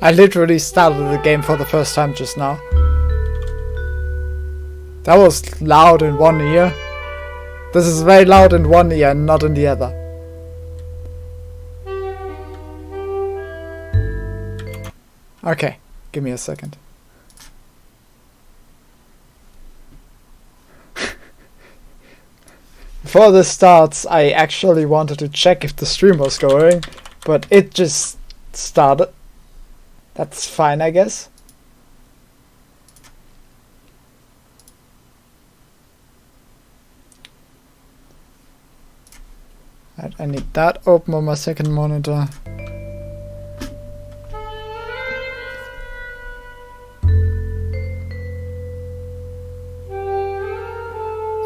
I literally started the game for the first time just now. That was loud in one ear. This is very loud in one ear and not in the other. Okay, give me a second. Before this starts, I actually wanted to check if the stream was going, but it just started. That's fine, I guess. I need that open on my second monitor.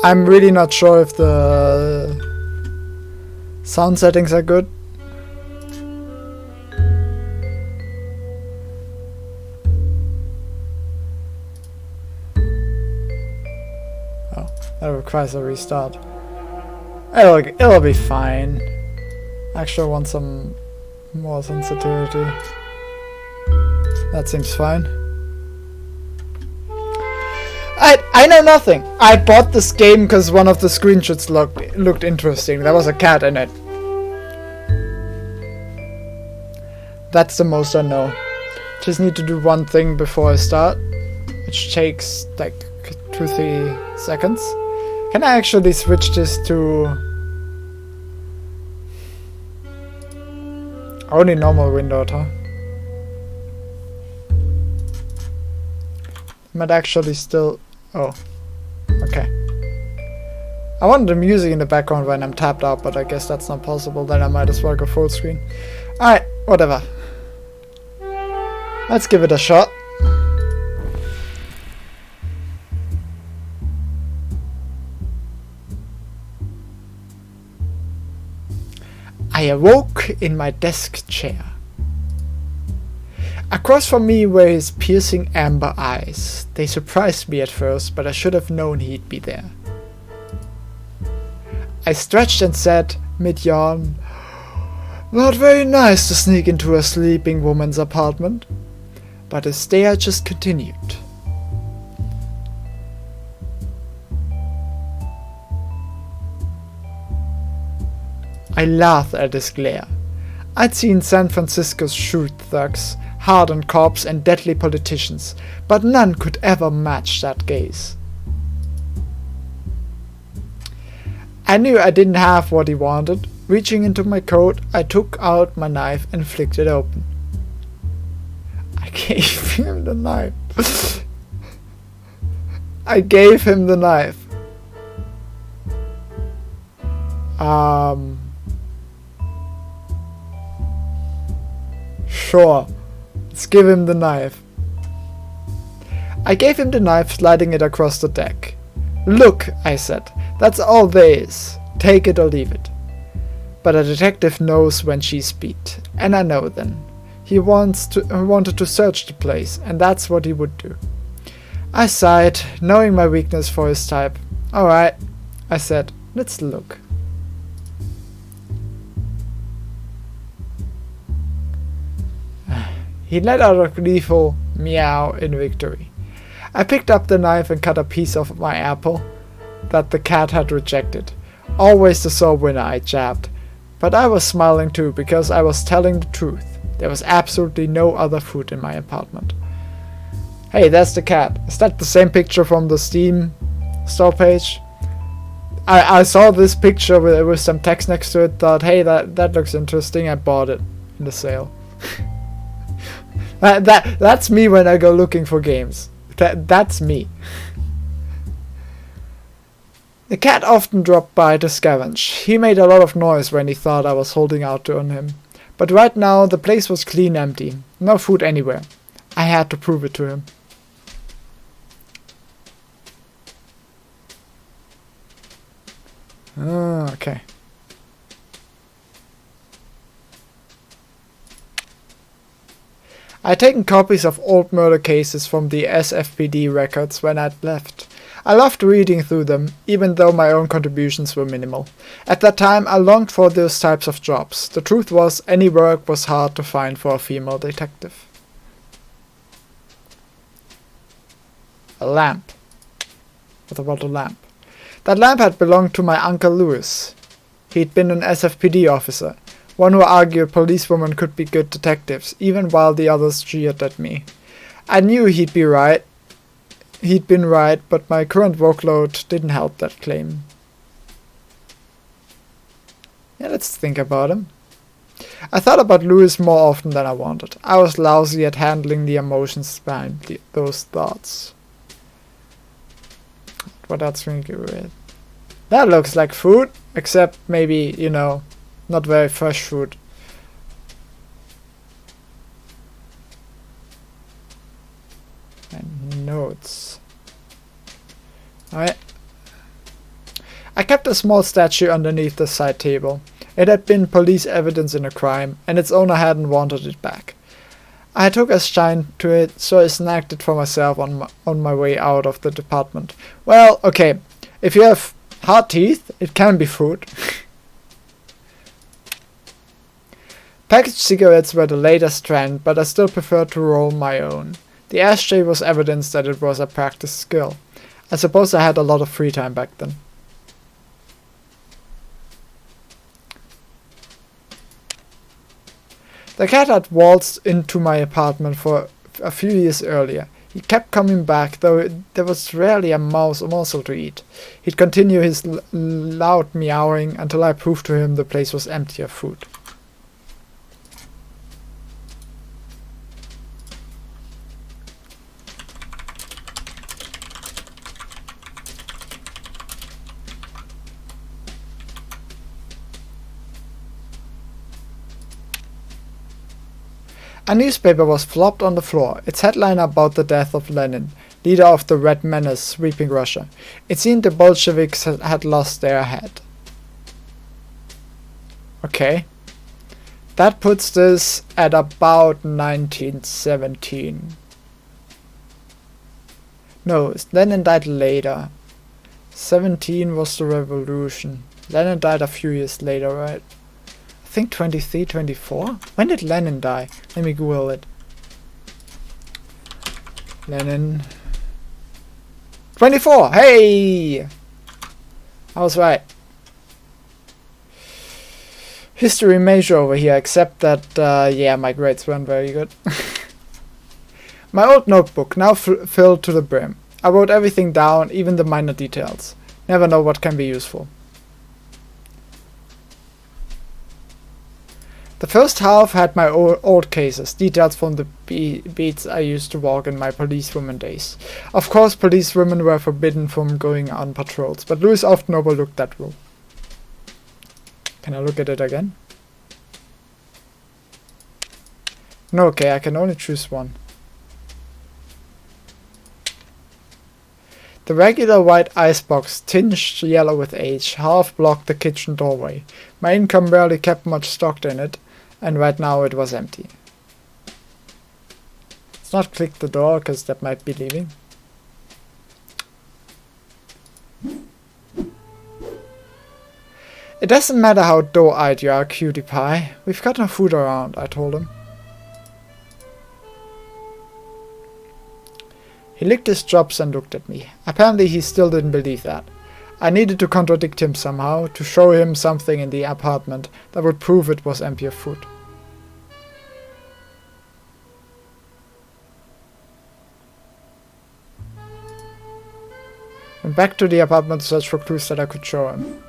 I'm really not sure if the sound settings are good. Oh, that requires a restart. It'll be fine. Actually, I want some more sensitivity. That seems fine. I know nothing. I bought this game because one of the screenshots looked interesting. There was a cat in it. That's the most I know. Just need to do one thing before I start, which takes like 2-3 seconds. Can I actually switch this to only normal window, huh? Might actually still... Oh. Okay. I want the music in the background when I'm tapped out, but I guess that's not possible. Then I might as well go full screen. Alright, whatever. Let's give it a shot. I awoke in my desk chair. Across from me were his piercing amber eyes. They surprised me at first, but I should have known he'd be there. I stretched and said, mid-yawn, "Not very nice to sneak into a sleeping woman's apartment." But his stare just continued. I laughed at his glare. I'd seen San Francisco's shoot thugs, hardened cops and deadly politicians, but none could ever match that gaze. I knew I didn't have what he wanted. Reaching into my coat, I took out my knife and flicked it open. I gave him the knife. I gave him the knife. Sure. Let's give him the knife. I gave him the knife, sliding it across the deck. "Look," I said, "that's all there is. Take it or leave it." But a detective knows when she's beat, and I know then. He wanted to search the place, and that's what he would do. I sighed, knowing my weakness for his type. "Alright," I said, "let's look." He let out a gleeful meow in victory. I picked up the knife and cut a piece of my apple that the cat had rejected. Always the sore winner, I jabbed. But I was smiling too, because I was telling the truth. There was absolutely no other food in my apartment. Hey, that's the cat. Is that the same picture from the Steam store page? I saw this picture with some text next to it, thought, hey, that looks interesting, I bought it in the sale. That's me when I go looking for games. That's me. The cat often dropped by to scavenge. He made a lot of noise when he thought I was holding out on him. But right now the place was clean empty. No food anywhere. I had to prove it to him. Okay. I'd taken copies of old murder cases from the SFPD records when I'd left. I loved reading through them, even though my own contributions were minimal. At that time, I longed for those types of jobs. The truth was, any work was hard to find for a female detective. A lamp. What about the lamp? That lamp had belonged to my Uncle Louis. He'd been an SFPD officer, one who argued policewomen could be good detectives, even while the others jeered at me. I knew he'd been right, but my current workload didn't help that claim. Yeah, let's think about him. I thought about Louis more often than I wanted. I was lousy at handling the emotions behind those thoughts. What else can we do with? That looks like food, except maybe, you know, not very fresh food. And notes. Alright. I kept a small statue underneath the side table. It had been police evidence in a crime, and its owner hadn't wanted it back. I took a shine to it, so I snagged it for myself on my way out of the department. Well, okay, if you have hard teeth, it can be food. Packaged cigarettes were the latest trend, but I still preferred to roll my own. The ashtray was evidence that it was a practiced skill. I suppose I had a lot of free time back then. The cat had waltzed into my apartment for a few years earlier. He kept coming back, though there was rarely a morsel to eat. He'd continue his loud meowing until I proved to him the place was empty of food. A newspaper was flopped on the floor, its headline about the death of Lenin, leader of the Red Menace sweeping Russia. It seemed the Bolsheviks had lost their head. Okay. That puts this at about 1917. No, Lenin died later. 17 was the revolution. Lenin died a few years later, right? I think 23, 24? When did Lenin die? Let me Google it. Lenin. 24! Hey! I was right. History major over here, except that, yeah, my grades weren't very good. My old notebook, now filled to the brim. I wrote everything down, even the minor details. Never know what can be useful. The first half had my old cases, details from the beats I used to walk in my policewoman days. Of course, policewomen were forbidden from going on patrols, but Louis often overlooked that rule. Can I look at it again? No, okay, I can only choose one. The regular white icebox, tinged yellow with age, half blocked the kitchen doorway. My income barely kept much stocked in it, and right now it was empty. Let's not click the door, because that might be leaving. It doesn't matter how doe-eyed you are, cutie pie. We've got no food around, I told him. He licked his chops and looked at me. Apparently he still didn't believe that. I needed to contradict him somehow, to show him something in the apartment that would prove it was empty of food. Went back to the apartment to search for clues that I could show him.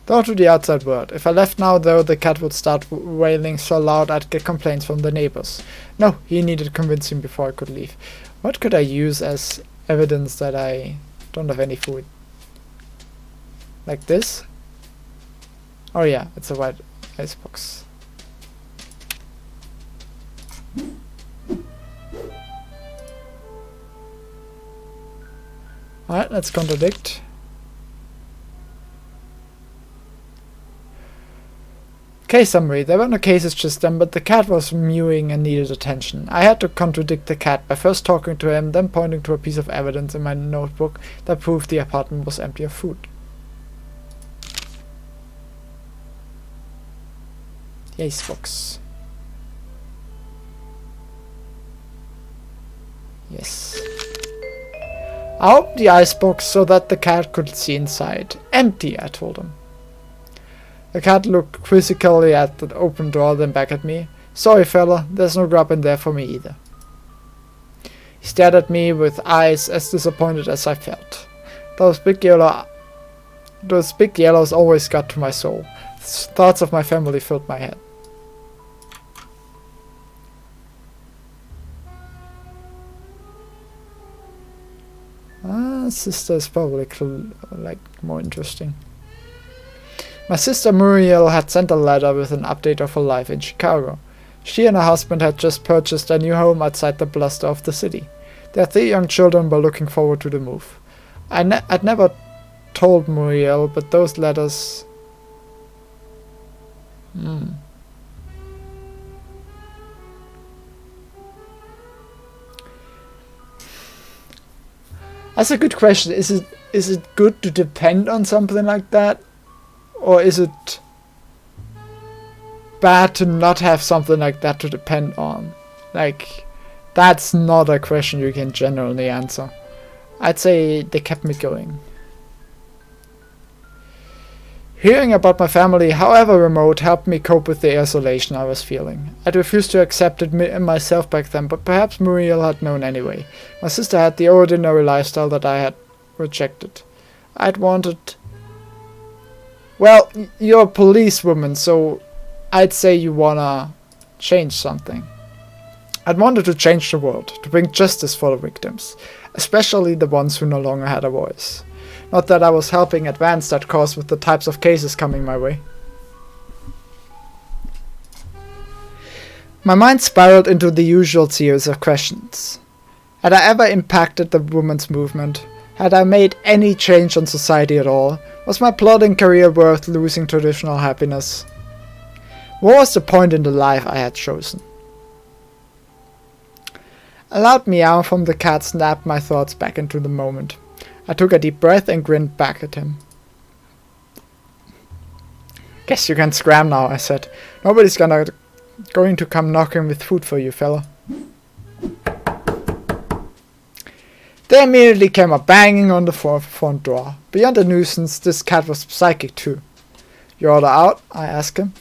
Down to the outside world. If I left now, though, the cat would start wailing so loud I'd get complaints from the neighbors. No, he needed convincing before I could leave. What could I use as evidence that I don't have any food? Like this? Oh yeah, it's a white icebox. Alright, let's contradict. Case summary. There were no cases just then, but the cat was mewing and needed attention. I had to contradict the cat by first talking to him, then pointing to a piece of evidence in my notebook that proved the apartment was empty of food. The icebox. Yes. I opened the icebox so that the cat could see inside. Empty, I told him. The cat looked quizzically at the open door, then back at me. Sorry, fella, there's no grub in there for me either. He stared at me with eyes as disappointed as I felt. Those big yellows always got to my soul. Thoughts of my family filled my head. Sister is probably more interesting. My sister Muriel had sent a letter with an update of her life in Chicago. She and her husband had just purchased a new home outside the bluster of the city. Their 3 young children were looking forward to the move. I'd never told Muriel, but those letters... That's a good question. Is it good to depend on something like that? Or is it bad to not have something like that to depend on? Like, that's not a question you can generally answer. I'd say they kept me going. Hearing about my family, however remote, helped me cope with the isolation I was feeling. I'd refused to accept it myself back then, but perhaps Muriel had known anyway. My sister had the ordinary lifestyle that I had rejected. I'd wanted... Well, you're a policewoman, so I'd say you wanna change something. I'd wanted to change the world, to bring justice for the victims, especially the ones who no longer had a voice. Not that I was helping advance that cause with the types of cases coming my way. My mind spiraled into the usual series of questions. Had I ever impacted the women's movement? Had I made any change on society at all? Was my plodding career worth losing traditional happiness? What was the point in the life I had chosen? A loud meow from the cat snapped my thoughts back into the moment. I took a deep breath and grinned back at him. Guess you can scram now, I said. Nobody's going to come knocking with food for you, fella. There immediately came a banging on the front door. Beyond the nuisance, this cat was psychic too. You order out? I asked him.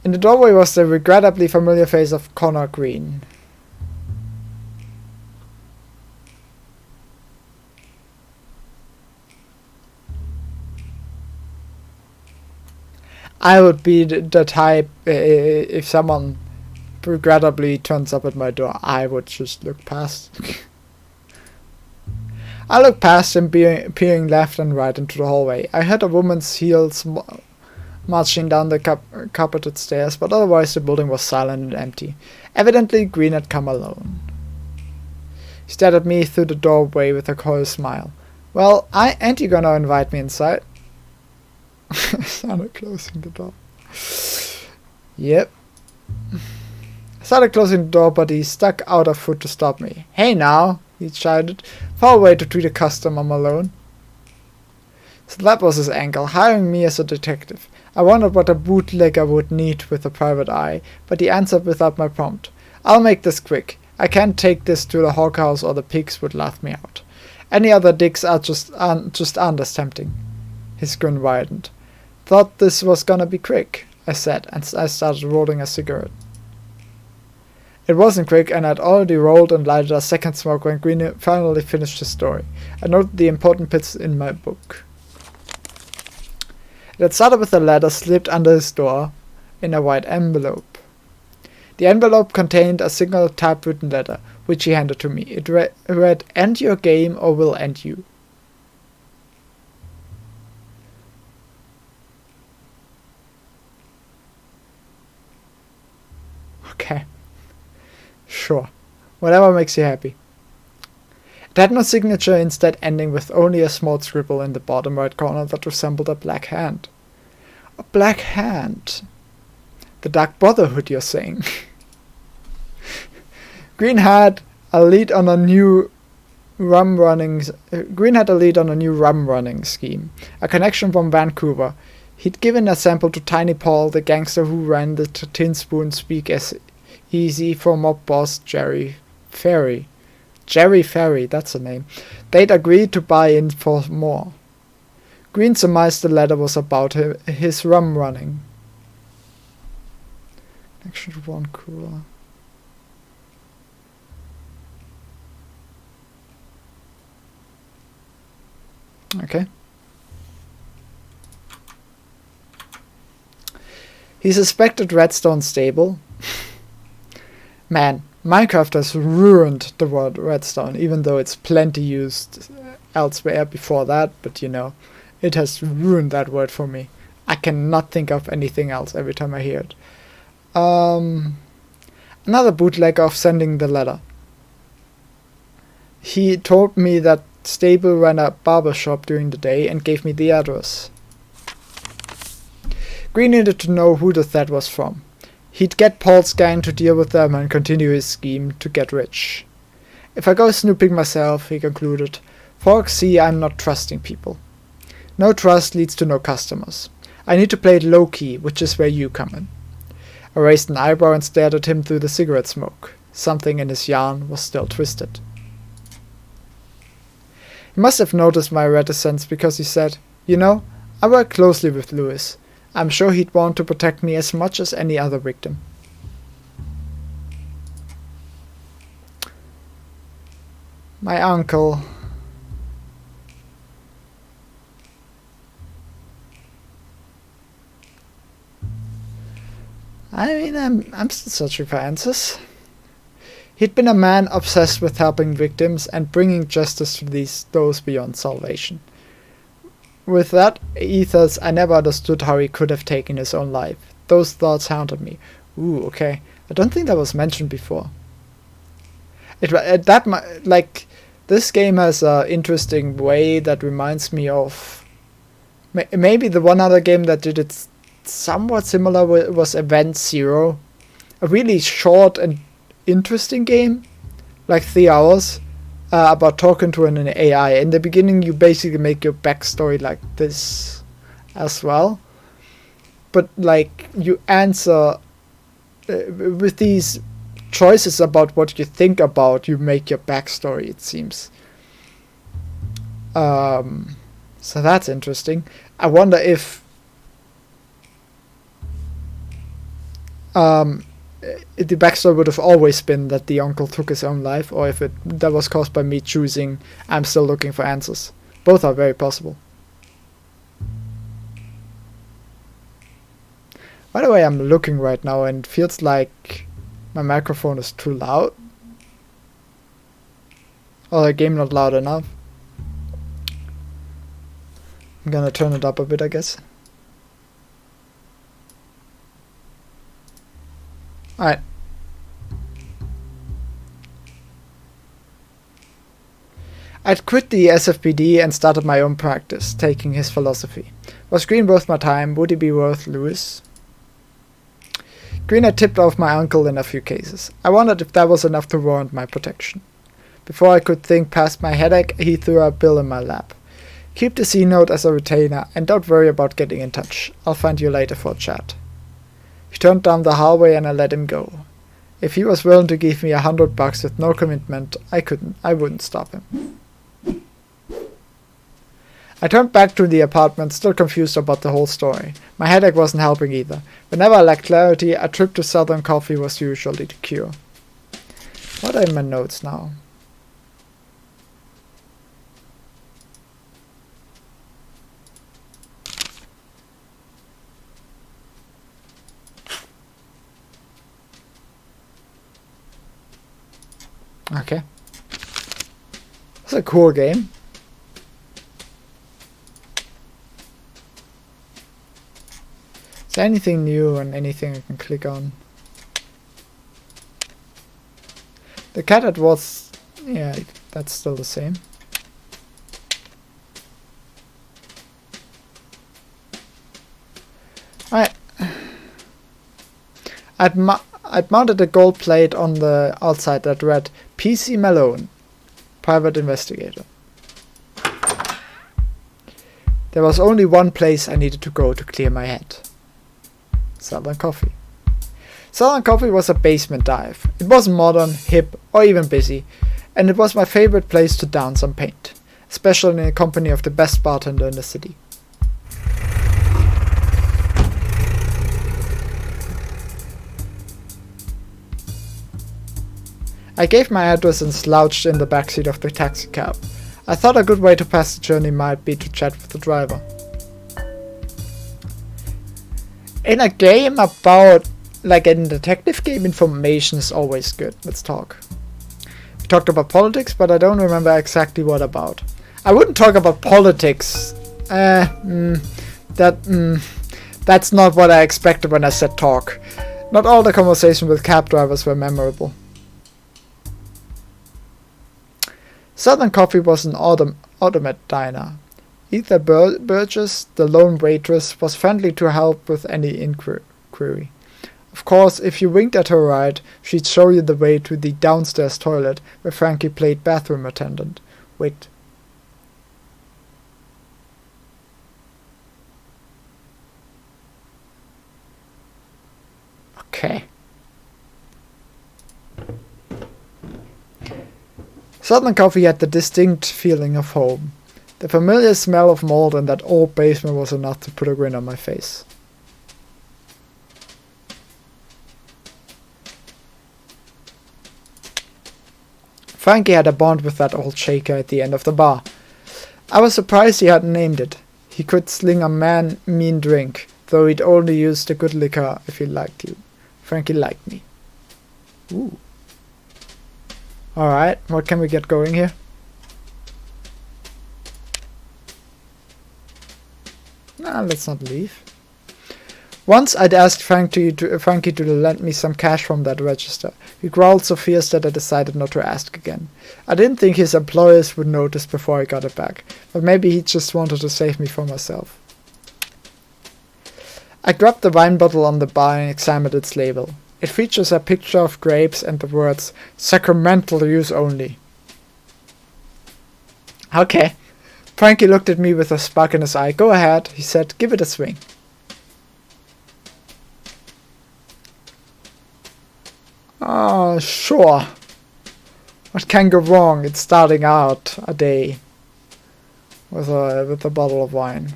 In the doorway was the regrettably familiar face of Connor Green. I would be the type, if someone regrettably turns up at my door, I would just look past. I looked past him, peering left and right into the hallway. I heard a woman's heels marching down the carpeted stairs, but otherwise the building was silent and empty. Evidently, Green had come alone. He stared at me through the doorway with a coy smile. Well, ain't you gonna invite me inside? I started closing the door. Yep. I started closing the door, but he stuck out a foot to stop me. Hey now, he shouted, far away to treat a customer alone. So that was his angle, hiring me as a detective. I wondered what a bootlegger would need with a private eye, but he answered without my prompt. I'll make this quick. I can't take this to the hawk house or the pigs would laugh me out. Any other dicks aren't as tempting. His grin widened. Thought this was gonna be quick, I said, and I started rolling a cigarette. It wasn't quick, and I'd already rolled and lighted a second smoke when Green finally finished his story. I noted the important bits in my book. It had started with a letter slipped under his door in a white envelope. The envelope contained a single typewritten letter, which he handed to me. It read, "End your game or we'll end you." Okay. Sure. Whatever makes you happy. It had no signature, instead ending with only a small scribble in the bottom right corner that resembled a black hand. A black hand. The Dark Brotherhood, you're saying. Green had a lead on a new rum running. Green had a lead on a new rum running scheme. A connection from Vancouver. He'd given a sample to Tiny Paul, the gangster who ran the Tin Spoon Speak as Easy for mob boss Jerry Ferry. Jerry Ferry, that's the name. They'd agreed to buy in for more. Green surmised the letter was about his rum running. Connection to Vancouver. Okay. He suspected Redstone stable. Man, Minecraft has ruined the word redstone, even though it's plenty used elsewhere before that, but you know, it has ruined that word for me. I cannot think of anything else every time I hear it. Another bootleg of sending the letter. He told me that Stable ran a barber shop during the day and gave me the address. Green needed to know who the threat was from. He'd get Paul's gang to deal with them and continue his scheme to get rich. If I go snooping myself, he concluded, folks see I'm not trusting people. No trust leads to no customers. I need to play it low-key, which is where you come in. I raised an eyebrow and stared at him through the cigarette smoke. Something in his yarn was still twisted. He must have noticed my reticence because he said, you know, I work closely with Lewis. I'm sure he'd want to protect me as much as any other victim. My uncle. I mean, I'm still searching for answers. He'd been a man obsessed with helping victims and bringing justice to those beyond salvation. With that ethos, I never understood how he could have taken his own life. Those thoughts haunted me. Ooh, okay. I don't think that was mentioned before. This game has an interesting way that reminds me of maybe the one other game that did it somewhat similar was Event Zero. A really short and interesting game, like 3 hours. About talking to an AI. In the beginning, you basically make your backstory like this as well. But, like, you answer with these choices about what you think about, you make your backstory, it seems. So that's interesting. I wonder if the backstory would have always been that the uncle took his own life, or if that was caused by me choosing I'm still looking for answers. Both are very possible. By the way, I'm looking right now and it feels like my microphone is too loud. Or the game not loud enough. I'm gonna turn it up a bit, I guess. Alright. I'd quit the SFPD and started my own practice, taking his philosophy. Was Green worth my time? Would he be worth Lewis? Green had tipped off my uncle in a few cases. I wondered if that was enough to warrant my protection. Before I could think past my headache, he threw a bill in my lap. Keep the C-note as a retainer, and don't worry about getting in touch. I'll find you later for a chat. He turned down the hallway and I let him go. If he was willing to give me $100 with no commitment, I wouldn't stop him. I turned back to the apartment, still confused about the whole story. My headache wasn't helping either. Whenever I lacked clarity, a trip to Southern Coffee was usually the cure. What are in my notes now? Okay. It's a cool game. Is there anything new and anything I can click on? The cat that was... yeah, that's still the same. Alright. I'd mounted a gold plate on the outside that read PC Malone. Private investigator. There was only one place I needed to go to clear my head. Southern Coffee. Southern Coffee was a basement dive. It wasn't modern, hip, or even busy, and it was my favorite place to down some paint, especially in the company of the best bartender in the city. I gave my address and slouched in the backseat of the taxicab. I thought a good way to pass the journey might be to chat with the driver. In a game about, like in a detective game, information is always good. Let's talk. We talked about politics, but I don't remember exactly what about. I wouldn't talk about politics. That's not what I expected when I said talk. Not all the conversations with cab drivers were memorable. Southern Coffee was an automat diner. Ether Burgess, the lone waitress, was friendly to help with any inquiry. Of course, if you winked at her right, she'd show you the way to the downstairs toilet where Frankie played bathroom attendant. Wait. Okay. Southern Coffee had the distinct feeling of home. The familiar smell of mold in that old basement was enough to put a grin on my face. Frankie had a bond with that old shaker at the end of the bar. I was surprised he hadn't named it. He could sling a mean drink, though he'd only use the good liquor if he liked you. Frankie liked me. Ooh. Alright, what can we get going here? Nah, let's not leave. Once I'd asked Frankie to lend me some cash from that register. He growled so fierce that I decided not to ask again. I didn't think his employers would notice before I got it back, but maybe he just wanted to save me from myself. I grabbed the wine bottle on the bar and examined its label. It features a picture of grapes and the words, "Sacramental use only." Okay. Frankie looked at me with a spark in his eye. Go ahead, he said, give it a swing. Oh, sure. What can go wrong? It's starting out a day with a bottle of wine.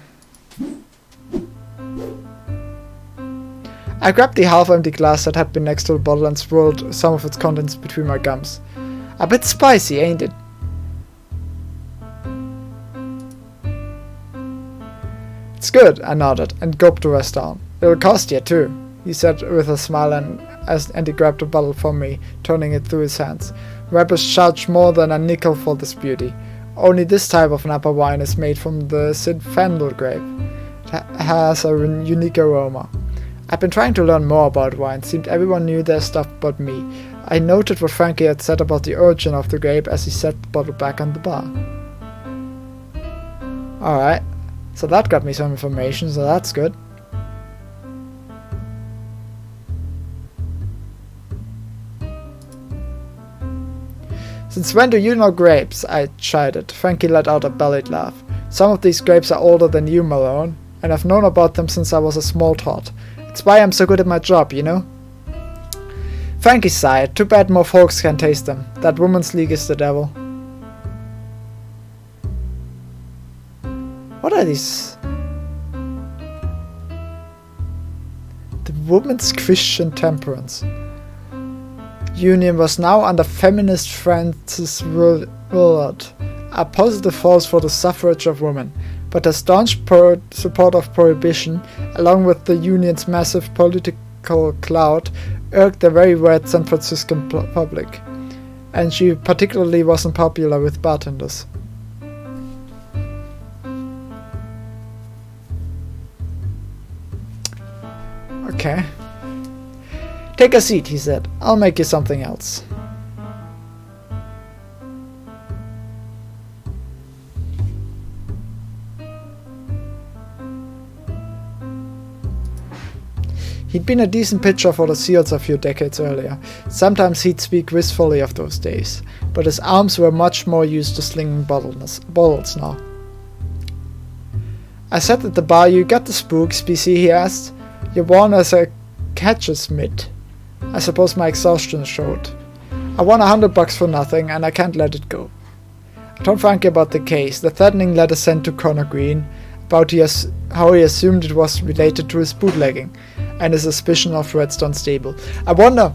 I grabbed the half-empty glass that had been next to the bottle and swirled some of its contents between my gums. A bit spicy, ain't it? It's good, I nodded, and gulped the rest down. It'll cost you, too, he said with a smile and he grabbed the bottle from me, turning it through his hands. Rappers charge more than a nickel for this beauty. Only this type of Napa wine is made from the Zinfandel grape. It has a unique aroma. I've been trying to learn more about wine. Seemed everyone knew their stuff but me. I noted what Frankie had said about the origin of the grape as he set the bottle back on the bar. Alright, so that got me some information, so that's good. Since when do you know grapes? I chided. Frankie let out a bellied laugh. Some of these grapes are older than you, Malone, and I've known about them since I was a small tot. It's why I'm so good at my job, you know? Frankie sighed. Too bad more folks can taste them. That woman's league is the devil. What are these? The Women's Christian Temperance Union was now under feminist Frances Willard, a positive force for the suffrage of women, but her staunch support of prohibition, along with the union's massive political clout, irked the very wet San Franciscan public, and she particularly wasn't popular with bartenders. Okay. Take a seat, he said. I'll make you something else. He'd been a decent pitcher for the Seals a few decades earlier. Sometimes he'd speak wistfully of those days, but his arms were much more used to slinging bottles now. I sat at the bar. "You got the spooks, BC?" he asked. "You're worn as a catcher's mitt." I suppose my exhaustion showed. "I won $100 for nothing, and I can't let it go." I told Frankie about the case, the threatening letter sent to Connor Green, about how he assumed it was related to his bootlegging, and his suspicion of Redstone Stable. I wonder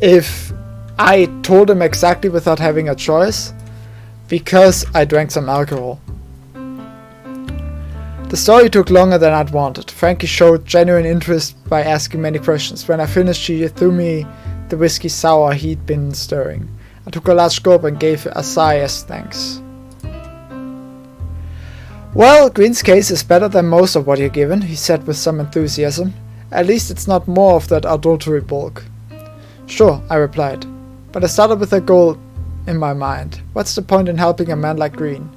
if I told him exactly without having a choice, because I drank some alcohol. The story took longer than I'd wanted. Frankie showed genuine interest by asking many questions. When I finished, she threw me the whiskey sour he'd been stirring. I took a large gulp and gave a sigh as thanks. "Well, Green's case is better than most of what you're given," he said with some enthusiasm. "At least it's not more of that adultery bulk." "Sure," I replied, but I started with a goal in my mind. What's the point in helping a man like Green?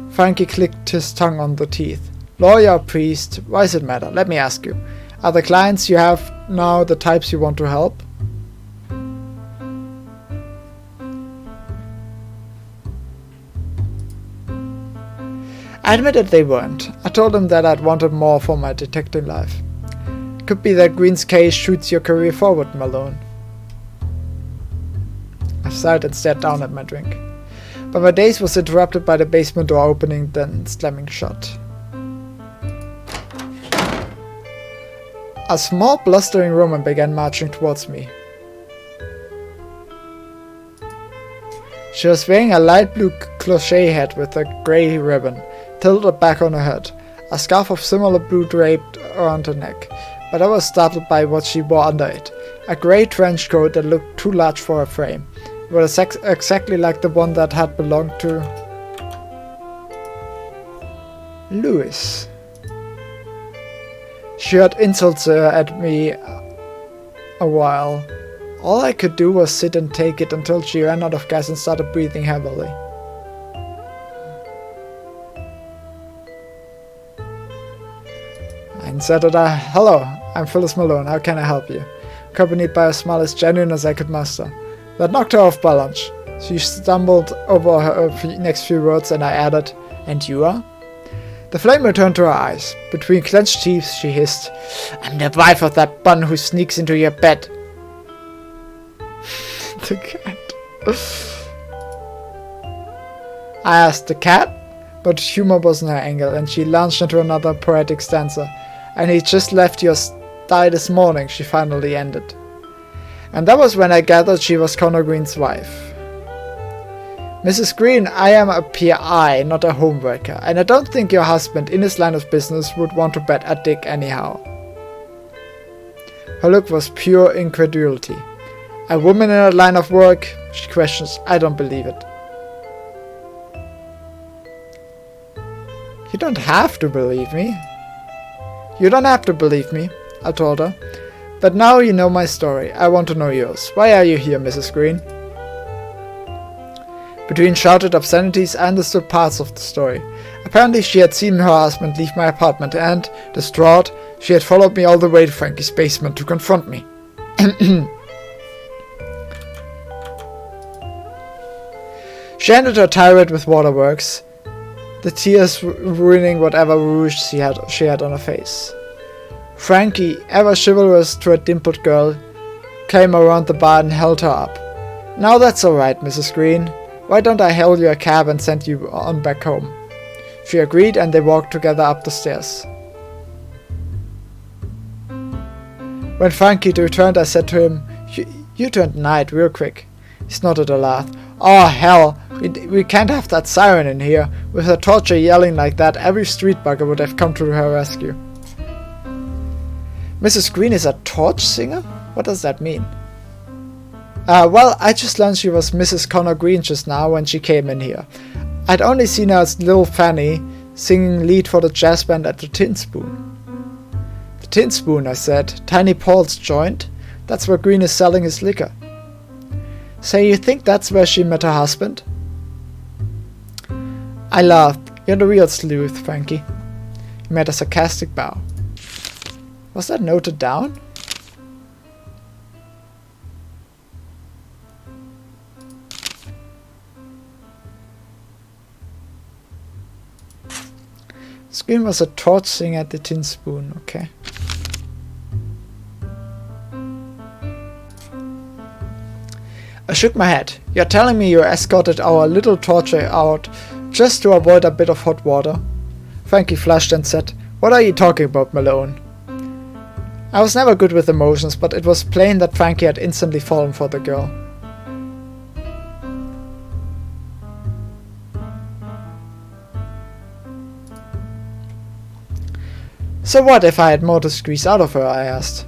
Frankie clicked his tongue on the teeth. "Lawyer or priest, why does it matter? Let me ask you. Are the clients you have now the types you want to help?" I admitted they weren't. I told him that I'd wanted more for my detecting life. Could be that Green's case shoots your career forward, Malone. I sighed and stared down at my drink. But my daze was interrupted by the basement door opening, then slamming shut. A small, blustering woman began marching towards me. She was wearing a light blue cloche hat with a grey ribbon tilted back on her head, a scarf of similar blue draped around her neck, but I was startled by what she wore under it, a grey trench coat that looked too large for her frame. It was exactly like the one that had belonged to Lewis. She heard insults at me a while. All I could do was sit and take it until she ran out of gas and started breathing heavily. I inserted a "Hello, I'm Phyllis Malone, how can I help you?" accompanied by a smile as genuine as I could muster. That knocked her off balance. She stumbled over her next few words and I added, "And you are?" The flame returned to her eyes. Between clenched teeth she hissed, "I'm the wife of that bun who sneaks into your bed." The cat. I asked, "The cat?" But humor wasn't her angle, and she launched into another poetic stanza. "And he just left your sty this morning," she finally ended. And that was when I gathered she was Connor Green's wife. "Mrs. Green, I am a PI, not a homeworker, and I don't think your husband, in his line of business, would want to bet a dick anyhow." Her look was pure incredulity. "A woman in a line of work?" She questions. "I don't believe it." "You don't have to believe me." "You don't have to believe me," I told her. "But now you know my story. I want to know yours. Why are you here, Mrs. Green?" Between shouted obscenities, I understood parts of the story. Apparently she had seen her husband leave my apartment and, distraught, she had followed me all the way to Frankie's basement to confront me. She ended her tirade with waterworks, the tears ruining whatever rouge she had on her face. Frankie, ever chivalrous to a dimpled girl, came around the bar and held her up. "Now that's alright, Mrs. Green. Why don't I hail you a cab and send you on back home?" She agreed and they walked together up the stairs. When Frankie returned, I said to him, You turned night real quick." He snorted a laugh. "Oh hell, we can't have that siren in here. With her torture yelling like that, every street bugger would have come to her rescue." "Mrs. Green is a torch singer? What does that mean?" Well, I just learned she was Mrs. Connor Green just now when she came in here. I'd only seen her as Little Fanny, singing lead for the jazz band at the Tin Spoon." "The Tin Spoon," I said. "Tiny Paul's joint? That's where Green is selling his liquor." "Say, you think that's where she met her husband?" I laughed. "You're the real sleuth, Frankie." He made a sarcastic bow. Was that noted down? Screen was a torch thing at the tin spoon, okay. I shook my head. You're telling me you escorted our little torture out just to avoid a bit of hot water? Frankie flushed and said, "What are you talking about, Malone?" I was never good with emotions, but it was plain that Frankie had instantly fallen for the girl. So what if I had more to squeeze out of her, I asked.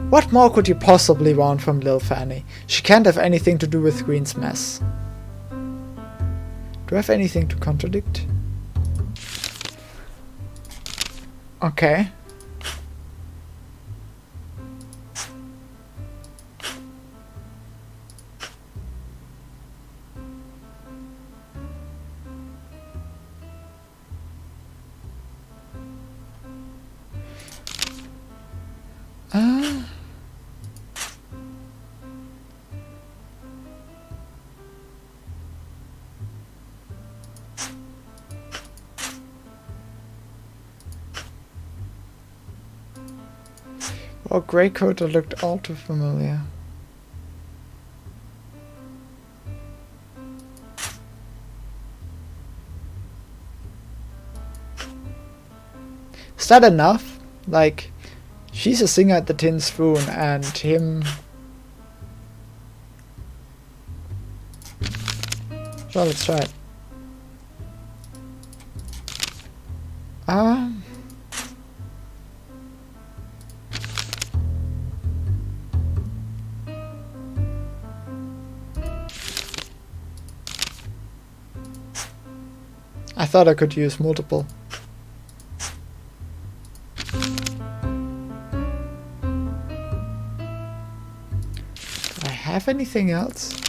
What more could you possibly want from Lil Fanny? She can't have anything to do with Green's mess. Do I have anything to contradict? Okay. Well, grey coat that looked all too familiar. Is that enough? Like, she's a singer at the Tin Spoon and him... Sure, let's try it. I thought I could use multiple. Do I have anything else?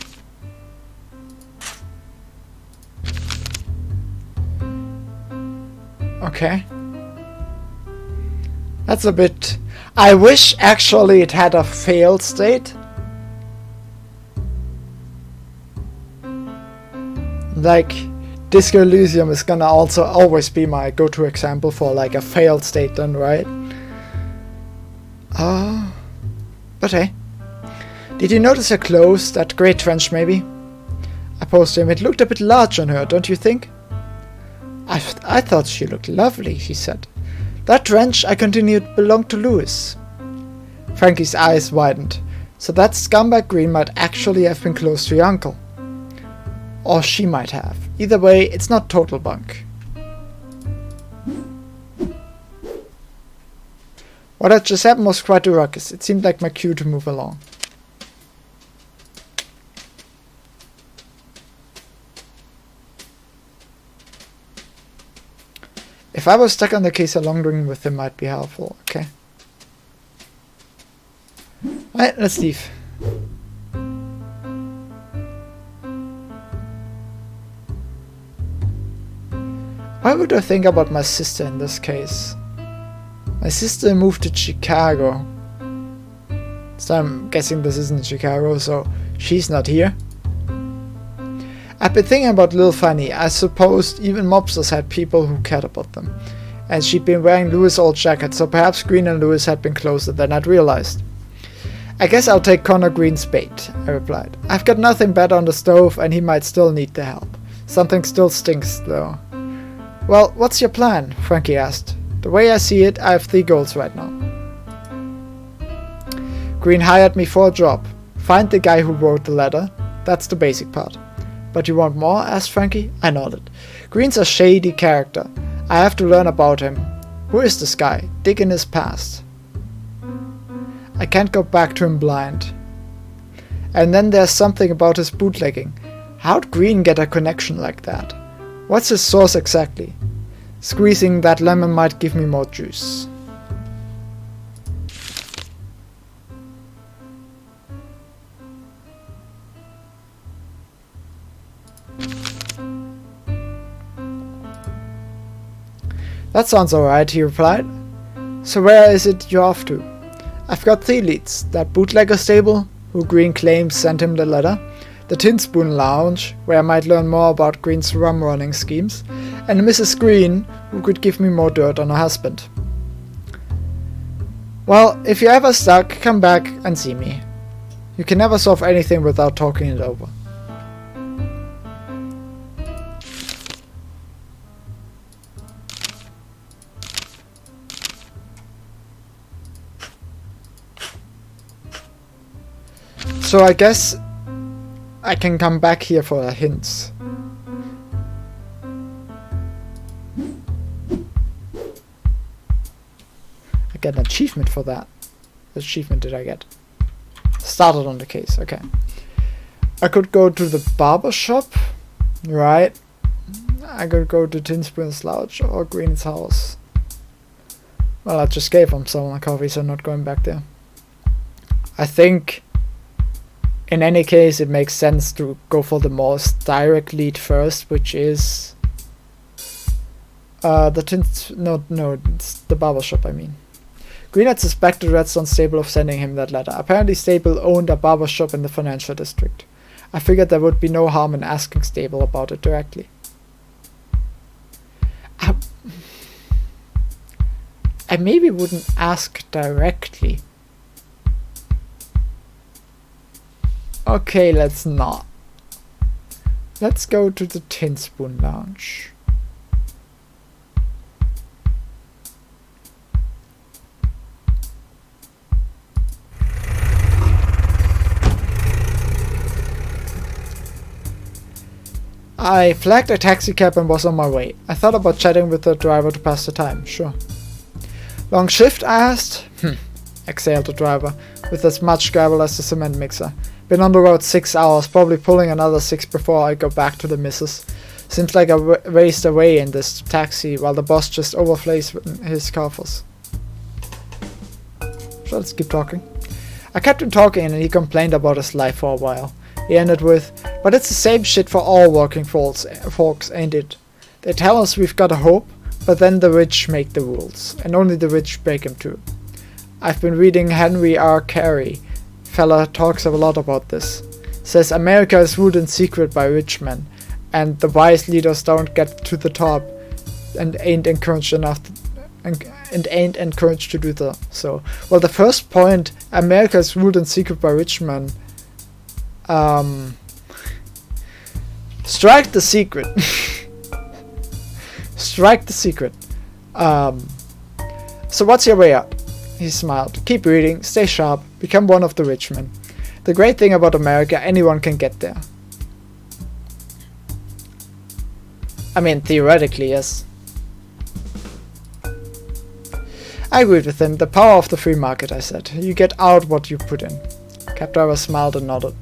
Okay. That's a bit... I wish actually it had a failed state. Like... Disco Elysium is gonna also always be my go-to example for like a failed state then, right? But hey. Did you notice her clothes? That grey trench maybe? I posed him. It looked a bit large on her, don't you think? I thought she looked lovely, he said. That trench, I continued, belonged to Lewis. Frankie's eyes widened. So that scumbag Green might actually have been close to your uncle. Or she might have. Either way, it's not total bunk. What had just happened was quite a ruckus. It seemed like my cue to move along. If I was stuck on the case, a long drink with him might be helpful. Okay. Alright, let's leave. What would I think about my sister in this case? My sister moved to Chicago. So I'm guessing this isn't Chicago, so she's not here. I've been thinking about Lil Fanny. I suppose even mobsters had people who cared about them. And she'd been wearing Lewis' old jacket, so perhaps Green and Lewis had been closer than I'd realized. I guess I'll take Connor Green's bait, I replied. I've got nothing better on the stove and he might still need the help. Something still stinks though. Well, what's your plan? Frankie asked. The way I see it, I have 3 goals right now. Green hired me for a job. Find the guy who wrote the letter. That's the basic part. But you want more? Asked Frankie. I nodded. Green's a shady character. I have to learn about him. Who is this guy? Dig in his past. I can't go back to him blind. And then there's something about his bootlegging. How'd Green get a connection like that? What's his source exactly? Squeezing that lemon might give me more juice. That sounds alright, he replied. So where is it you're off to? I've got 3 leads. That bootlegger stable, who Green claims sent him the letter, the Tin Spoon Lounge, where I might learn more about Green's rum running schemes, and Mrs. Green, who could give me more dirt on her husband. Well, if you're ever stuck, come back and see me. You can never solve anything without talking it over. So I guess I can come back here for a hint. I get an achievement for that. What achievement did I get? Started on the case, okay. I could go to the barber shop, right? I could go to Tin Spoon's Lounge or Green's house. Well, I just gave him someone a coffee, so I'm not going back there. I think in any case it makes sense to go for the most direct lead first, which is it's the barber shop, I mean. Green had suspected Redstone Stable of sending him that letter. Apparently Stable owned a barber shop in the financial district. I figured there would be no harm in asking Stable about it directly. I maybe wouldn't ask directly. Okay, let's not. Let's go to the Tin Spoon Lounge. I flagged a taxi cab and was on my way. I thought about chatting with the driver to pass the time, sure. Long shift, I asked? Exhaled the driver, with as much gravel as the cement mixer. Been on the road 6 hours, probably pulling another 6 before I go back to the missus. Seems like I raced away in this taxi while the boss just overflays his coffers. So let's keep talking. I kept him talking and he complained about his life for a while. He ended with, but it's the same shit for all working folks, ain't it? They tell us we've got a hope, but then the rich make the rules, and only the rich break them too. I've been reading Henry R. Carey. Fella talks a lot about this. Says America is ruled in secret by rich men, and the wise leaders don't get to the top and ain't encouraged enough and ain't encouraged to do so. Well, the first point, America is ruled in secret by rich men. Strike the secret. Strike the secret. So what's your way out? He smiled. Keep reading, stay sharp, become one of the rich men. The great thing about America, anyone can get there. I mean, theoretically, yes. I agreed with him. The power of the free market, I said. You get out what you put in. Cab driver smiled and nodded.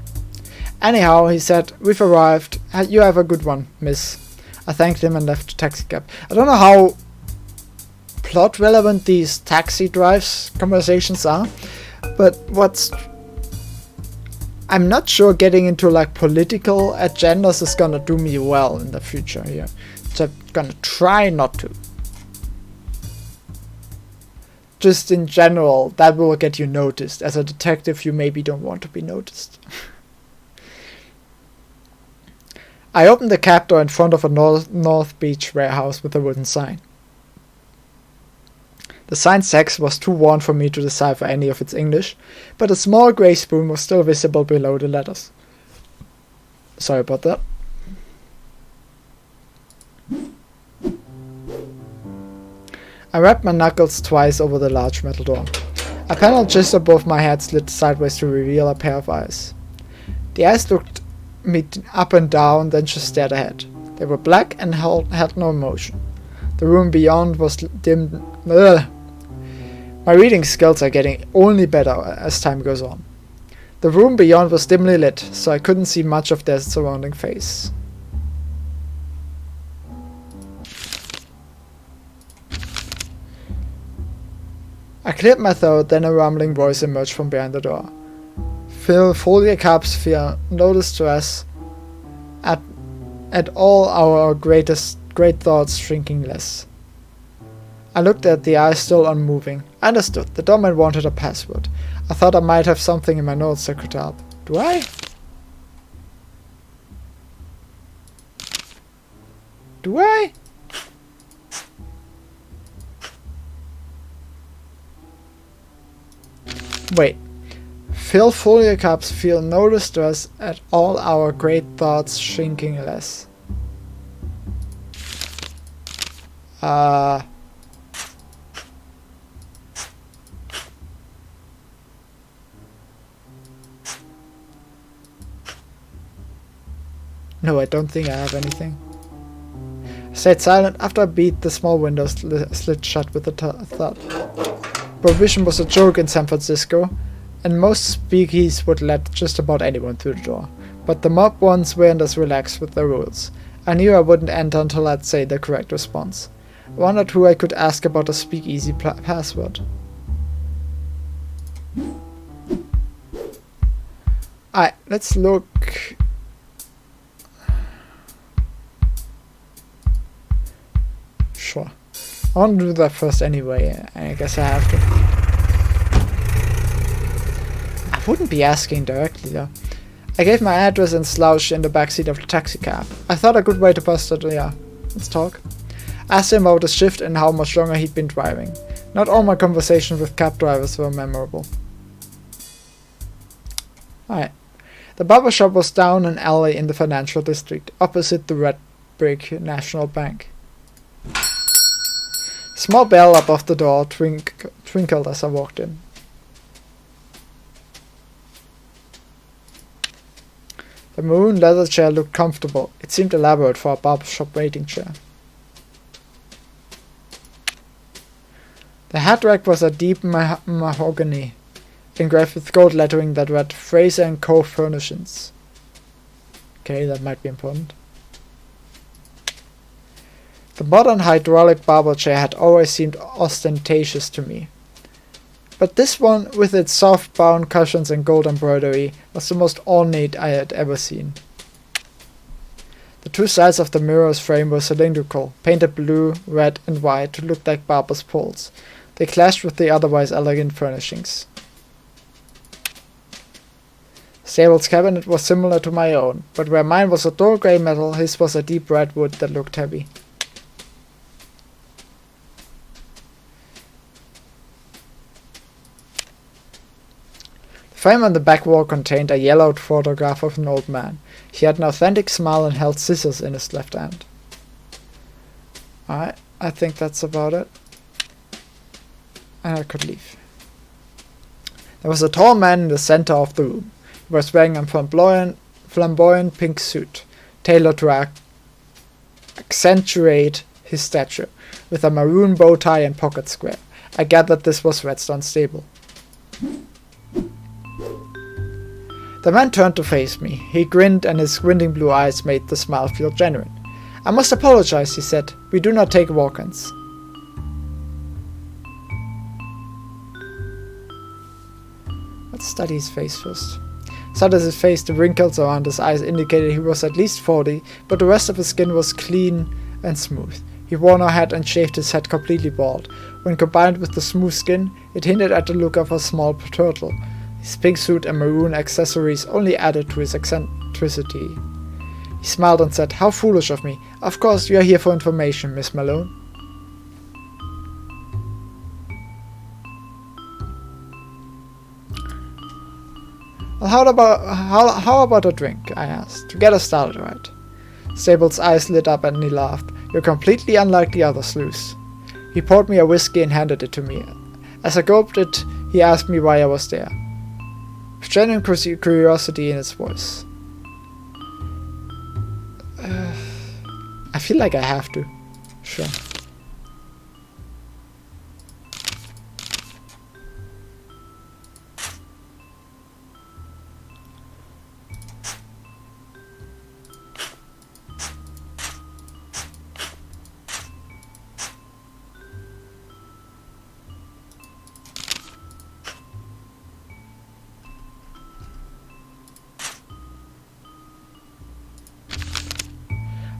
Anyhow, he said, we've arrived. You have a good one, miss. I thanked him and left the taxi cab. I don't know how plot relevant these taxi drives conversations are, but I'm not sure getting into like political agendas is gonna do me well in the future here. So I'm gonna try not to. Just in general, that will get you noticed. As a detective, you maybe don't want to be noticed. I opened the cab door in front of a North Beach warehouse with a wooden sign. The sign's text was too worn for me to decipher any of its English, but a small grey spoon was still visible below the letters. Sorry about that. I rapped my knuckles twice over the large metal door. A panel just above my head slid sideways to reveal a pair of eyes. The eyes looked me up and down, then just stared ahead. They were black and had no emotion. The room beyond was dim. Ugh. My reading skills are getting only better as time goes on. The room beyond was dimly lit, so I couldn't see much of their surrounding face. I cleared my throat, then a rumbling voice emerged from behind the door. Fill your cups, fear, no distress. At all our great thoughts shrinking less. I looked at the eyes still unmoving. I understood. The doorman wanted a password. I thought I might have something in my notes that could help. Do I? Do I? Wait. Fill full your cups, feel no distress at all our great thoughts shrinking less. No, I don't think I have anything. I stayed silent. After a beat, the small window slid shut with a thud. Prohibition was a joke in San Francisco, and most speakeasies would let just about anyone through the door. But the mob ones weren't as relaxed with the rules. I knew I wouldn't enter until I'd say the correct response. I wondered who I could ask about a speakeasy password. Alright, let's look. Sure. I want to do that first anyway. I guess I have to. I wouldn't be asking directly though. I gave my address and slouched in the backseat of the taxi cab. I thought a good way to bust it. Yeah, let's talk. I asked him about his shift and how much longer he'd been driving. Not all my conversations with cab drivers were memorable. Alright. The barber shop was down an alley in the financial district, opposite the red brick National Bank. A small bell above the door twinkled as I walked in. The maroon leather chair looked comfortable. It seemed elaborate for a barbershop waiting chair. The hat rack was a deep mahogany, engraved with gold lettering that read Fraser & Co. Furnishings. Okay, that might be important. The modern hydraulic barber chair had always seemed ostentatious to me. But this one, with its soft brown cushions and gold embroidery, was the most ornate I had ever seen. The two sides of the mirror's frame were cylindrical, painted blue, red, and white to look like barber's poles. They clashed with the otherwise elegant furnishings. Sable's cabinet was similar to my own, but where mine was a dull grey metal, his was a deep red wood that looked heavy. The frame on the back wall contained a yellowed photograph of an old man. He had an authentic smile and held scissors in his left hand. Alright, I think that's about it. And I could leave. There was a tall man in the center of the room. He was wearing a flamboyant pink suit, tailored to accentuate his stature, with a maroon bow tie and pocket square. I gathered this was Redstone Stable. The man turned to face me. He grinned, and his squinting blue eyes made the smile feel genuine. I must apologize, he said. We do not take walk-ins. Let's study his face first. Such as his face, the wrinkles around his eyes indicated he was at least 40, but the rest of his skin was clean and smooth. He wore no hat and shaved his head completely bald. When combined with the smooth skin, it hinted at the look of a small turtle. His pink suit and maroon accessories only added to his eccentricity. He smiled and said, "How foolish of me. Of course, you are here for information, Miss Malone." Well, how about a drink? I asked, to get us started right. Sable's eyes lit up and he laughed. You're completely unlike the other sleuths. He poured me a whiskey and handed it to me. As I gulped it, he asked me why I was there. With genuine curiosity in his voice. I feel like I have to. Sure.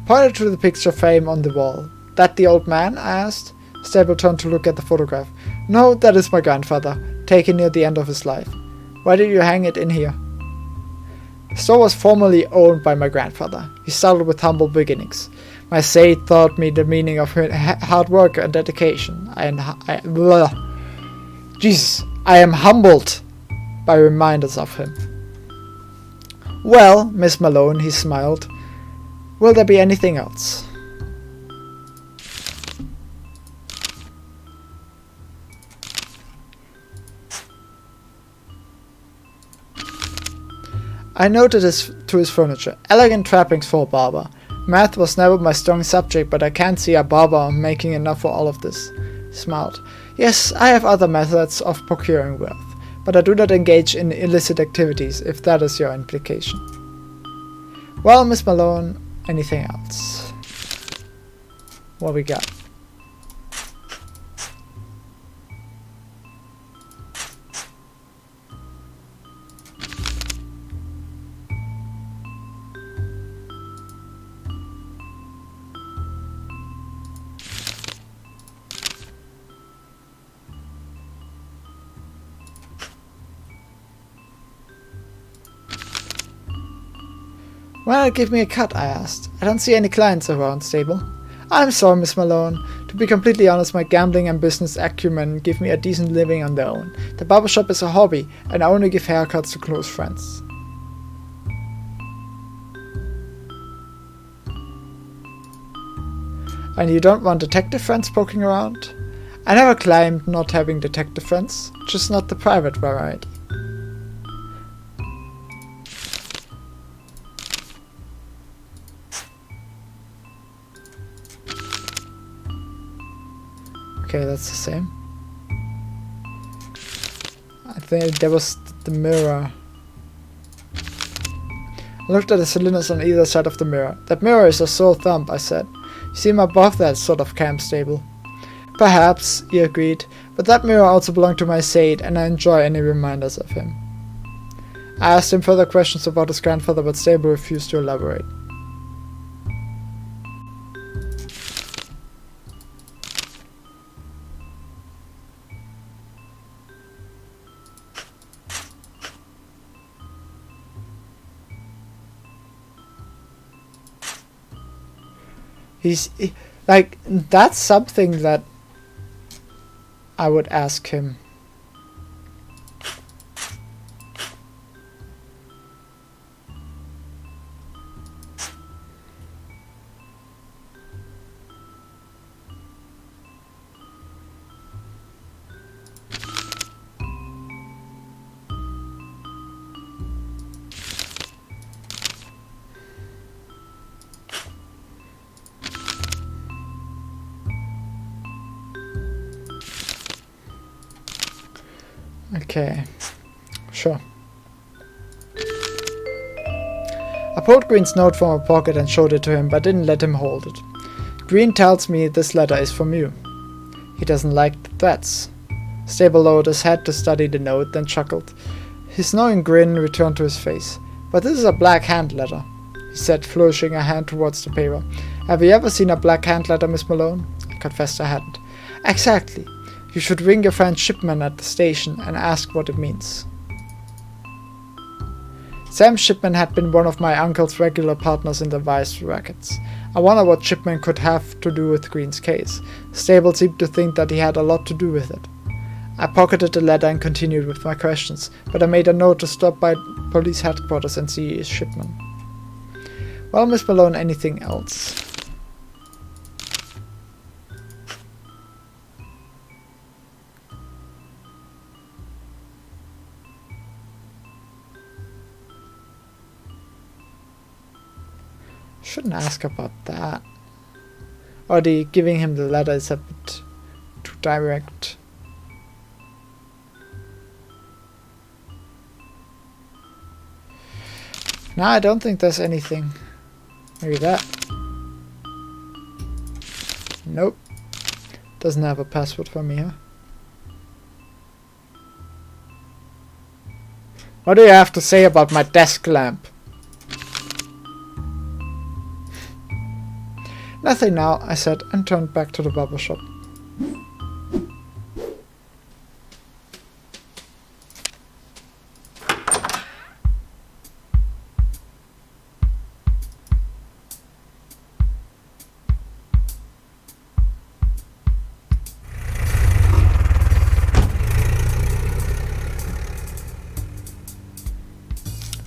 Pointed to the picture frame on the wall. That the old man? I asked. Stable turned to look at the photograph. No, that is my grandfather, taken near the end of his life. Why did you hang it in here? The store was formerly owned by my grandfather. He started with humble beginnings. My Said taught me the meaning of hard work and dedication. I am humbled by reminders of him. Well, Miss Malone, he smiled. Will there be anything else? I noted to his furniture. Elegant trappings for a barber. Math was never my strong subject, but I can't see a barber making enough for all of this. He smiled. Yes, I have other methods of procuring wealth, but I do not engage in illicit activities, if that is your implication. Well, Miss Malone, anything else? What we got? Well, give me a cut, I asked. I don't see any clients around, Stable. I'm sorry, Miss Malone. To be completely honest, my gambling and business acumen give me a decent living on their own. The barbershop is a hobby, and I only give haircuts to close friends. And you don't want detective friends poking around? I never claimed not having detective friends, just not the private variety. Okay, that's the same. I think there was the mirror. I looked at the cylinders on either side of the mirror. That mirror is a sore thumb, I said. You seem above that sort of camp, Stable. Perhaps, he agreed, but that mirror also belonged to my Said, and I enjoy any reminders of him. I asked him further questions about his grandfather, but Stable refused to elaborate. That's something that I would ask him. Okay, sure. I pulled Green's note from my pocket and showed it to him, but didn't let him hold it. Green tells me this letter is from you. He doesn't like the threats. Stable lowered his head to study the note, then chuckled. His knowing grin returned to his face. But this is a black hand letter, he said, flourishing a hand towards the paper. Have you ever seen a black hand letter, Miss Malone? I confessed I hadn't. Exactly. You should ring your friend Shipman at the station and ask what it means. Sam Shipman had been one of my uncle's regular partners in the vice rackets. I wonder what Shipman could have to do with Green's case. Stable seemed to think that he had a lot to do with it. I pocketed the letter and continued with my questions, but I made a note to stop by police headquarters and see Shipman. Well, Miss Malone, anything else? Shouldn't ask about that. Or the giving him the letter is a bit too direct. No, I don't think there's anything. Maybe that. Nope. Doesn't have a password for me, huh? What do you have to say about my desk lamp? Nothing now, I said, and turned back to the barber shop.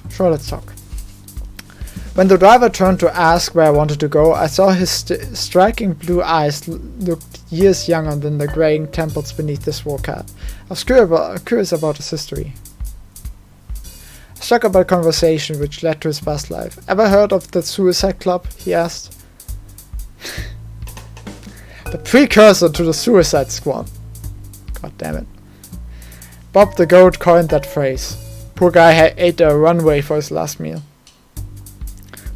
Sure, let's talk. When the driver turned to ask where I wanted to go, I saw his striking blue eyes looked years younger than the graying temples beneath his wool cap. I was curious about his history. I struck up a conversation which led to his past life. Ever heard of the Suicide Club? He asked. The precursor to the Suicide Squad. God damn it. Bob the Goat coined that phrase. Poor guy ate a runway for his last meal.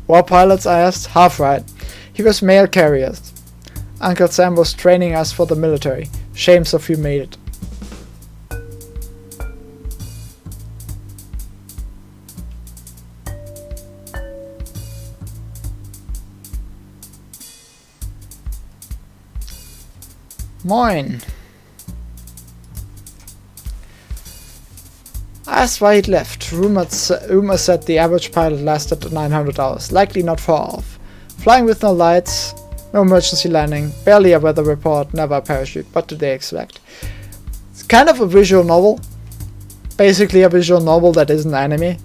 War pilots, I asked. Half right. He was mail carriers. Uncle Sam was training us for the military. Shames of you made it. Moin. I asked why he'd left. Rumors said the average pilot lasted 900 hours, likely not far off. Flying with no lights, no emergency landing, barely a weather report, never a parachute. What did they expect? It's kind of a visual novel. Basically a visual novel that isn't anime.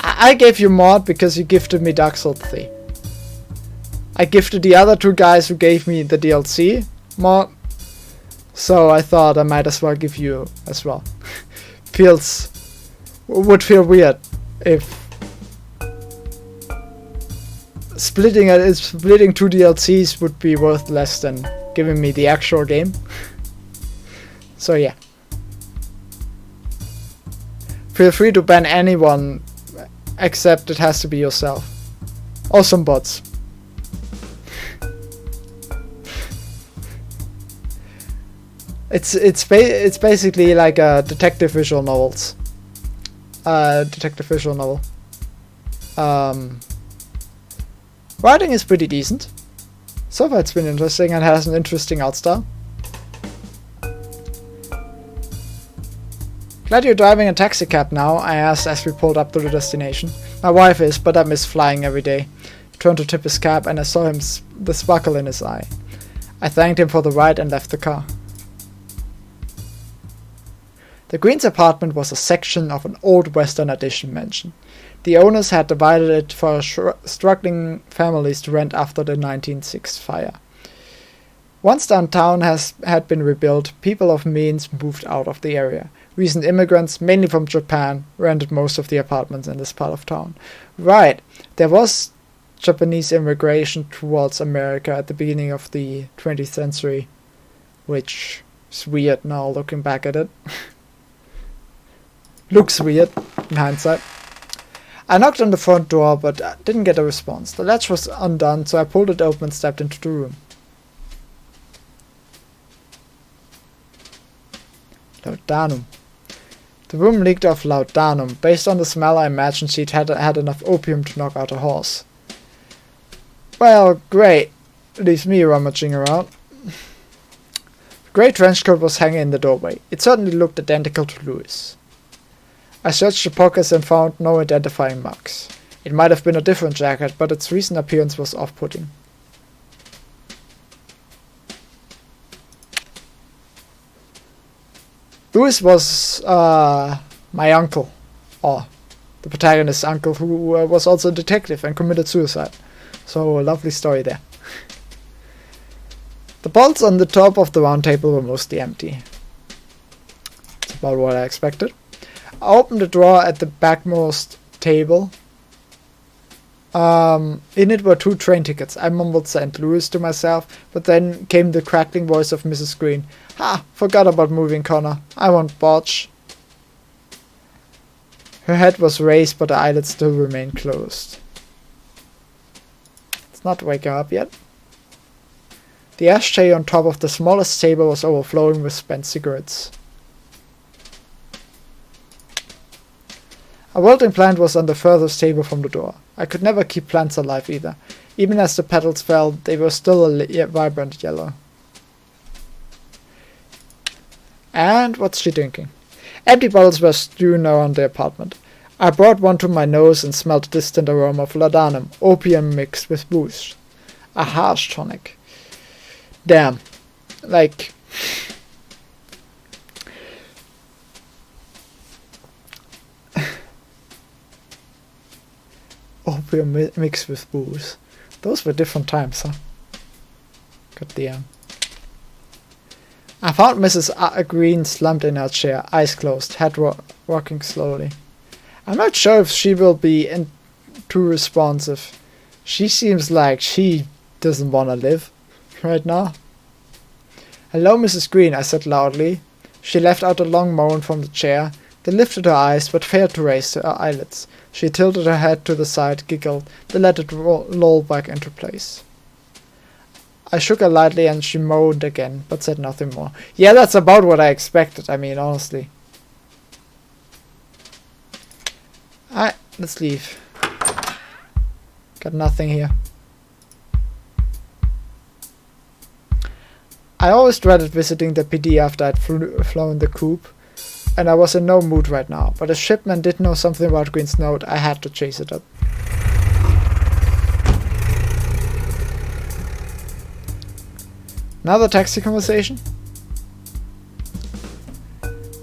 I gave you mod because you gifted me Dark Souls 3. I gifted the other two guys who gave me the DLC mod, so I thought I might as well give you as well. Would feel weird if splitting two DLCs would be worth less than giving me the actual game. So yeah. Feel free to ban anyone, except it has to be yourself. Or some bots. It's basically like a detective visual novels. Detective visual novel. Writing is pretty decent. So far it's been interesting and has an interesting art style. Glad you're driving a taxi cab now, I asked as we pulled up to the destination. My wife is, but I miss flying every day. He turned to tip his cab and I saw him the sparkle in his eye. I thanked him for the ride and left the car. The Green's apartment was a section of an old Western Addition mansion. The owners had divided it for struggling families to rent after the 1906 fire. Once downtown had been rebuilt, people of means moved out of the area. Recent immigrants, mainly from Japan, rented most of the apartments in this part of town. Right, there was Japanese immigration towards America at the beginning of the 20th century, which is weird now looking back at it. Looks weird in hindsight. I knocked on the front door but didn't get a response. The latch was undone, so I pulled it open and stepped into the room. Laudanum. The room leaked of laudanum. Based on the smell, I imagined she'd had enough opium to knock out a horse. Well, great. Leaves me rummaging around. The grey trenchcoat was hanging in the doorway. It certainly looked identical to Louis. I searched the pockets and found no identifying marks. It might have been a different jacket, but its recent appearance was off-putting. Louis was my uncle, or the protagonist's uncle, who was also a detective and committed suicide. So a lovely story there. The bolts on the top of the round table were mostly empty. That's about what I expected. I opened the drawer at the backmost table. In it were 2 train tickets. I mumbled St. Louis to myself, but then came the crackling voice of Mrs. Green. Ha! Forgot about moving, Connor. I won't budge. Her head was raised, but her eyelids still remained closed. It's not waking up yet. The ashtray on top of the smallest table was overflowing with spent cigarettes. A wilting plant was on the furthest table from the door. I could never keep plants alive either. Even as the petals fell, they were still a vibrant yellow. And what's she drinking? Empty bottles were strewn around the apartment. I brought one to my nose and smelled the distant aroma of laudanum, opium mixed with booze. A harsh tonic. Damn. Like... opium mixed with booze. Those were different times, huh? God damn. I found Mrs. Green slumped in her chair, eyes closed, head rocking slowly. I'm not sure if she will be too responsive. She seems like she doesn't want to live right now. Hello, Mrs. Green, I said loudly. She let out a long moan from the chair, then lifted her eyes but failed to raise her eyelids. She tilted her head to the side, giggled, then let it loll back into place. I shook her lightly and she moaned again, but said nothing more. Yeah, that's about what I expected, I mean, honestly. Alright, let's leave. Got nothing here. I always dreaded visiting the PD after I'd flown the coop, and I was in no mood right now, but as Shipman did know something about Green's note, I had to chase it up. Another taxi conversation?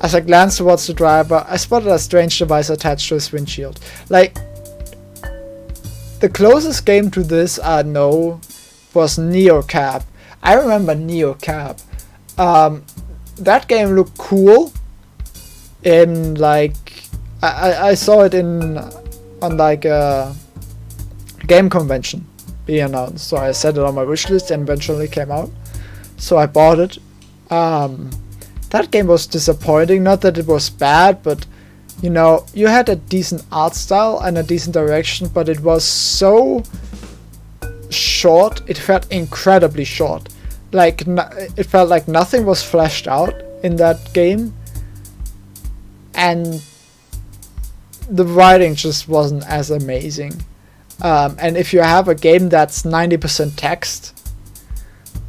As I glanced towards the driver, I spotted a strange device attached to his windshield. Like, the closest game to this I know was NeoCab. I remember NeoCab. That game looked cool. In like, I saw it on like a game convention being announced. So I set it on my wishlist and eventually came out. So I bought it. That game was disappointing. Not that it was bad, but you know, you had a decent art style and a decent direction, but it was so short. It felt incredibly short. Like it felt like nothing was fleshed out in that game, and the writing just wasn't as amazing. And if you have a game that's 90% text,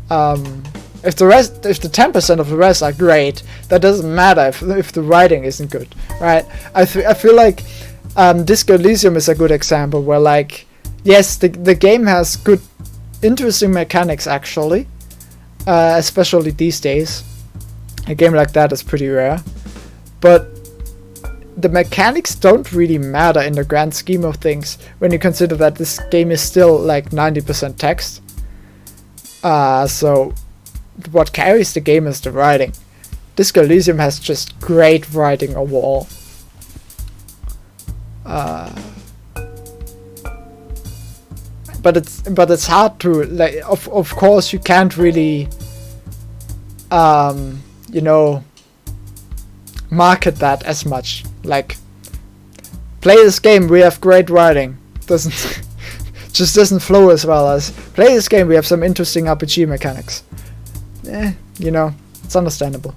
if the 10% of the rest are great, that doesn't matter if the writing isn't good, right? I feel like Disco Elysium is a good example where, like, yes, the game has good, interesting mechanics actually, especially these days. A game like that is pretty rare, but the mechanics don't really matter in the grand scheme of things when you consider that this game is still like 90% text. So what carries the game is the writing. Disco Elysium has just great writing overall. But it's hard to, like, of course you can't really you know, market that as much. Like, play this game, we have great writing. Doesn't just doesn't flow as well as play this game, we have some interesting RPG mechanics. You know, it's understandable.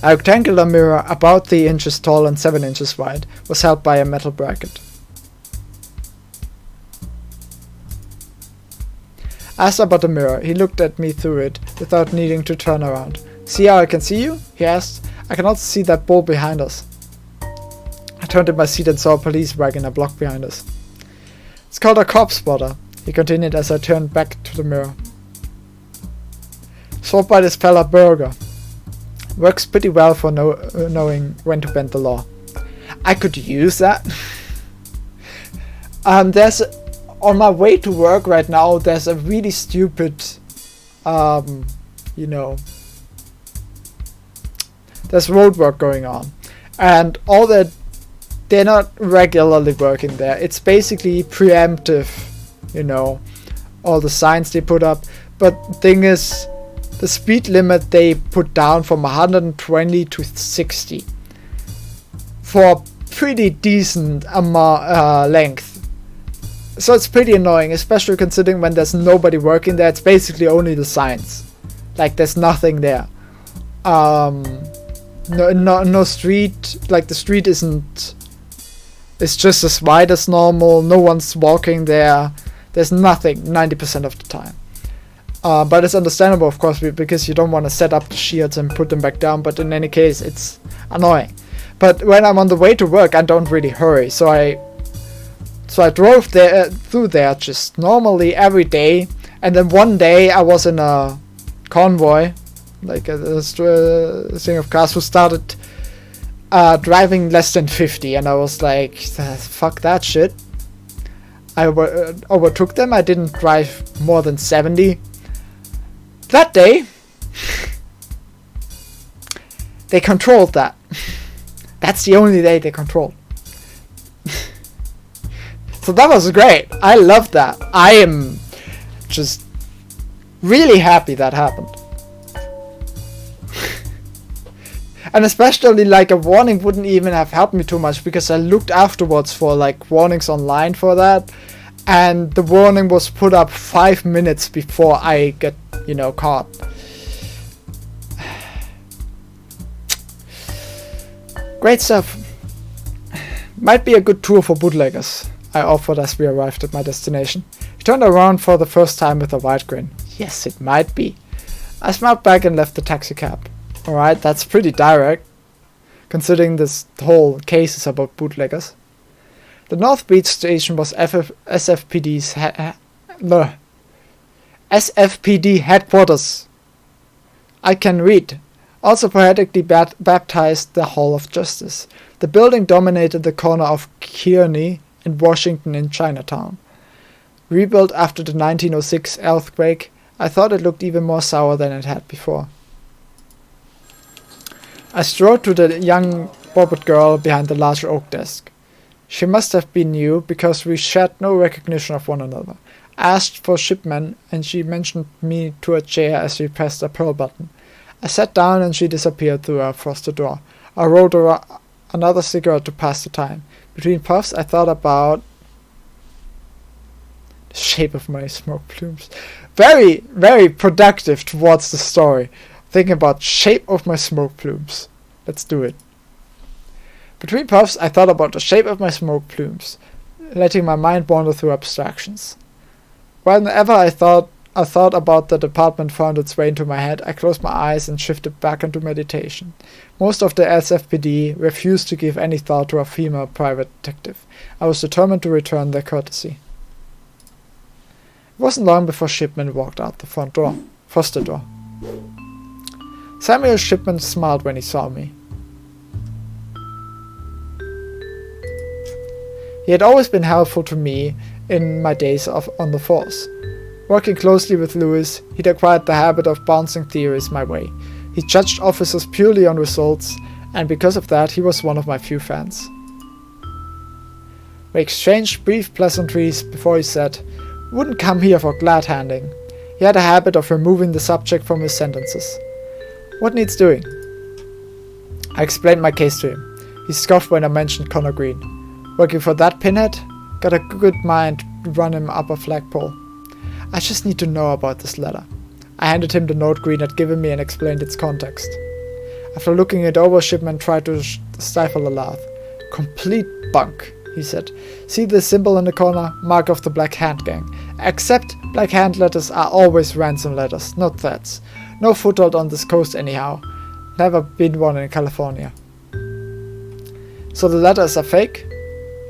A rectangular mirror about 3 inches tall and 7 inches wide was held by a metal bracket. I asked about the mirror. He looked at me through it without needing to turn around. See how I can see you? He asked. I can also see that ball behind us. I turned in my seat and saw a police wagon a block behind us. It's called a cop spotter, he continued as I turned back to the mirror. Swap by this fella Burger. Works pretty well for knowing when to bend the law. I could use that. There's on my way to work right now, there's a really stupid, you know, there's road work going on, and all that, they're not regularly working there. It's basically preemptive, you know, all the signs they put up. But thing is, the speed limit they put down from 120 to 60 for a pretty decent length. So it's pretty annoying, especially considering when there's nobody working there. It's basically only the signs. Like, there's nothing there. No street, like the street isn't It's just as wide as normal, no one's walking there, there's nothing 90% of the time. But it's understandable, of course, because you don't want to set up the shields and put them back down, but in any case, it's annoying. But when I'm on the way to work, I don't really hurry, so I drove there through there just normally every day, and then one day I was in a convoy, like a string of cars who started driving less than 50, and I was like, fuck that shit. I overtook them. I didn't drive more than 70. That day, they controlled that. That's the only day they controlled. So that was great. I love that. I am just really happy that happened. And especially like a warning wouldn't even have helped me too much, because I looked afterwards for like warnings online for that, and the warning was put up 5 minutes before I get, you know, caught. Great stuff. Might be a good tour for bootleggers, I offered as we arrived at my destination. He turned around for the first time with a wide grin. Yes, it might be. I smiled back and left the taxicab. Alright, that's pretty direct, considering this whole case is about bootleggers. The North Beach station was SFPD headquarters. I can read. Also poetically baptized the Hall of Justice. The building dominated the corner of Kearny and Washington in Chinatown. Rebuilt after the 1906 earthquake, I thought it looked even more sour than it had before. I strode to the young bobbed girl behind the large oak desk. She must have been new, because we shared no recognition of one another. I asked for shipman, and she motioned me to a chair as we pressed a pearl button. I sat down and she disappeared through a frosted door. I rolled another cigarette to pass the time. Between puffs I thought about the shape of my smoke plumes. Very, very productive towards the story. Thinking about shape of my smoke plumes. Let's do it. Between puffs I thought about the shape of my smoke plumes, letting my mind wander through abstractions. Whenever I thought about the department found its way into my head, I closed my eyes and shifted back into meditation. Most of the SFPD refused to give any thought to a female private detective. I was determined to return their courtesy. It wasn't long before Shipman walked out the frosted door. Samuel Shipman smiled when he saw me. He had always been helpful to me in my days on the force. Working closely with Lewis, he'd acquired the habit of bouncing theories my way. He judged officers purely on results, and because of that he was one of my few fans. We exchanged brief pleasantries before he said, "Wouldn't come here for glad-handing." He had a habit of removing the subject from his sentences. "What needs doing?" I explained my case to him. He scoffed when I mentioned Connor Green. "Working for that pinhead? Got a good mind to run him up a flagpole. I just need to know about this letter." I handed him the note Green had given me and explained its context. After looking it over, Shipman tried to stifle a laugh. "Complete bunk," he said. "See the symbol in the corner? Mark of the Black Hand Gang. Except Black Hand letters are always ransom letters, not threats. No foothold on this coast anyhow. Never been one in California." "So the letter is a fake?"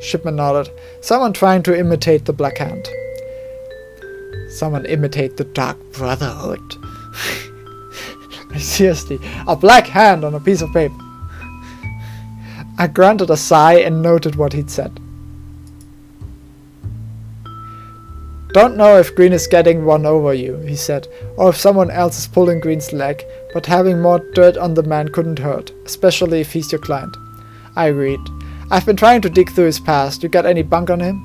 Shipman nodded. "Someone trying to imitate the Black Hand." "Someone imitate the Dark Brotherhood." Seriously, a black hand on a piece of paper. I grunted a sigh and noted what he'd said. "Don't know if Green is getting one over you," he said, "or if someone else is pulling Green's leg, but having more dirt on the man couldn't hurt, especially if he's your client." I agreed. "I've been trying to dig through his past. You got any bunk on him?"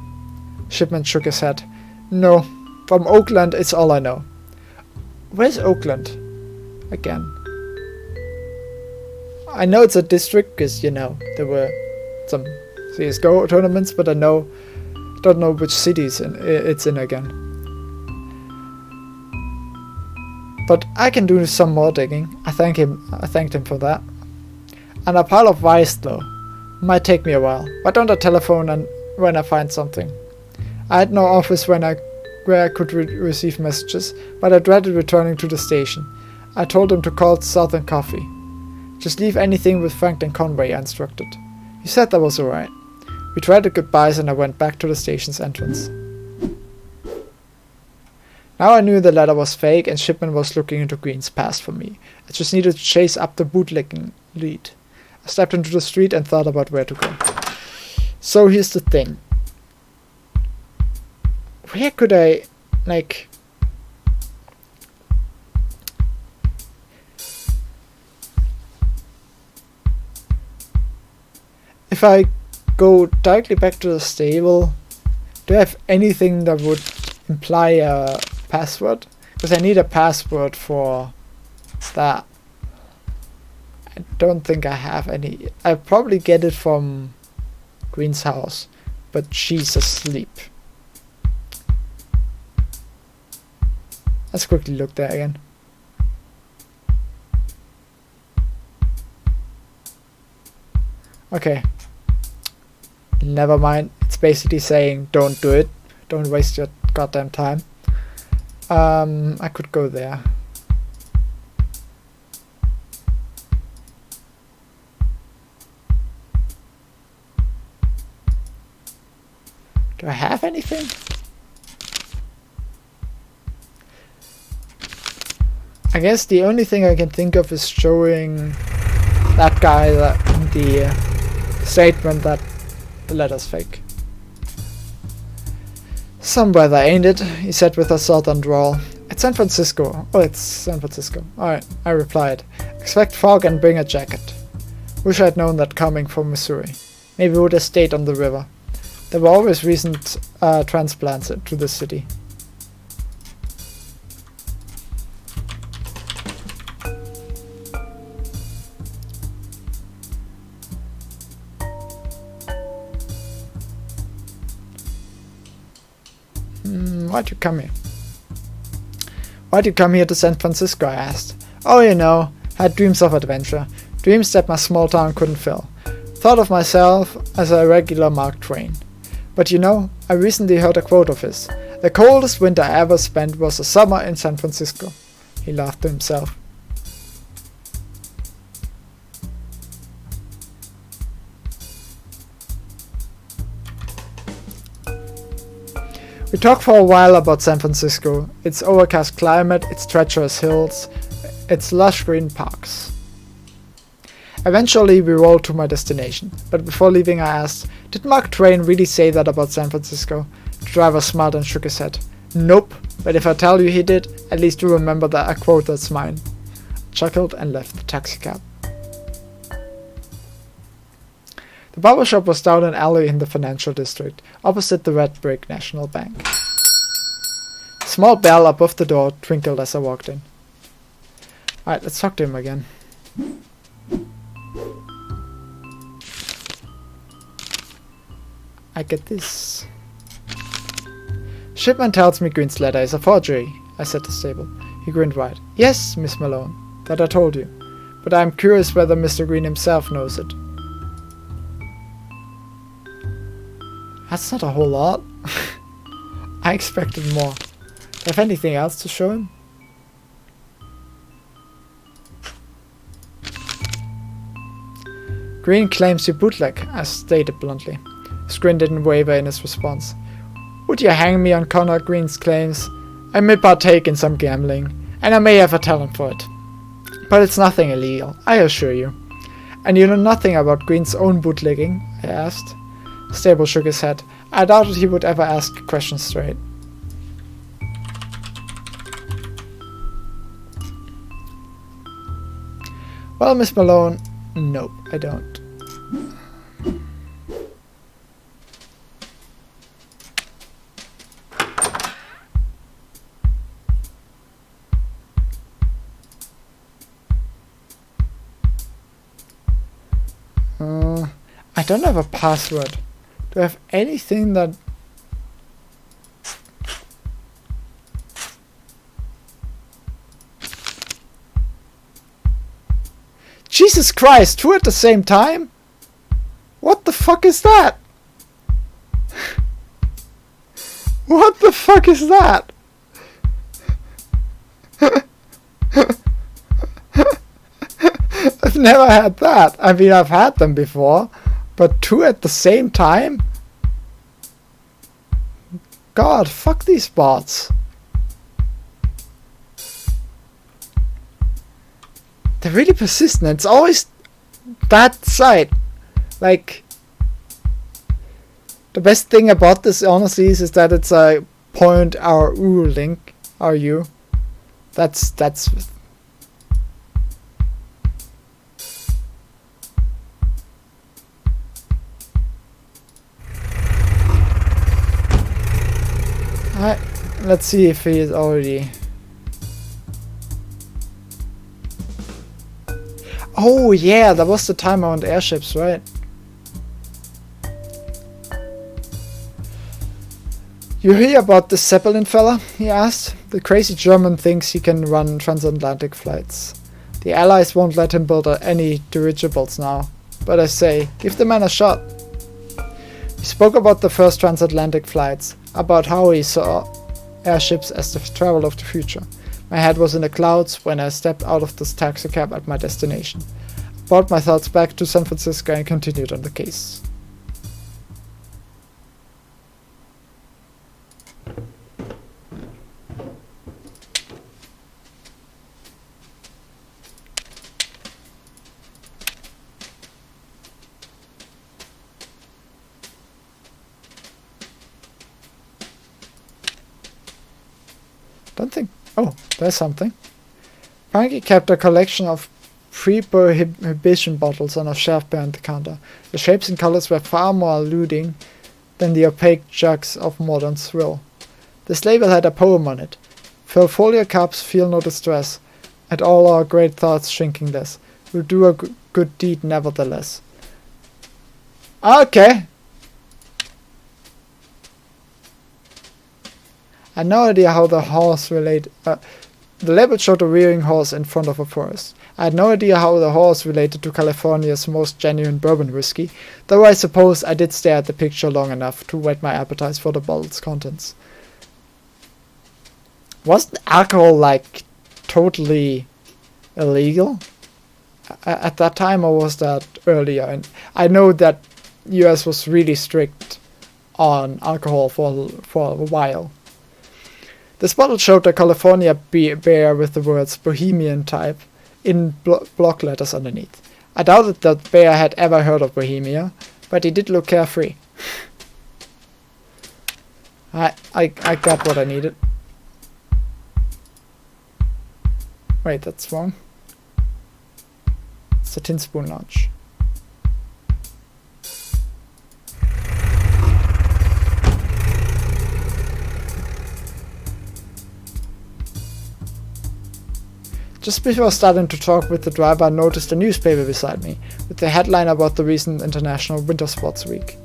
Shipman shook his head. "No. From Oakland, it's all I know." "Where's Oakland?" Again. "I know it's a district, because, you know, there were some CSGO tournaments, but I don't know which cities it's in again. But I can do some more digging." I thanked him for that. "And a pile of rice, though. Might take me a while. Why don't I telephone and when I find something? I had no office where I could receive messages, but I dreaded returning to the station. I told him to call Southern Coffee. Just leave anything with Franklin Conway, I instructed. He said that was alright. We traded goodbyes and I went back to the station's entrance. Now I knew the letter was fake and Shipman was looking into Green's past for me. I just needed to chase up the bootlegging lead. I stepped into the street and thought about where to go. So here's the thing. Where could I, like... If I go directly back to the stable, do I have anything that would imply a password? Because I need a password for that. I don't think I have any. I'll probably get it from Green's house, but she's asleep. Let's quickly look there again. Okay. Never mind. It's basically saying don't do it. Don't waste your goddamn time. I could go there. Do I have anything? I guess the only thing I can think of is showing that guy that the statement that the letter's fake. Some weather, ain't it? He said with a southern drawl. It's San Francisco. Oh, it's San Francisco. Alright, I replied. Expect fog and bring a jacket. Wish I'd known that coming from Missouri. Maybe would have stayed on the river. There were always recent transplants to the city. Why'd you come here? Why'd you come here to San Francisco? I asked. Oh, you know, had dreams of adventure. Dreams that my small town couldn't fill. Thought of myself as a regular Mark Twain. But you know, I recently heard a quote of his. The coldest winter I ever spent was a summer in San Francisco. He laughed to himself. We talked for a while about San Francisco, its overcast climate, its treacherous hills, its lush green parks. Eventually we rolled to my destination, but before leaving I asked, did Mark Twain really say that about San Francisco? The driver smiled and shook his head. Nope, but if I tell you he did, at least you remember that a quote that's mine. I chuckled and left the taxicab. The barber shop was down an alley in the financial district, opposite the red brick National Bank. A small bell above the door twinkled as I walked in. Alright, let's talk to him again. I get this. Shipman tells me Green's letter is a forgery, I said to Stable. He grinned wide. Yes, Miss Malone, that I told you. But I'm curious whether Mr. Green himself knows it. That's not a whole lot. I expected more. Do I have anything else to show him? Green claims you bootleg, I stated bluntly. His grin didn't waver in his response. Would you hang me on Connor Green's claims? I may partake in some gambling, and I may have a talent for it. But it's nothing illegal, I assure you. And you know nothing about Green's own bootlegging? I asked. Stable shook his head. I doubted he would ever ask a question straight. Well, Miss Malone, no, I don't. I don't have a password. Do I have anything that... Jesus Christ, two at the same time? What fuck is that? What the fuck is that? I've never had that. I mean, I've had them before, but 2 at the same time? God, fuck these bots. They're really persistent. It's always that side. Like, the best thing about this, honestly, is that it's a .ru link. RU. That's. Alright, let's see if he is already. Oh yeah, that was the timer on the airships, right? You hear about the Zeppelin fella? He asked. The crazy German thinks he can run transatlantic flights. The Allies won't let him build any dirigibles now. But I say, give the man a shot. He spoke about the first transatlantic flights, about how he saw airships as the travel of the future. My head was in the clouds when I stepped out of this taxicab at my destination. I brought my thoughts back to San Francisco and continued on the case. Don't think. Oh, there's something. Frankie kept a collection of pre-prohibition bottles on a shelf behind the counter. The shapes and colors were far more alluring than the opaque jugs of modern swill. This label had a poem on it. Fill folio cups, feel no distress, and all our great thoughts shrinking less. We'll do a good deed nevertheless. Okay. I had no idea how the horse related. The label showed a rearing horse in front of a forest. I had no idea how the horse related to California's most genuine bourbon whiskey, though I suppose I did stare at the picture long enough to whet my appetite for the bottle's contents. Wasn't alcohol like totally illegal at that time, or was that earlier? And I know that US was really strict on alcohol for a while. This bottle showed a California bear with the words Bohemian type in block letters underneath. I doubted that bear had ever heard of Bohemia, but he did look carefree. I got what I needed. Wait, that's wrong. It's the Tin Spoon Lounge. Just before starting to talk with the driver, I noticed a newspaper beside me, with the headline about the recent International Winter Sports Week.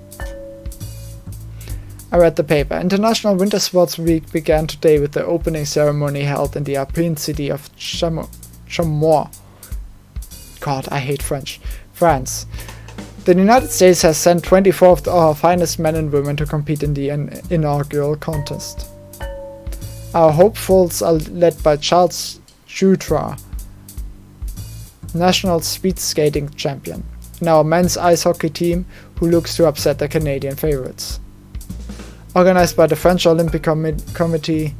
I read the paper. International Winter Sports Week began today with the opening ceremony held in the Alpine city of Chamois. God, I hate French. France. The United States has sent 24 of our finest men and women to compete in the inaugural contest. Our hopefuls are led by Charles Jutra, national speed skating champion, and our men's ice hockey team, who looks to upset the Canadian favorites. Organized by the French Olympic Committee,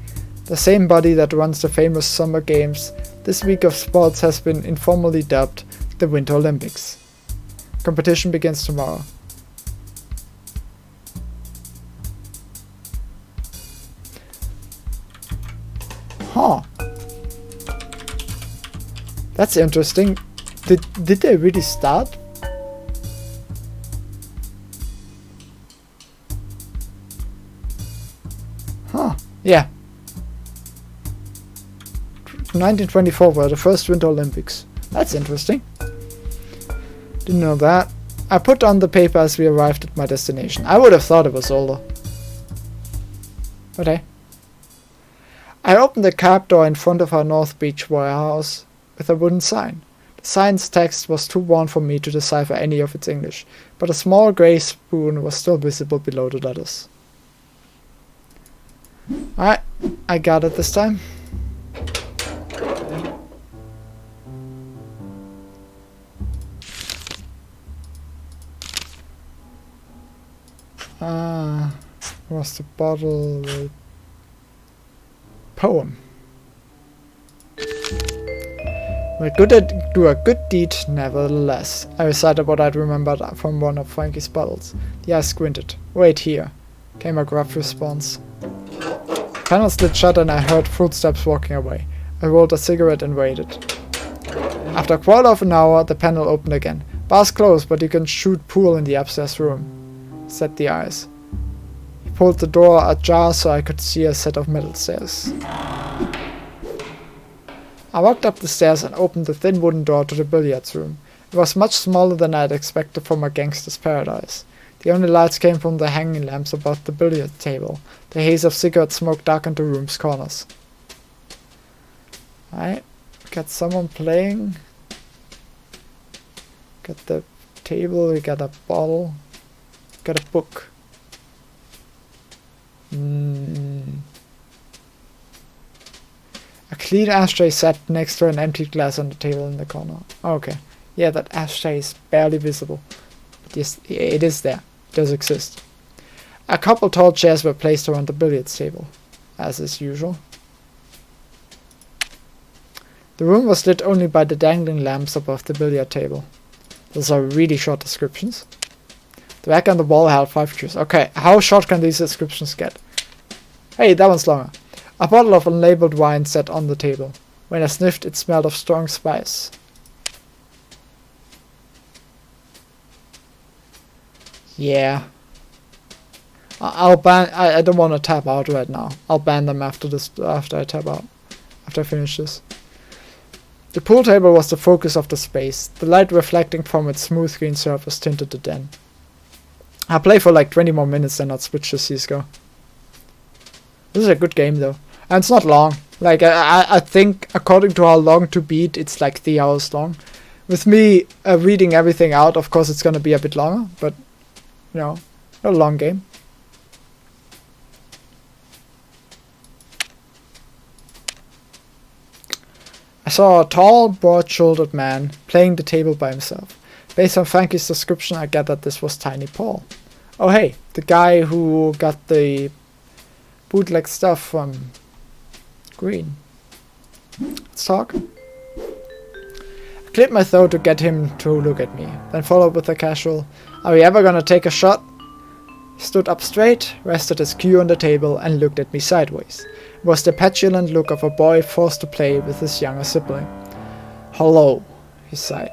the same body that runs the famous Summer Games, this week of sports has been informally dubbed the Winter Olympics. Competition begins tomorrow. Huh. That's interesting. Did they really start? Huh. Yeah. 1924 were the first Winter Olympics. That's interesting. Didn't know that. I put on the paper as we arrived at my destination. I would have thought it was older. But hey. I opened the cab door in front of our North Beach warehouse with a wooden sign. The The sign's text was too worn for me to decipher any of its English, but a small grey spoon was still visible below the letters. Alright, I got it this time. Was the bottle with poem? We're good at do a good deed, nevertheless. I recited what I'd remembered from one of Frankie's bottles. The eye squinted. Wait here, came a gruff response. The panel slid shut and I heard footsteps walking away. I rolled a cigarette and waited. After a quarter of an hour, the panel opened again. Bar's closed, but you can shoot pool in the upstairs room, said the eyes. He pulled the door ajar so I could see a set of metal stairs. I walked up the stairs and opened the thin wooden door to the billiards room. It was much smaller than I had expected from a gangster's paradise. The only lights came from the hanging lamps above the billiard table. The haze of cigarette smoke darkened the room's corners. Alright, got someone playing. Got the table, we got a bottle. Got a book. A clean ashtray sat next to an empty glass on the table in the corner. Okay. Yeah, that ashtray is barely visible. But yes, it is there. It does exist. A couple tall chairs were placed around the billiards table, as is usual. The room was lit only by the dangling lamps above the billiard table. Those are really short descriptions. The back on the wall held 5 cues. Okay, how short can these descriptions get? Hey, that one's longer. A bottle of unlabeled wine sat on the table. When I sniffed, it smelled of strong spice. Yeah. I'll ban. I don't want to tap out right now. I'll ban them after this. After I tap out. After I finish this. The pool table was the focus of the space. The light reflecting from its smooth green surface tinted the den. I'll play for like 20 more minutes, then I'll switch to CSGO. This is a good game though. And it's not long. Like, I think, according to how long to beat, it's like 3 hours long. With me reading everything out, of course it's gonna be a bit longer, but, you know, not a long game. I saw a tall, broad-shouldered man playing the table by himself. Based on Frankie's description, I gathered this was Tiny Paul. Oh hey, the guy who got the bootleg stuff from Green. Let's talk. I cleared my throat to get him to look at me, then followed with a casual, "Are we ever gonna take a shot?" He stood up straight, rested his cue on the table, and looked at me sideways. It was the petulant look of a boy forced to play with his younger sibling. "Hello," he sighed.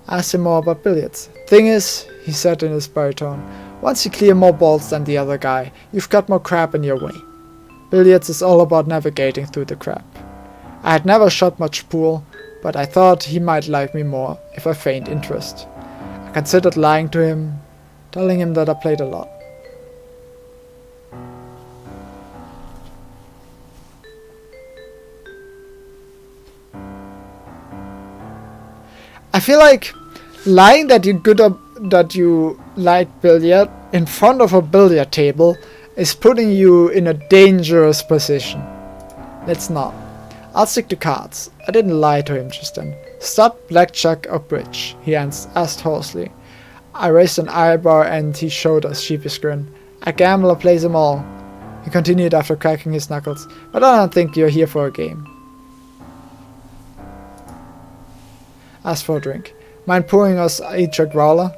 I asked him more about billiards. "Thing is," he said in his baritone, "once you clear more balls than the other guy, you've got more crap in your way. Billiards is all about navigating through the crap. I had never shot much pool, but I thought he might like me more if I feigned interest. I considered lying to him, telling him that I played a lot. I feel like lying that you're good at, that you like billiard in front of a billiard table is putting you in a dangerous position. Let's not. I'll stick to cards. I didn't lie to him just then. Stud, blackjack, or bridge? He asked hoarsely. I raised an eyebrow and he showed a sheepish grin. A gambler plays them all. He continued after cracking his knuckles. But I don't think you're here for a game. Asked for a drink. Mind pouring us each a growler?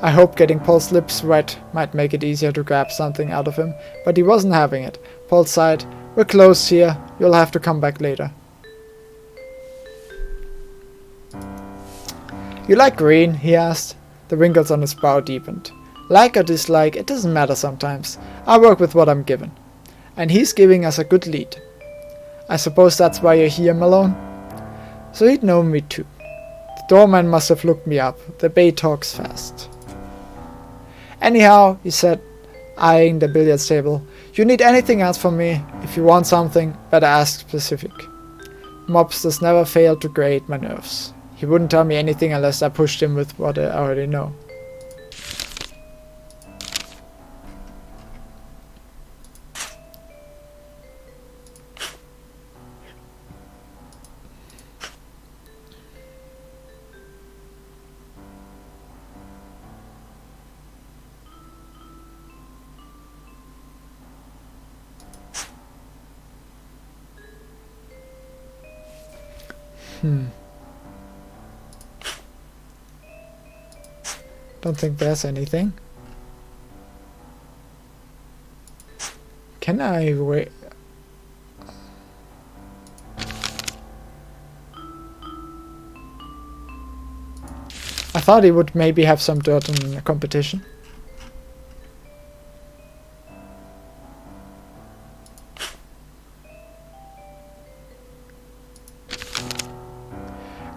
I hoped getting Paul's lips wet might make it easier to grab something out of him, but he wasn't having it. Paul sighed. We're closed here. You'll have to come back later. You like green? He asked. The wrinkles on his brow deepened. Like or dislike, it doesn't matter sometimes. I work with what I'm given. And he's giving us a good lead. I suppose that's why you're here, Malone? So he'd known me too. The doorman must have looked me up. The bay talks fast. Anyhow, he said, eyeing the billiards table, You need anything else from me? If you want something, better ask specific. Mobsters never failed to grate my nerves. He wouldn't tell me anything unless I pushed him with what I already know. Don't think there's anything. Can I wait? I thought he would maybe have some dirt in the competition.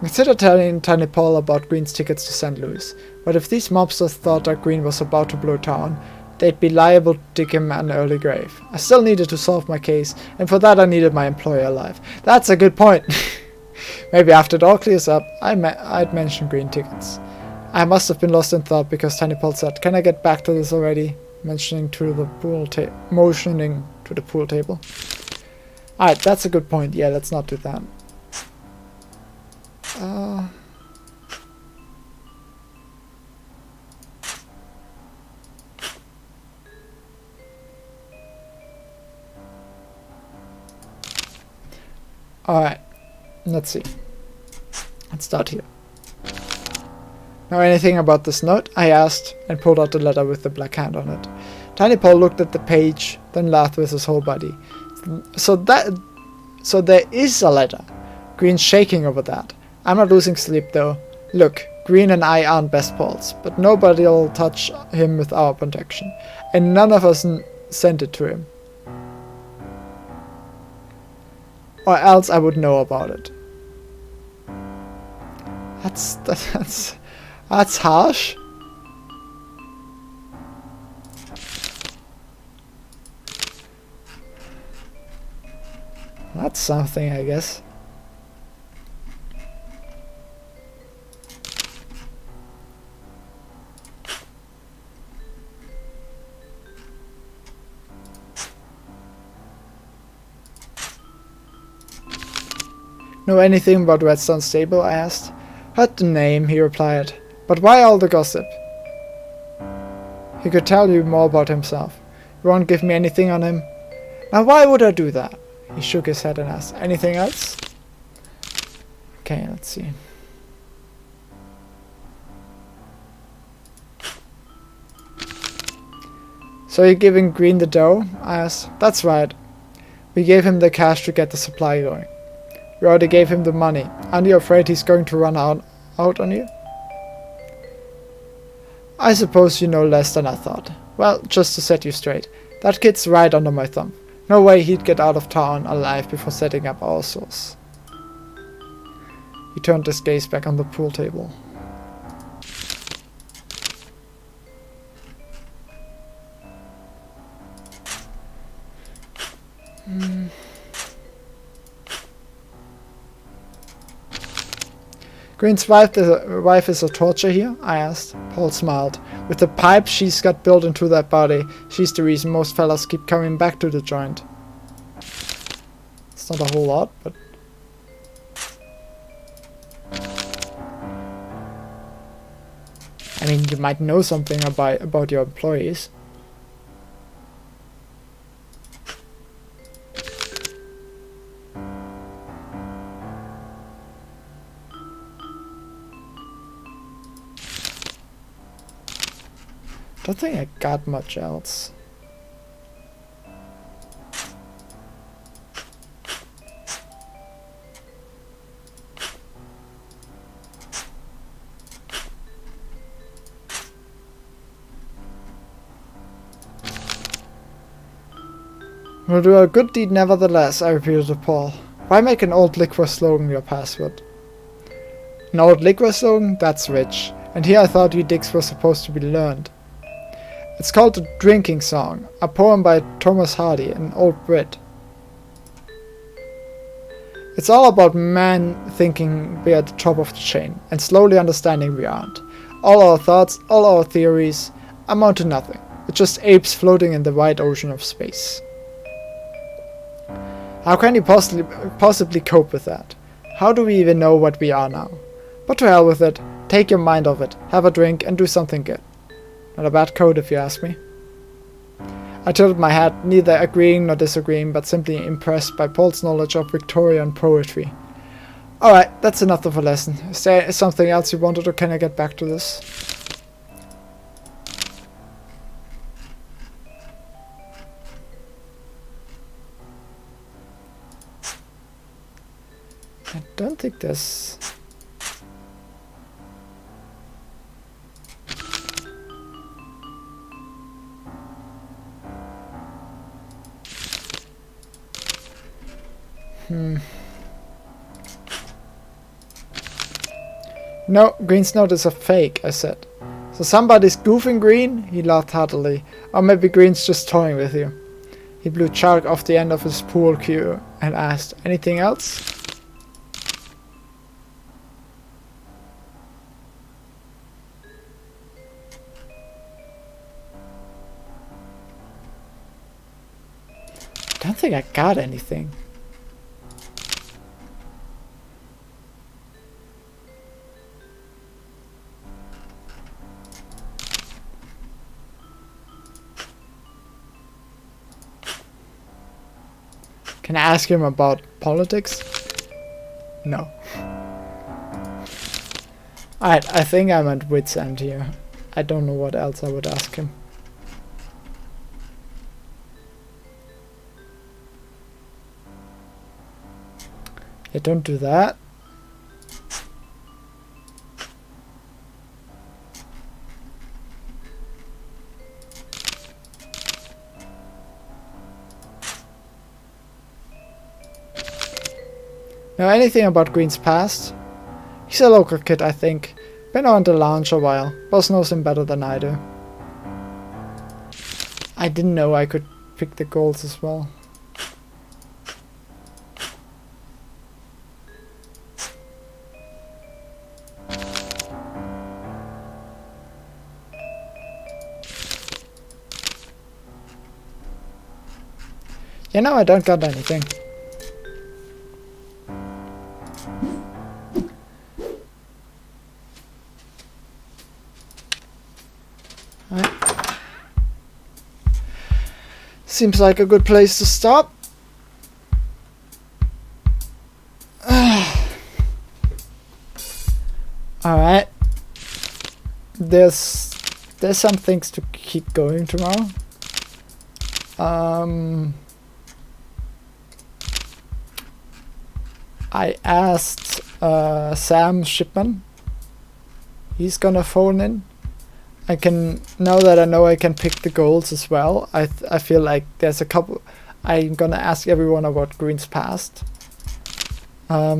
Consider telling Tiny Paul about Green's tickets to St. Louis, but if these mobsters thought that Green was about to blow town, they'd be liable to dig him an early grave. I still needed to solve my case, and for that I needed my employer alive. That's a good point! Maybe after it all clears up, I'd mention Green tickets. I must have been lost in thought because Tiny Paul said, "Can I get back to this already?" motioning to the pool table. Alright, that's a good point. Yeah, let's not do that. Alright, let's see. Let's start here. Know anything about this note? I asked, and pulled out the letter with the black hand on it. Tiny Paul looked at the page, then laughed with his whole body. So there is a letter. Green's shaking over that. I'm not losing sleep though. Look, Green and I aren't best pals, but nobody'll touch him with our protection. And none of us sent it to him. Or else I would know about it. That's harsh. That's something, I guess. Know anything about Redstone Stable? I asked. Heard the name, he replied. But why all the gossip? He could tell you more about himself. You won't give me anything on him? Now why would I do that? He shook his head and asked, anything else? Okay, let's see. So you're giving Green the dough? I asked. That's right. We gave him the cash to get the supply going. We already gave him the money. Aren't you afraid he's going to run out on you? I suppose you know less than I thought. Well, just to set you straight, that kid's right under my thumb. No way he'd get out of town alive before setting up our source. He turned his gaze back on the pool table. Green's wife is a torture here? I asked. Paul smiled. With the pipe she's got built into that body, she's the reason most fellas keep coming back to the joint. It's not a whole lot, but... I mean, you might know something about your employees. Don't think I got much else. We'll do a good deed nevertheless, I repeated to Paul. Why make an old liquor slogan your password? An old liquor slogan? That's rich. And here I thought you dicks were supposed to be learned. It's called The Drinking Song, a poem by Thomas Hardy, an old Brit. It's all about men thinking we're at the top of the chain, and slowly understanding we aren't. All our thoughts, all our theories, amount to nothing. It's just apes floating in the wide ocean of space. How can you possibly cope with that? How do we even know what we are now? But to hell with it, take your mind off it, have a drink and do something good. Not a bad code if you ask me. I tilted my head, neither agreeing nor disagreeing, but simply impressed by Paul's knowledge of Victorian poetry. Alright, that's enough of a lesson. Is there something else you wanted, or can I get back to this? I don't think there's... No, Green's note is a fake, I said. So somebody's goofing Green? He laughed heartily. Or maybe Green's just toying with you. He blew chalk off the end of his pool cue and asked, anything else? I don't think I got anything. Can I ask him about politics? No. Alright, I think I'm at wit's end here. I don't know what else I would ask him. Yeah, don't do that. Know anything about Green's past? He's a local kid, I think. Been on the lounge a while. Boss knows him better than I do. I didn't know I could pick the goals as well. You know, I don't got anything. Seems like a good place to stop. Alright. There's some things to keep going tomorrow. I asked Sam Shipman. He's gonna phone in. Now that I know I can pick the goals as well, I feel like there's a couple. I'm gonna ask everyone about Green's past.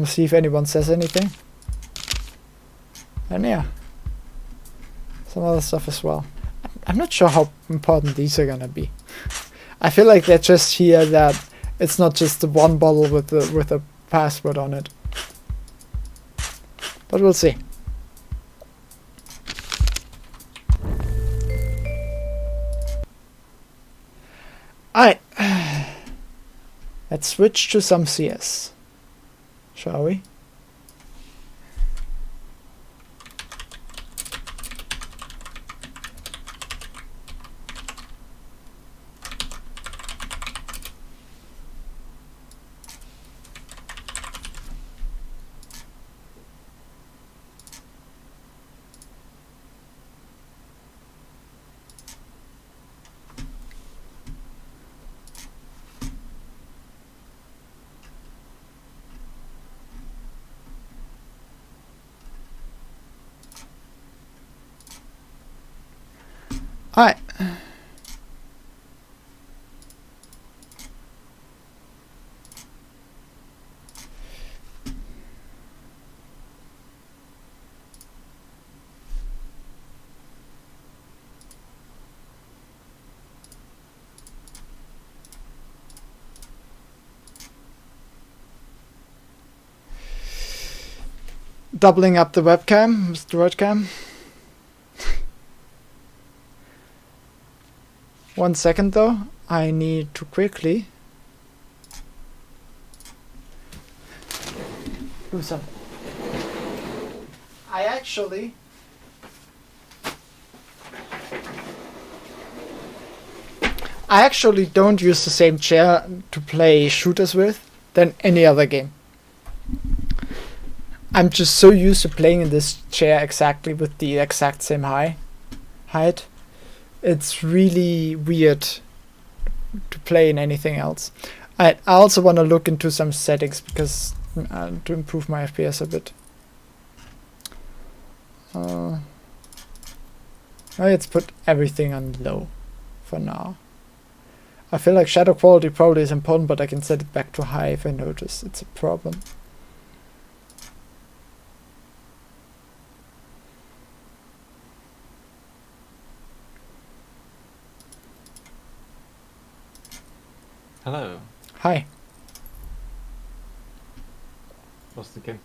See if anyone says anything. And yeah, some other stuff as well. I'm not sure how important these are gonna be. I feel like they're just here that it's not just the one bottle with a password on it. But we'll see. Alright, let's switch to some CS, shall we? doubling up the webcam, Mr. Webcam. 1 second though, I need to quickly do something. I actually don't use the same chair to play shooters with than any other game. I'm just so used to playing in this chair exactly with the exact same height. It's really weird to play in anything else. I also want to look into some settings because to improve my FPS a bit. Let's put everything on low for now. I feel like shadow quality probably is important, but I can set it back to high if I notice it's a problem. Hello. Hi. Was the game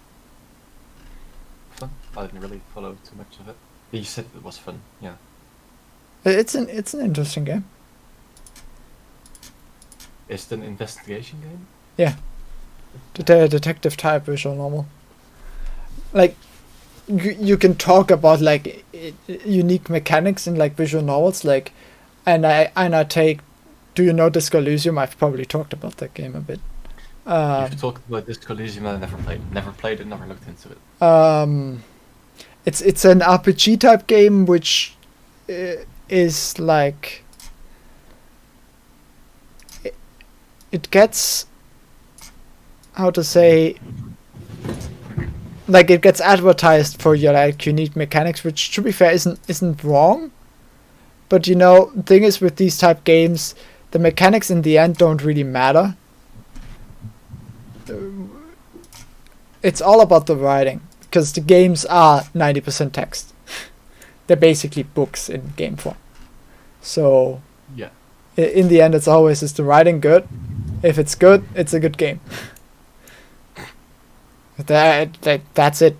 fun? I didn't really follow too much of it. You said it was fun, yeah. It's an interesting game. Is it an investigation game? Yeah. The detective type visual novel. Like you can talk about like unique mechanics in like visual novels, like and I take. Do you know Disco Elysium? I've probably talked about that game a bit. You've talked about Disco Elysium, I never played it, never looked into it. It's an RPG type game which is like it gets, how to say, like it gets advertised for your like unique mechanics, which to be fair isn't wrong. But you know, the thing is with these type games, the mechanics in the end don't really matter. It's all about the writing, because the games are 90% text. They're basically books in game form. So yeah, in the end, it's always, is the writing good? If it's good, it's a good game. That's it.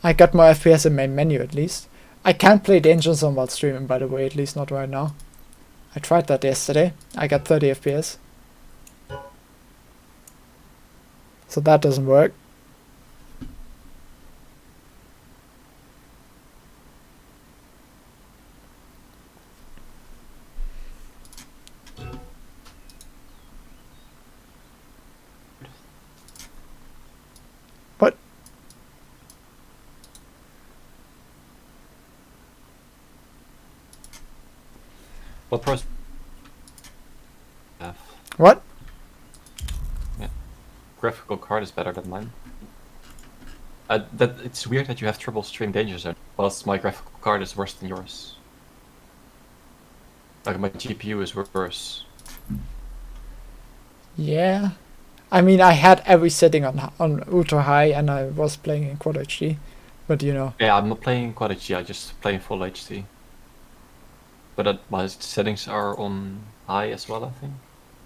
I got more FPS in main menu at least. I can't play Danger Zone while streaming, by the way, at least not right now. I tried that yesterday. I got 30 FPS. So that doesn't work. What? What pros? What? Yeah, graphical card is better than mine. That it's weird that you have trouble streaming Danger Zone, whilst my graphical card is worse than yours. Like my GPU is worse. Yeah. I mean, I had every setting on ultra high, and I was playing in quad HD, but you know. Yeah, I'm not playing quad HD. I just play in full HD. But my settings are on high as well, I think.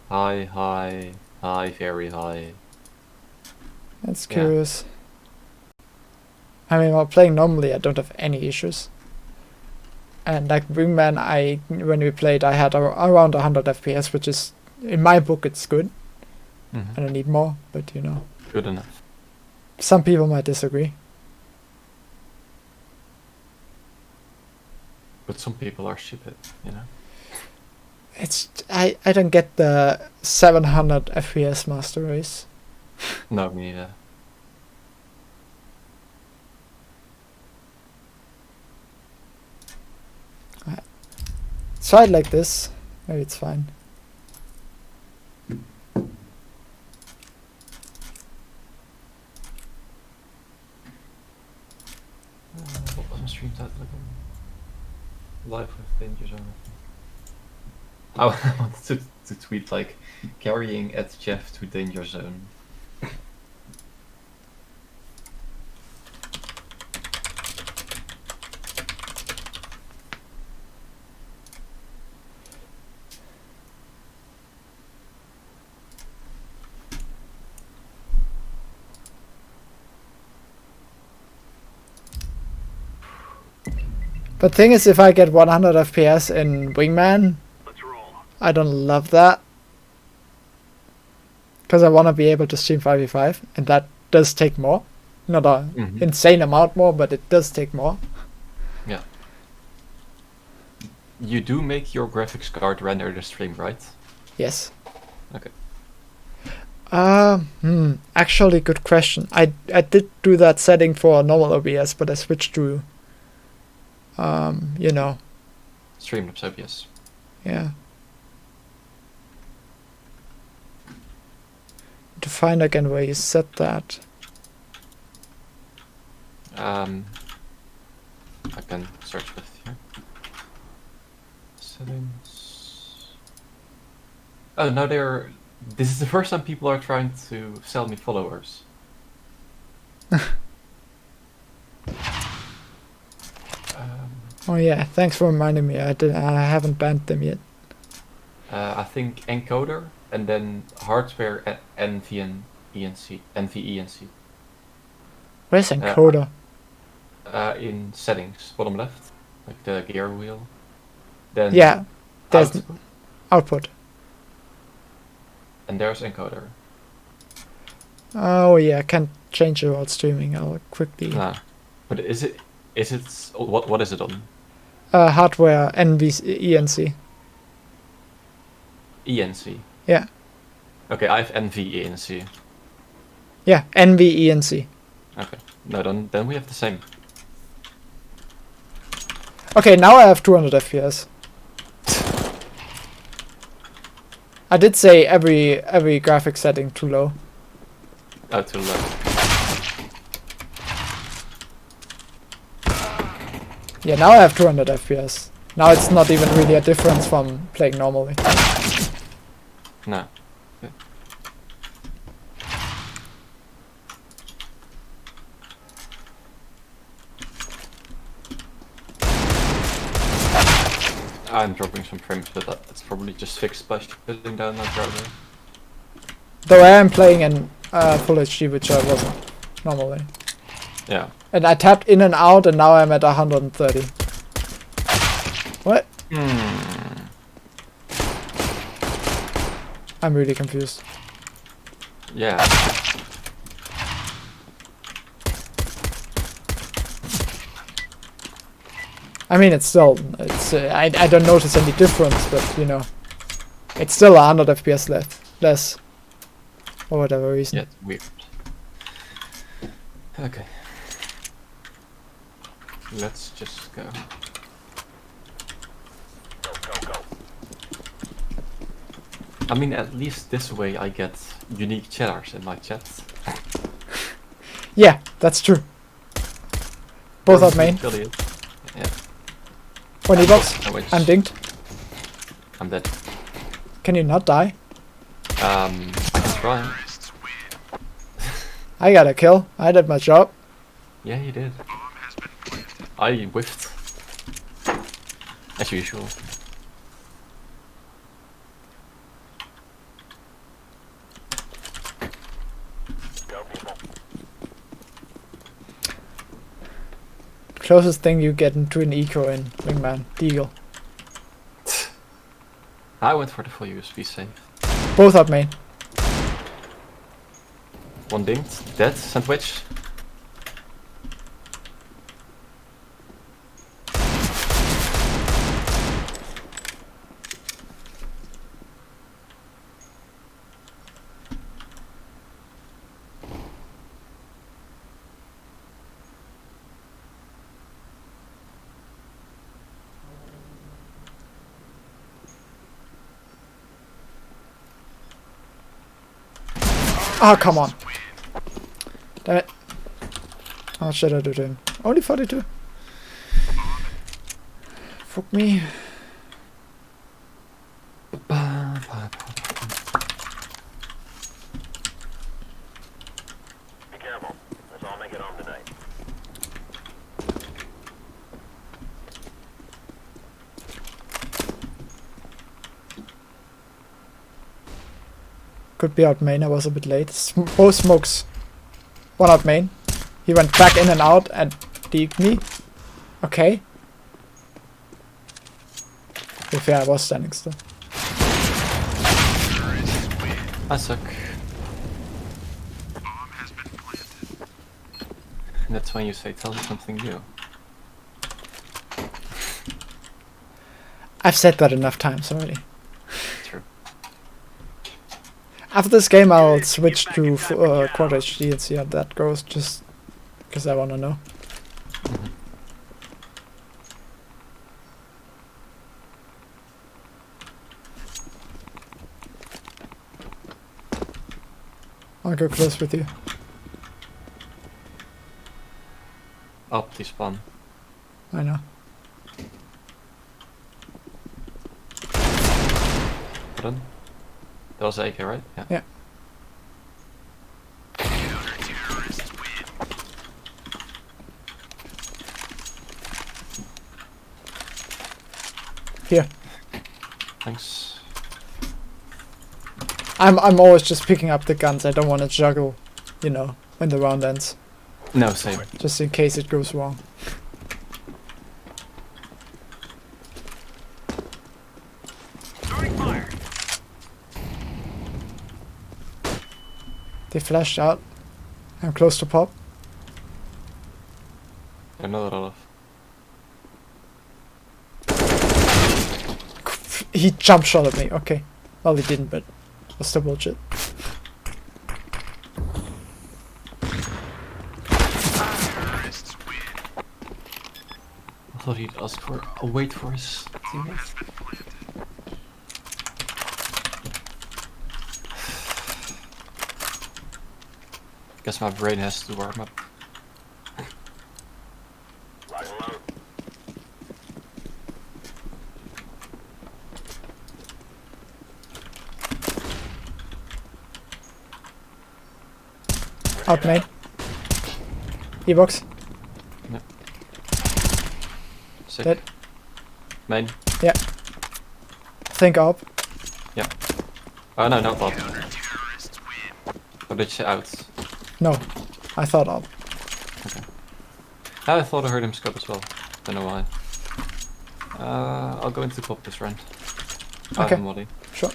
High, high, high, very high. That's curious. I mean, while playing normally, I don't have any issues. And like Wingman, when we played, I had around 100 FPS, which is, in my book, it's good. Mm-hmm. And I need more, but you know. Good enough. Some people might disagree. But some people are stupid, you know. It's I don't get the 700 FPS master race. No, me neither. Try it like this. Maybe it's fine. What was my stream title again? Live with Danger Zone, I think. I wanted to tweet like carrying at Jeff to danger zone. But thing is, if I get 100 FPS in Wingman, I don't love that. Because I want to be able to stream 5v5, and that does take more. Not a insane amount more, but it does take more. Yeah. You do make your graphics card render the stream, right? Yes. Okay. Actually, good question. I did do that setting for normal OBS, but I switched to, you know. Streamlabs OBS. Yeah. To find again where you set that. I can search with here. Settings. Oh, now they're. This is the first time people are trying to sell me followers. Oh yeah, thanks for reminding me. I haven't banned them yet. I think encoder and then hardware NVENC. Where's encoder? In settings, bottom left, like the gear wheel. Then yeah, there's output. And there's encoder. Oh yeah, I can't change it while streaming. I'll quickly. Nah, but is it what is it on? Hardware NVENC. ENC. Yeah. Okay, I have NVENC. Yeah, NVENC. Okay, no, then we have the same. Okay, now I have 200 FPS. I did say every graphic setting too low. Oh, too low. Yeah, now I have 200 FPS. Now it's not even really a difference from playing normally. No. Okay. I'm dropping some frames, but that's probably just fixed by shutting down that router. Though I am playing in full HD, which I wasn't normally. Yeah. And I tapped in and out, and now I'm at 130. What? I'm really confused. Yeah. I mean, it's I don't notice any difference, but you know, it's still 100 FPS less, for whatever reason. Yeah, it's weird. Okay. Let's just go. I mean, at least this way I get unique chatters in my chat. Yeah, that's true. Both are main. Affiliate. Yeah. 20 bucks. I'm dinged. I'm dead. Can you not die? I can try. I got a kill. I did my job. Yeah, you did. I whiffed. As usual. Closest thing you get into an eco in Wingman, Deagle. I went for the full USB save. Both up main. One dinged, dead, sandwich. Oh, come on. Damn it. How much did I do to him? Only 42. Fuck me. Could be out main, I was a bit late. Both smokes. One out main. He went back in and out and deeped me. Okay. To be fair, I was standing still. I suck. And that's when you say, tell me something new. I've said that enough times already. True. After this game, I'll switch to Quad HD and see how that goes, just because I want to know. Mm-hmm. I'll go close with you. Up, die spawn. I know. Done. That was AK, right? Yeah. Yeah. Here. Thanks. I'm always just picking up the guns. I don't want to juggle, you know, when the round ends. No, same. Just in case it goes wrong. They flashed out. I'm close to pop. Another Olaf. He jump shot at me. Okay. Well, he didn't, but it was still bullshit. I thought he'd ask for a wait for his teammate. Guess my brain has to warm up. Out main. E-box. Yeah. Sick. Dead. Main. Yeah. Think up. Yeah. Oh no, not bot. Or did you say out? No. I thought up. Okay. I thought I heard him scope as well. Don't know why. I'll go into pop this round. I Okay. have a molly. Sure.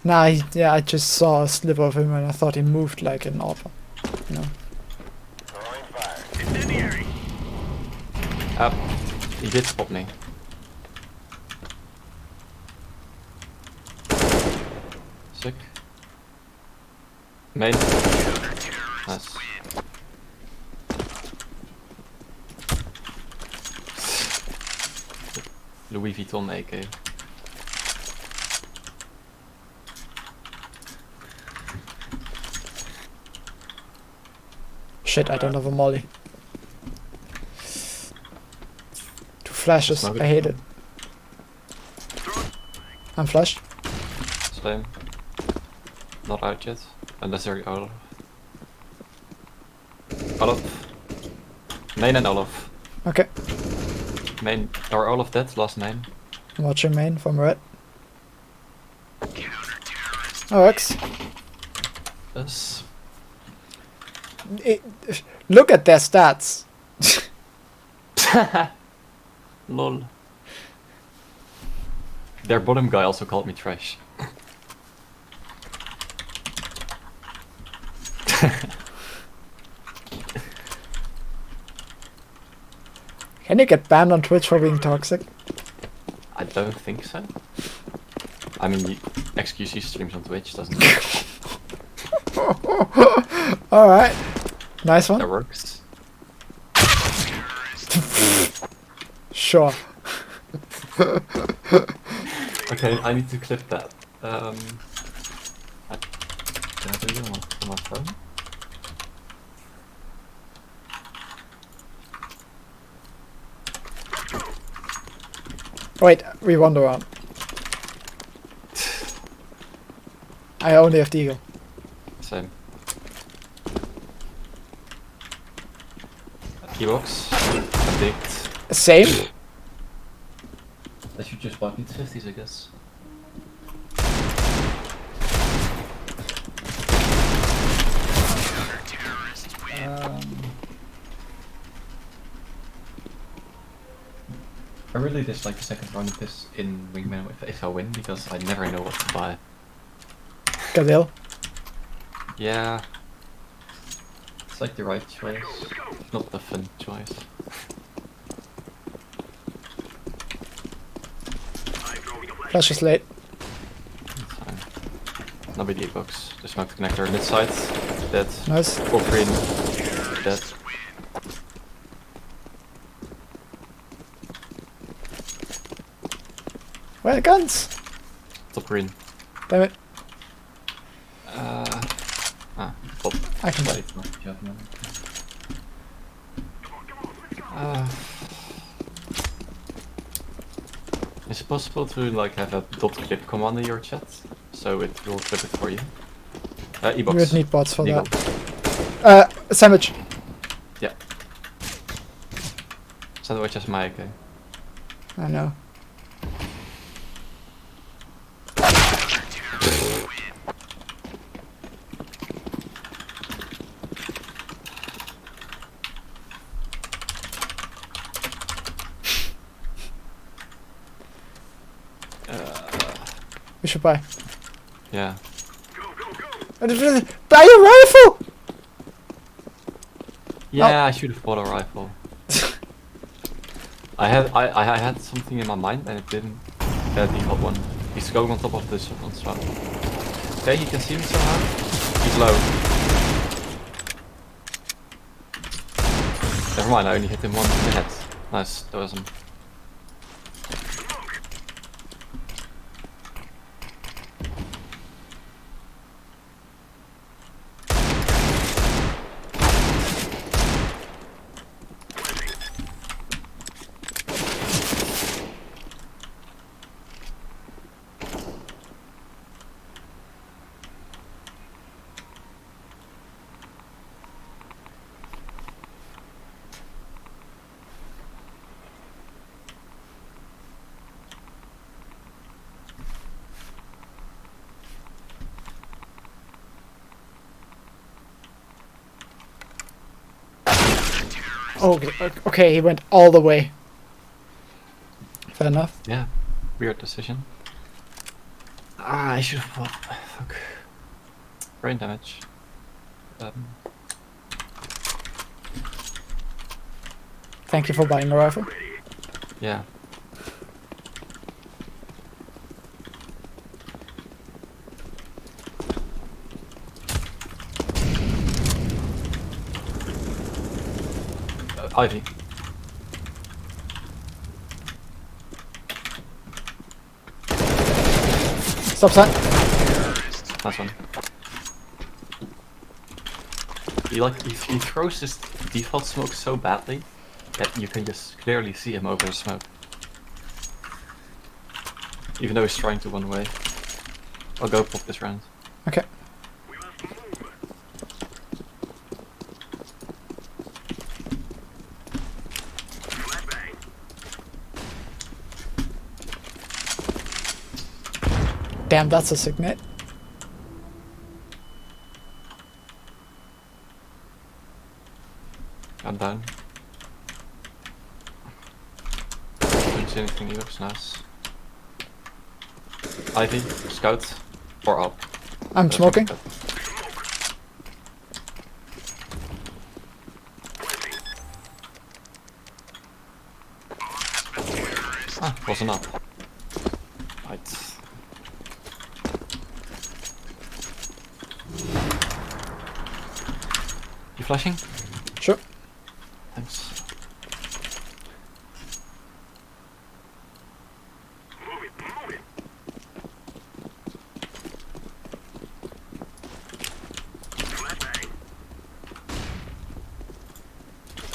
Nah, yeah, I just saw a slip of him and I thought he moved like an auto. You know. He did spot me. Sick. Main. Nice. Louis Vuitton AK. Shit, I don't have a molly. Two flashes, Smoke it. I hate it. I'm flashed. Same. Not out yet. Unless they're Olaf. Olaf. Main and Olaf. Okay. Main or Olaf dead, last main. I'm watching main from red. Oh, X. Yes. Look at their stats. Lol. Their bottom guy also called me trash. Can you get banned on Twitch for being toxic? I don't think so. I mean, XQC streams on Twitch, doesn't it? Alright. Nice one. That works. Sure. Okay, I need to clip that. Can I do it on my phone? Wait, we won the round. I only have the eagle. Same. Keybox. Addict. Same? They should just wipe its 50s, I guess. I really dislike the second round of this in Wingman if I win, because I never know what to buy. Gazelle. Yeah. It's like the right choice, not the fun choice. Flash is late. It's fine. No big box. The smoke connector mid side. Dead. Nice. Full green. Dead. Where are the guns? Top green. Damn it. Top. I can Wait. Is it possible to like have a dot clip command in your chat, so it will clip it for you? You E-box. would need bots for Eagle. that. Sandwich. Yeah. Sandwich is my AK. I know. We should buy. Yeah. Buy a rifle! Yeah, I should have bought a rifle. I had something in my mind and it didn't. The default one. He's going on top of this one as well. Okay, he can see me somehow. He's low. Never mind, I only hit him once in the head. Nice, that was him. Okay, he went all the way. Fair enough. Yeah, weird decision. I should have bought. Fuck. Brain damage. Thank you for buying a rifle. Yeah. Ivy. Stop sign. Nice one. He throws his default smoke so badly that you can just clearly see him over the smoke. Even though he's trying to run away. I'll go pop this round. Okay. Damn, that's a signet. I'm down. Don't see anything, he looks nice. Ivy, scout, or up. I'm smoking. Ah, wasn't up. Right. You flashing? Sure. Thanks.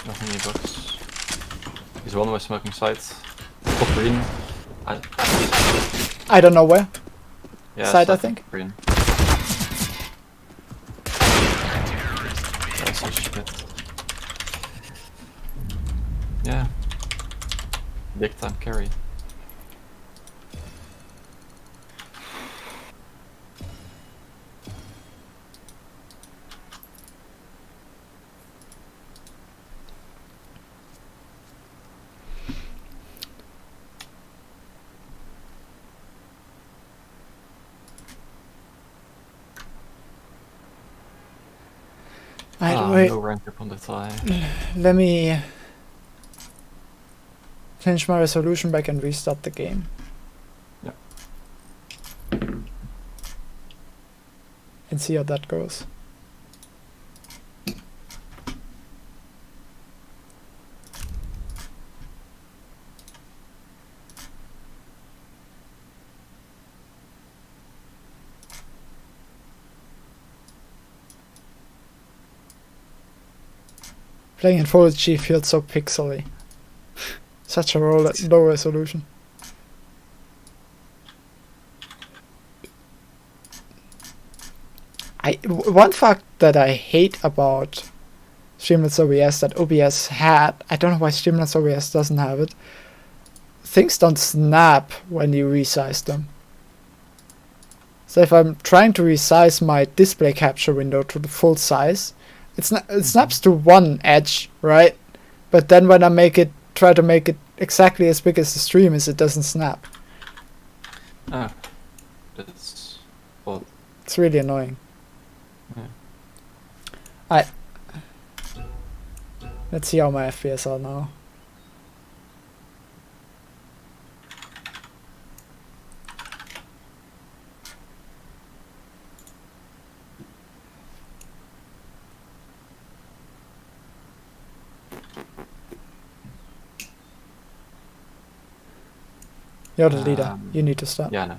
Nothing in your box. He's one way smoking sight. Top green. I don't know where. Yeah, Side, I think. Green. That's so shit. Yeah. Big time carry. Wait, no rank up on the tie. let me change my resolution back and restart the game. Yeah. And see how that goes. Playing in Full HD feels so pixely. Such a low resolution. One fact that I hate about Streamlabs OBS that OBS had, I don't know why Streamlabs OBS doesn't have it. Things don't snap when you resize them. So if I'm trying to resize my display capture window to the full size, it snaps to one edge, right? But then when I try to make it exactly as big as the stream is, it doesn't snap. Ah, that's well. It's really annoying. Yeah. Let's see how my FPS are now. You're the leader. You need to start. Yeah, no.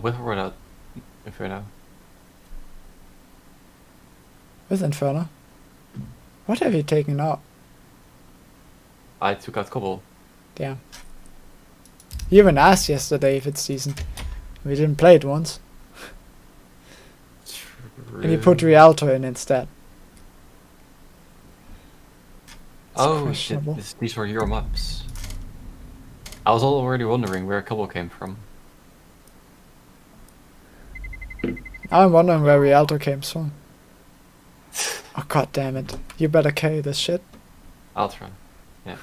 With or without Inferno? With Inferno? What have you taken out? I took out Cobble. Damn. You even asked yesterday if it's decent. We didn't play it once. And you put Rialto in instead. Oh shit, these were your maps. I was already wondering where Cobble came from. I'm wondering where Rialto came from. Oh god damn it. You better carry this shit. I'll try. Yeah.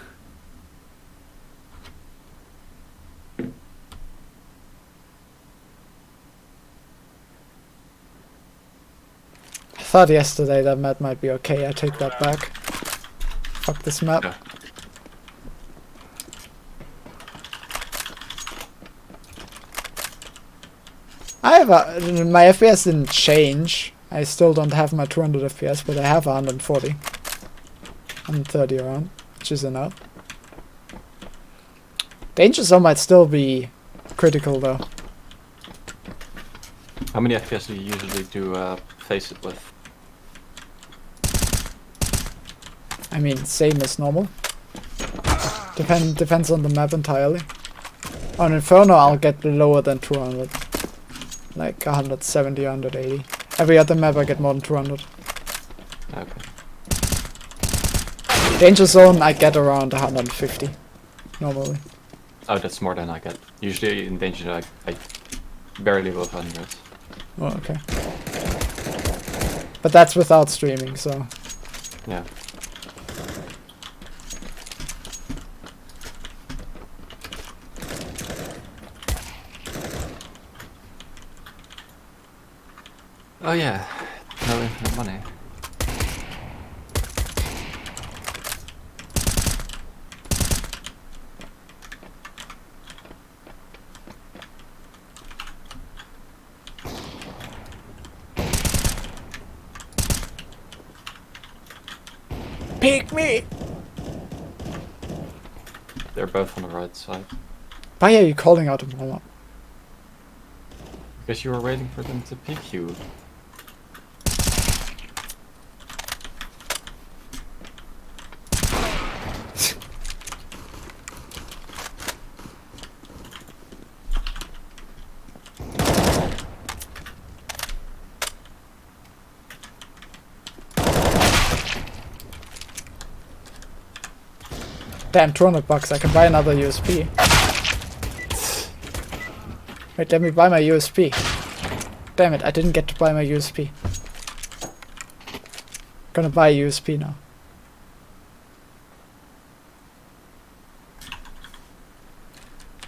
I thought yesterday that map might be okay. I take that back. Fuck this map. Yeah. My FPS didn't change. I still don't have my 200 FPS, but I have 140. 130 around, which is enough. Danger Zone might still be critical though. How many FPS do you usually do face it with? I mean, same as normal. Depends on the map entirely. On Inferno, I'll get lower than 200. Like 170, 180. Every other map I get more than 200. Okay. Danger Zone, I get around 150. Normally. Oh, that's more than I get. Usually in Danger Zone, I barely above 100. Oh, okay. But that's without streaming, so... Yeah. Oh yeah, no infinite money. Pick me! They're both on the right side. Why are you calling out a mama? Because you were waiting for them to pick you. Damn, 200 bucks. I can buy another USP. Wait, let me buy my USP. Damn it, I didn't get to buy my USP. Gonna buy a USP now.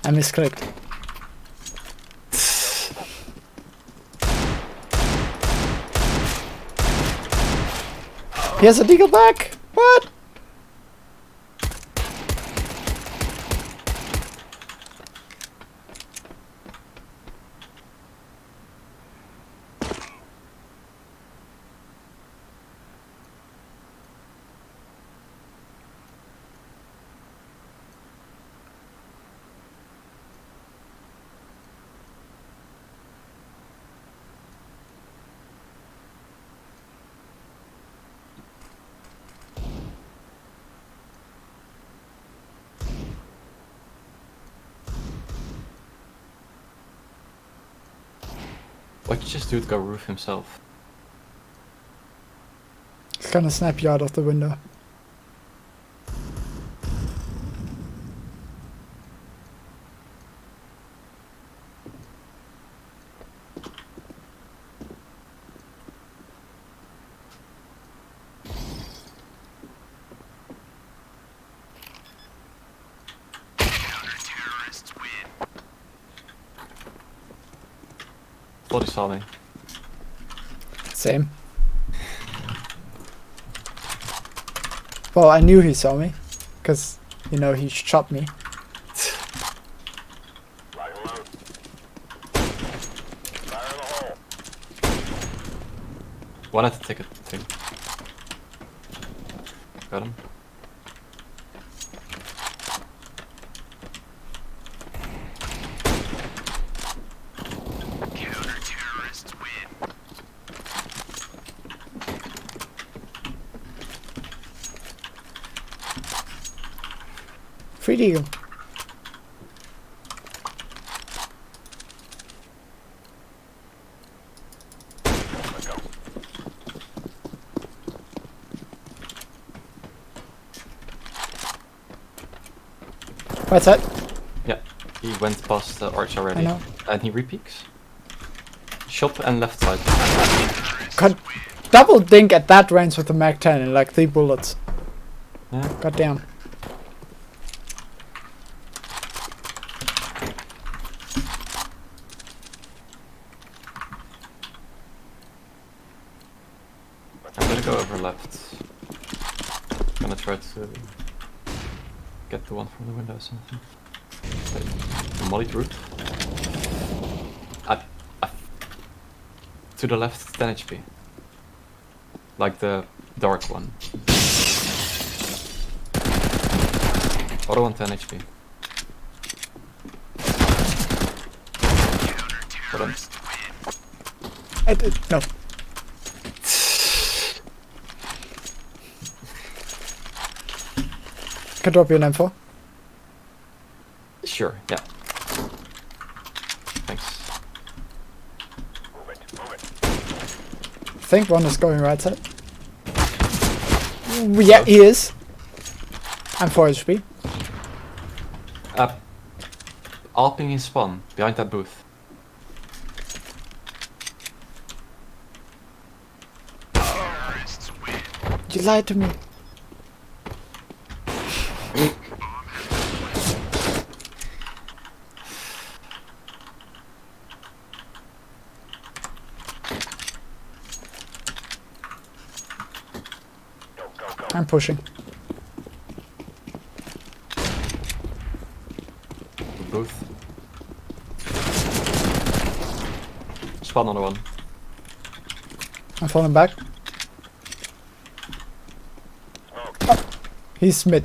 I misclicked. He has a deagle back! What? Why'd you just do it go roof himself? He's gonna snap you out of the window. Thought he saw me. Same. Well, I knew he saw me, because, you know, he shot me. One at the ticket thing. Got him. Free deal. What's that? Yeah, he went past the arch I already. know. And he repeaks. Shop and left side. God, double dink at that range with the Mag 10 and like 3 bullets. Yeah. God damn. I'm gonna go over left. Gonna try to get the one from the window or something. Wait, molly root. To the left, 10 HP. Like the dark one. Other one, 10 HP. Hold on. No. Can drop you an M4. Sure, yeah. Thanks. I think one is going right side. Yeah, he is. I'm 4 HP. Alping in spawn, behind that booth. You lied to me. I'm pushing. Booth. Spawn on one. I'm falling back. Oh, he's mid.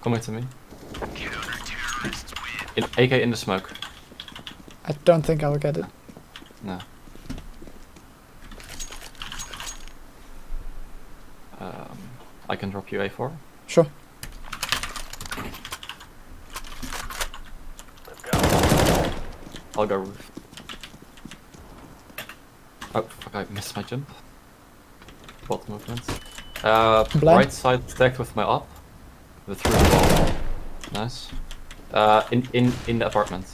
Coming to me. AK in the smoke. I don't think I'll get it. No. I can drop you A4. Sure. I'll go roof. Oh, fuck, I missed my jump. Bot movement. Right side stacked with my op. The through the wall. Nice. In the apartment.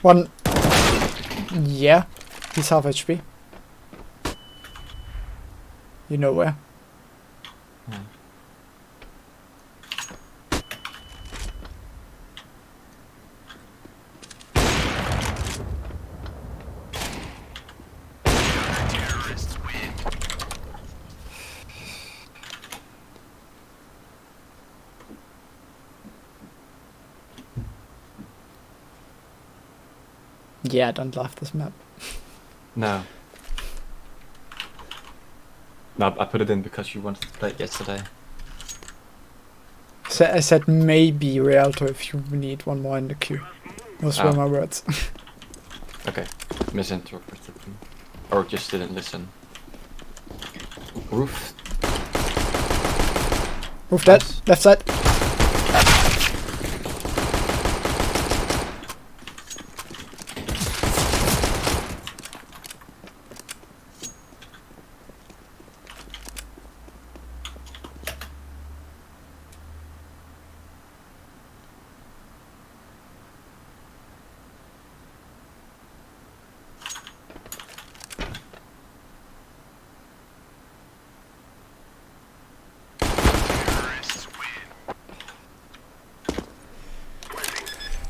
One. Yeah. He's half HP. You know where. Yeah. Yeah, I don't love this map. No. No, I put it in because you wanted to play it yesterday. So I said maybe Rialto if you need one more in the queue. Those were my words. Okay, misinterpreted me. Or just didn't listen. Roof. Roof dead. Nice. Left side.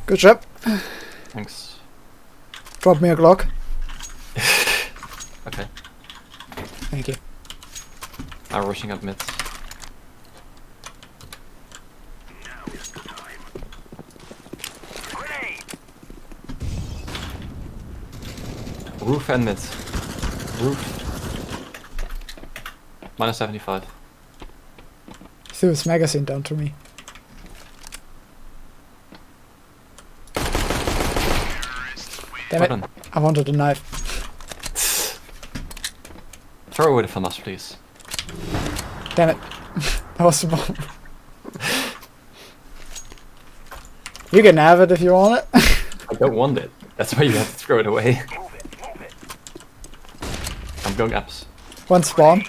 Good job. Thanks. Drop me a Glock. Okay. Thank you. I'm rushing up mid. Roof and mid. Roof. Minus 75. Threw his magazine down to me. Damn it. Well done. I wanted a knife. Throw away the FAMAS, please. Damn it. That was the bomb. You can have it if you want it. I don't want it. That's why you have to throw it away. I'm going apps. One spawn.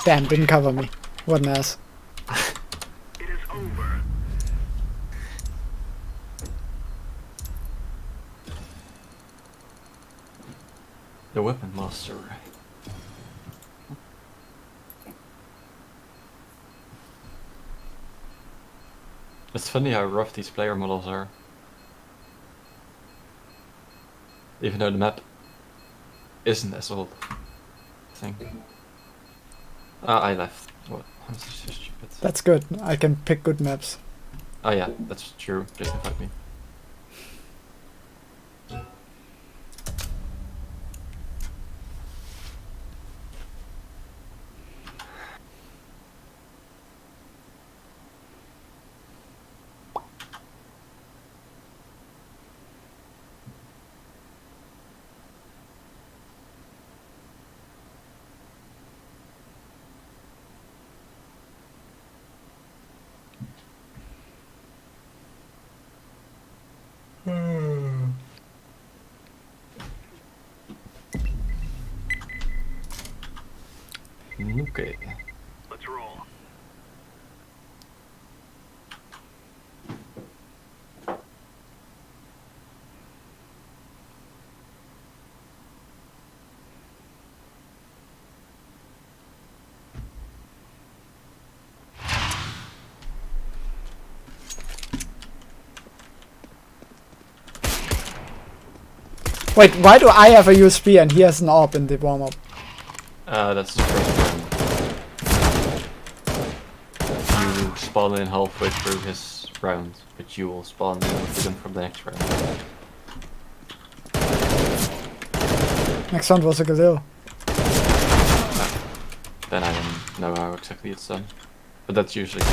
Damn, didn't cover me. What an ass. The weapon master. It's funny how rough these player models are. Even though the map isn't as old, I think. I left. What? I'm so stupid. That's good. I can pick good maps. Oh yeah, that's true. Just invite me. Okay. Let's roll. Wait, why do I have a USB and he has an AWP in the warm-up? That's the first round. You spawn in halfway through his round, but you will spawn in with him from the next round. Next round was a Galil. Then I don't know how exactly it's done. But that's usually...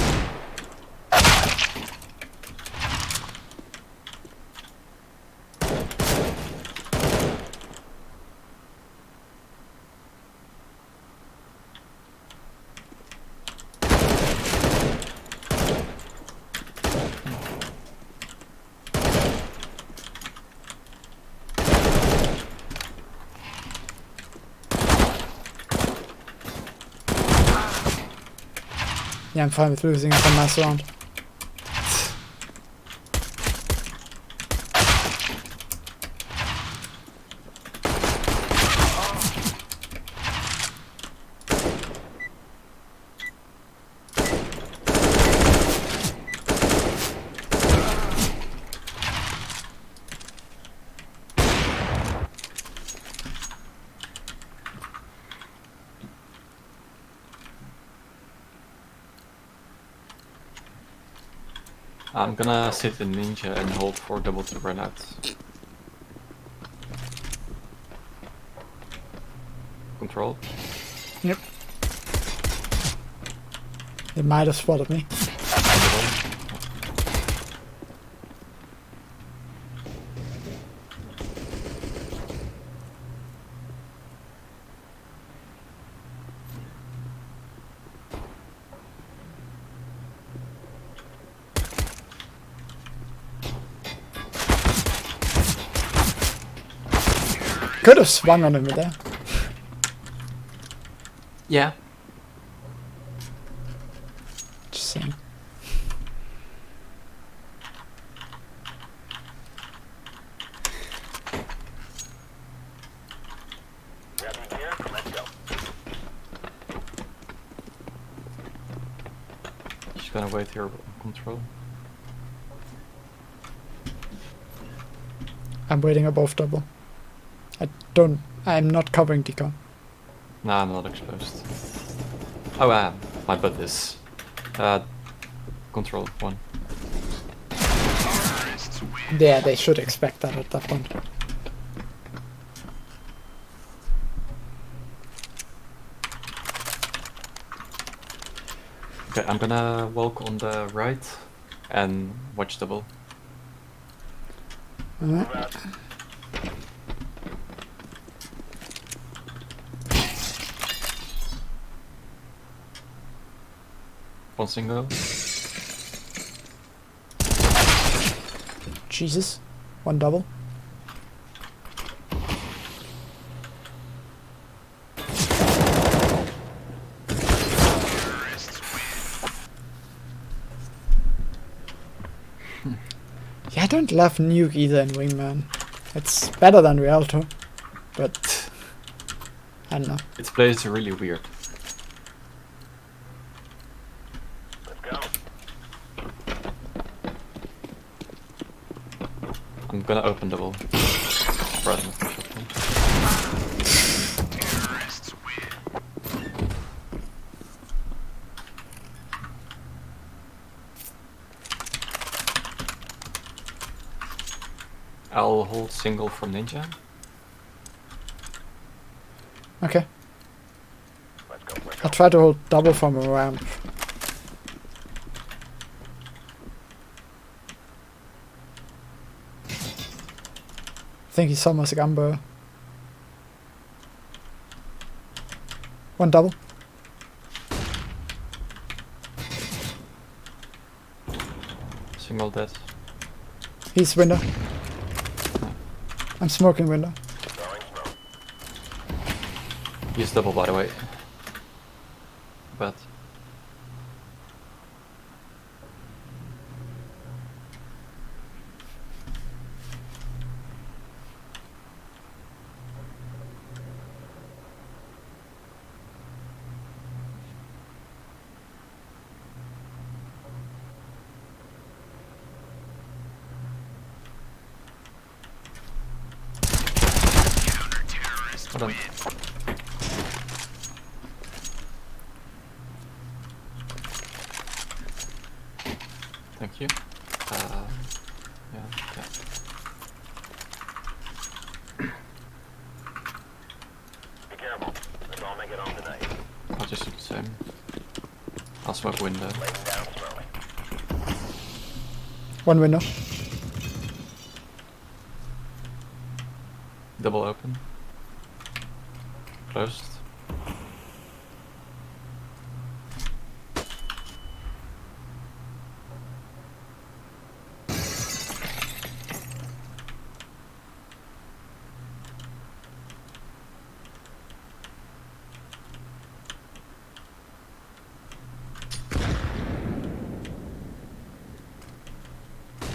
Yeah, I'm fine with losing if I mess around. I'm gonna sit in ninja and hold for double to run out. Control. Yep. They might have spotted me. Could have swung on him there. Yeah. Just saying. Just gonna wait here. Control. I'm waiting above double. I'm not covering decon. Nah, I'm not exposed. Oh, I am. My butt is. Control 1. Yeah, they should expect that at that point. Okay, I'm gonna walk on the right and watch double. Alright. One single. Jesus. One double. Yeah, I don't love Nuke either in Wingman. It's better than Rialto, but I don't know. Its play is really weird. I'm gonna open double. Rather than push up one. I'll hold single from ninja. Okay. I'll try to hold double from a ramp. I think he saw my Gumbo. One double. Single dead. He's window. I'm smoking window. He's double, by the way. But hold on. Thank you. Yeah, okay. Be careful. Let's all make it home tonight. I'll just do the same. I'll smoke window. Laying down slowly. One window. Double open. Closed.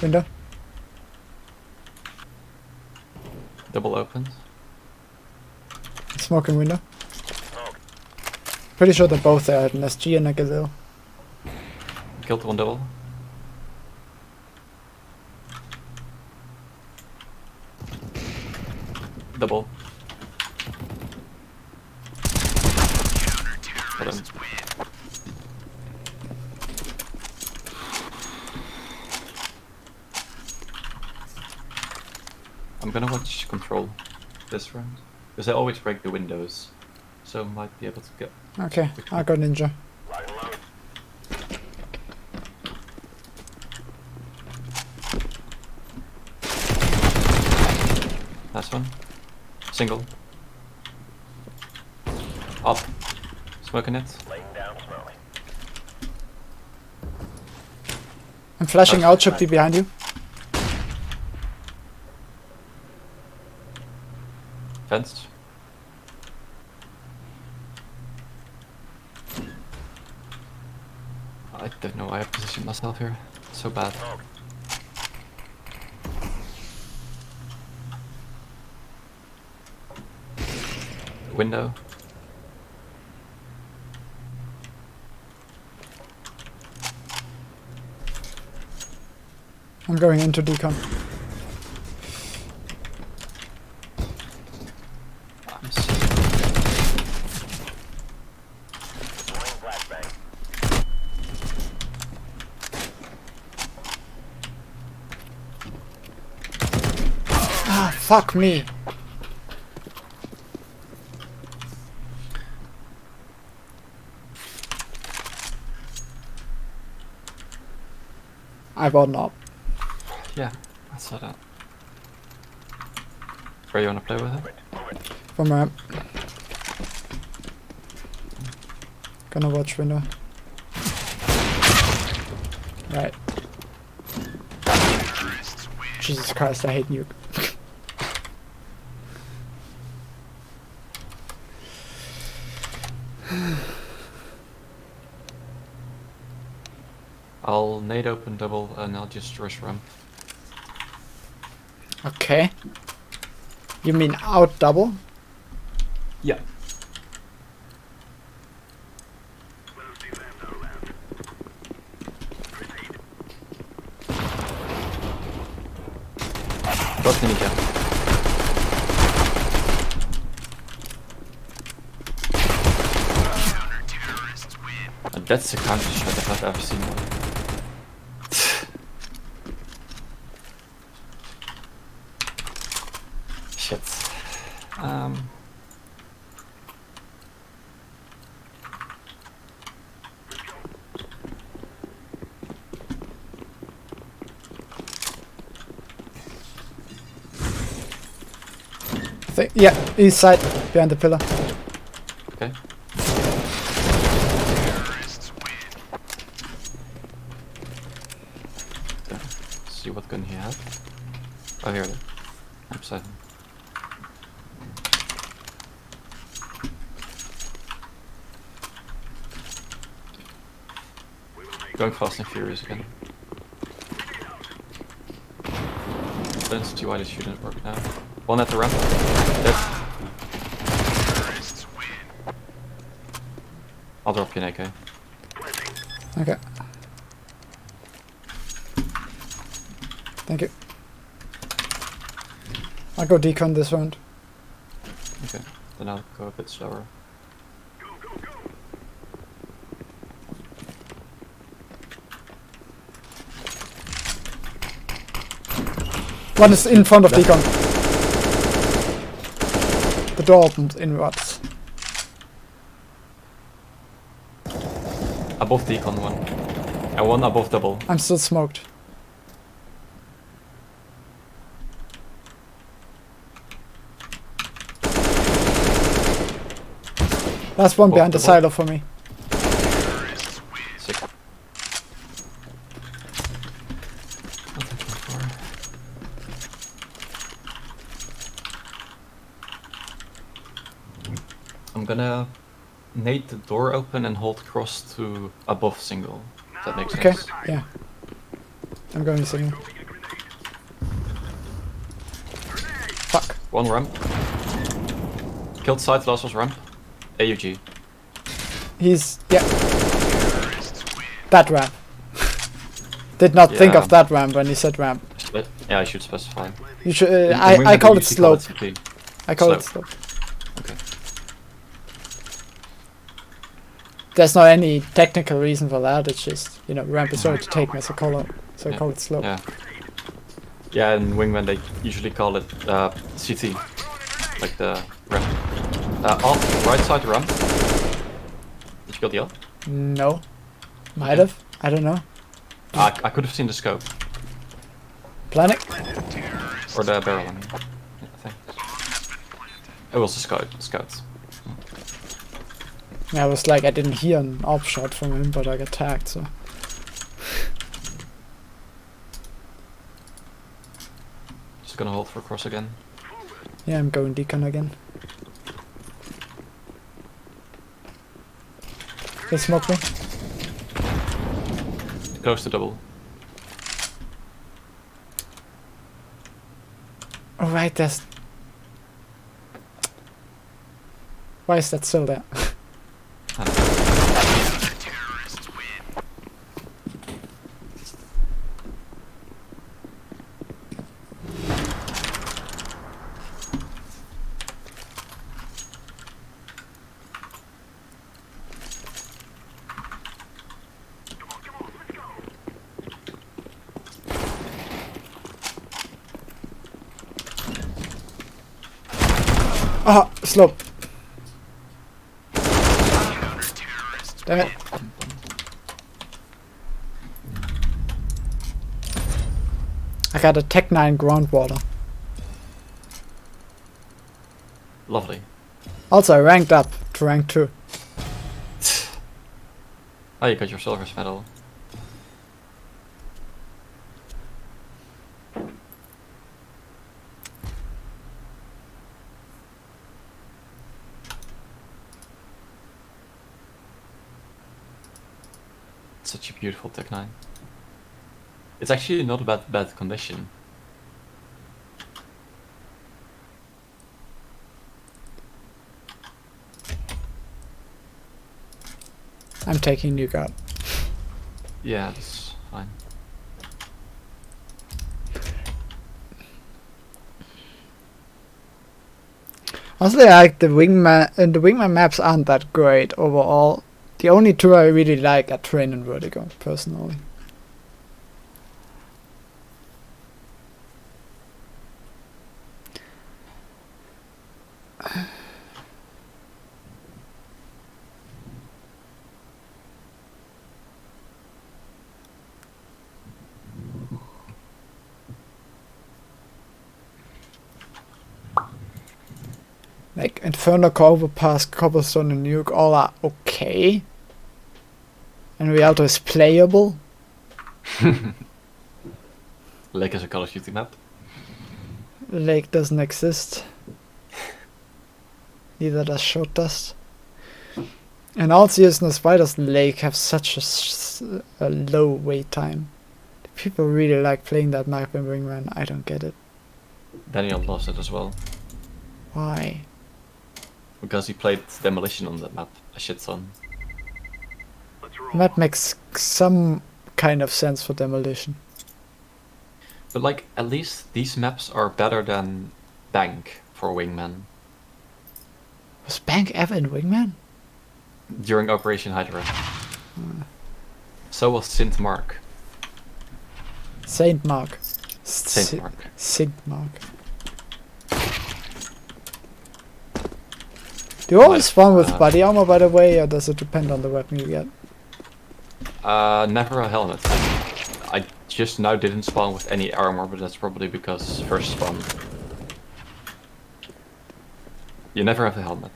Window. Double opened. Smoking window. Pretty sure they're both there, an SG and a Gazelle. Killed one double. Double. Got him. I'm gonna watch control this round. Because I always break the windows. So might be able to get... Okay, I got ninja. Lock and load. Last one. Single. Up. Smoking it. Laying down smoke. I'm flashing out, should be behind you. Fenced. I don't know why I positioned myself here. So bad. Window. I'm going into decon. I'm so Deploying flashbang. Ah, fuck me. I bought an op. yeah, I saw that. Where you wanna play with it? From ramp. Gonna watch window. Right. Jesus Christ, I hate nuke. I'll nade open double and I'll just rush ramp. Okay. You mean out double? Yeah. Got me again. And that's the counter shot if I've ever seen one. Shit. Yeah, east side, behind the pillar. Okay. See what gun he had. Oh, here it is. I'm beside him. Going fast and furious again. Don't see why this shouldn't work now. One at the ramp. Dead. I'll drop you an AK. Okay. Thank you. I'll go decon this round. Okay. Then I'll go a bit slower. One is in front of decon. The door opened inwards. Above decon one. And one above double. I'm still smoked. Last one behind the silo for me. Sick. I'm gonna nade the door open and hold cross to above single. If that makes Okay, sense. yeah. I'm going single. One ramp. Killed side, last was ramp. AUG. He's yeah. That ramp. Did not think of that ramp when he said ramp. Yeah, I should specify. You should. I call it slope. I call it slope. Okay. There's not any technical reason for that. It's just, you know, ramp is sorry to take me, so call it slope. Yeah. Yeah, and Wingman they usually call it CT, like the ramp. Off right side ramp. Did you kill the up? No. Might have. I don't know. I could have seen the scope. Planning? Or the barrel, I mean. I think. It was a scout. Yeah, I was like, I didn't hear an op shot from him, but I got tagged, so. Just gonna hold for cross again. Yeah, I'm going decon again. They smoke me. Close to double. Oh right, there's... Why is that still there? Ah, slope. Damn it. I got a Tech 9 groundwater. Lovely. Also, I ranked up to rank 2. Oh, you got your silver medal. Such a beautiful Tech 9. It's actually not a bad condition. I'm taking new guard. Yeah, that's fine. Honestly, like the Wingman, and the Wingman maps aren't that great overall. The only two I really like are Train and Vertigo, personally. Like Inferno, Overpass, Cobblestone, and Nuke all are okay. And Rialto is playable. Lake is a Call of Duty map. Lake doesn't exist. Neither does Short Dust. And all seriousness, why does Lake have such a low wait time? People really like playing that map in Wingman. I don't get it. Daniel loves it as well. Why? Because he played Demolition on that map a shit ton. That makes some kind of sense for Demolition. But like, at least these maps are better than Bank for Wingman. Was Bank ever in Wingman? During Operation Hydra. So was Sint Mark. Saint Mark. Saint Mark. Saint Mark. Do you always spawn with body armor, by the way, or does it depend on the weapon you get? Never a helmet. I just now didn't spawn with any armor, but that's probably because first spawn. You never have a helmet.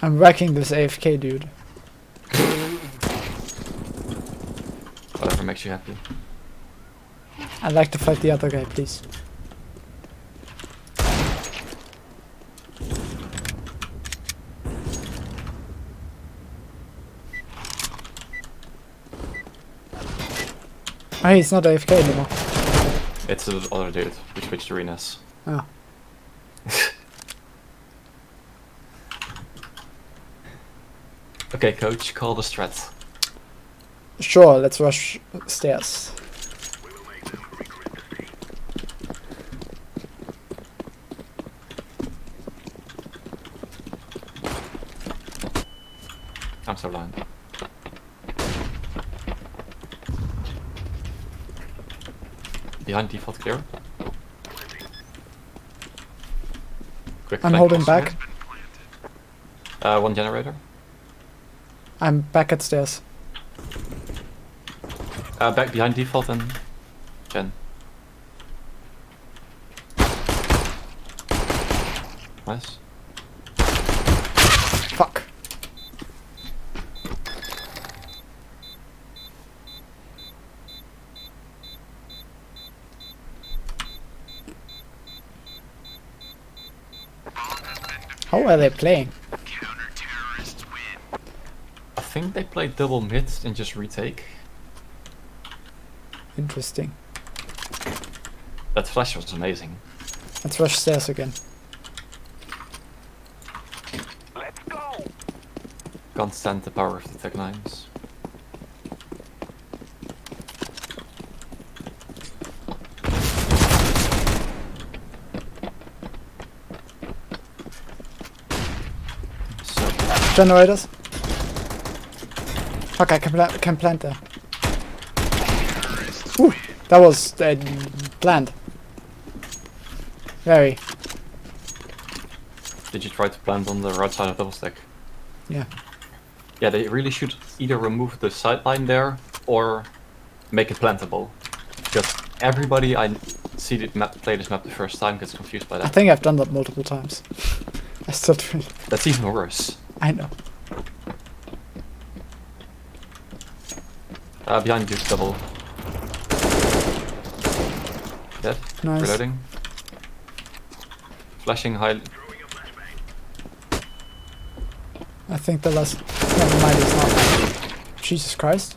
I'm wrecking this AFK dude. Whatever makes you happy. I'd like to fight the other guy, please. Oh, he's not AFK anymore. It's the other dude. We switched arenas. Oh. Okay, coach, call the strat. Sure, let's rush stairs. I'm so blind. Behind default clear. Quick I'm flank holding also back. here. One generator. I'm back at stairs. Back behind default and gen. Nice. Fuck. How are they playing? I think they played double mid and just retake. Interesting. That flash was amazing. Let's rush stairs again. Let's go. Can't stand the power of the Tech 9s. So, Generators. Fuck, I can plant there. Ooh, that was planned. Very. did you try to plant on the right side of double stack? Yeah. Yeah, they really should either remove the sideline there or make it plantable. Because everybody I see play this map the first time gets confused by I that. think I've done that multiple times. I still do it. That's even worse. I know. Behind you, double. Dead. Nice. Reloading. Flashing high. I think the last. Never mind, it's not. Jesus Christ.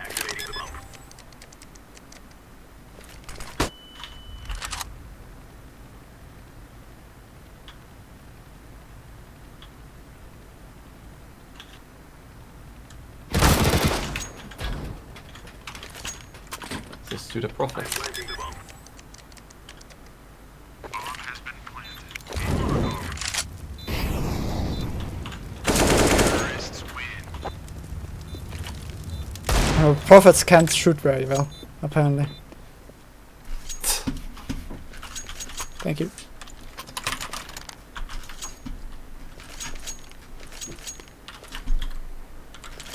This to the prophet. Prophets can't shoot very well, apparently. Thank you.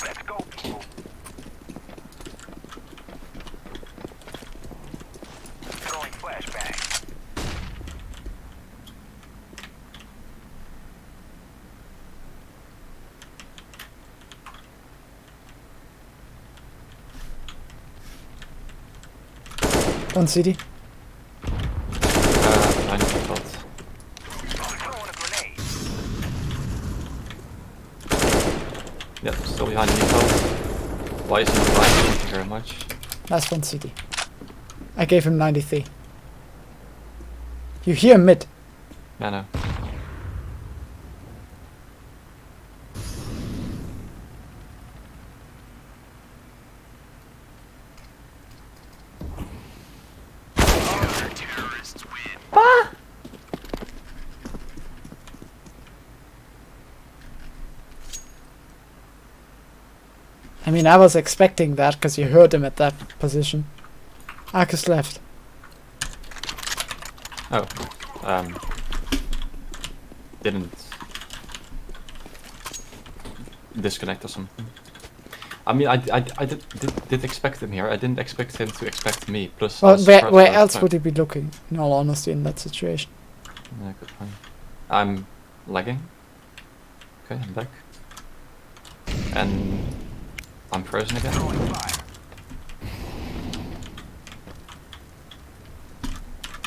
Let's go. Throwing flashbang. One CD. Behind default. Throwing a grenade. Yep, still behind default. Why is he not blind? Thank you very much. Last one CD. I gave him 93. You hear mid. Yeah, no. I mean, I was expecting that because you heard him at that position. Arcus left. Oh. Didn't disconnect or something. I mean, I did expect him here. I didn't expect him to expect me. Plus, I Well, was where surprised else by- would he be looking, in all honesty, in that situation? Yeah, good point. I'm lagging. Okay, I'm back. And I'm frozen again. Throwing fire.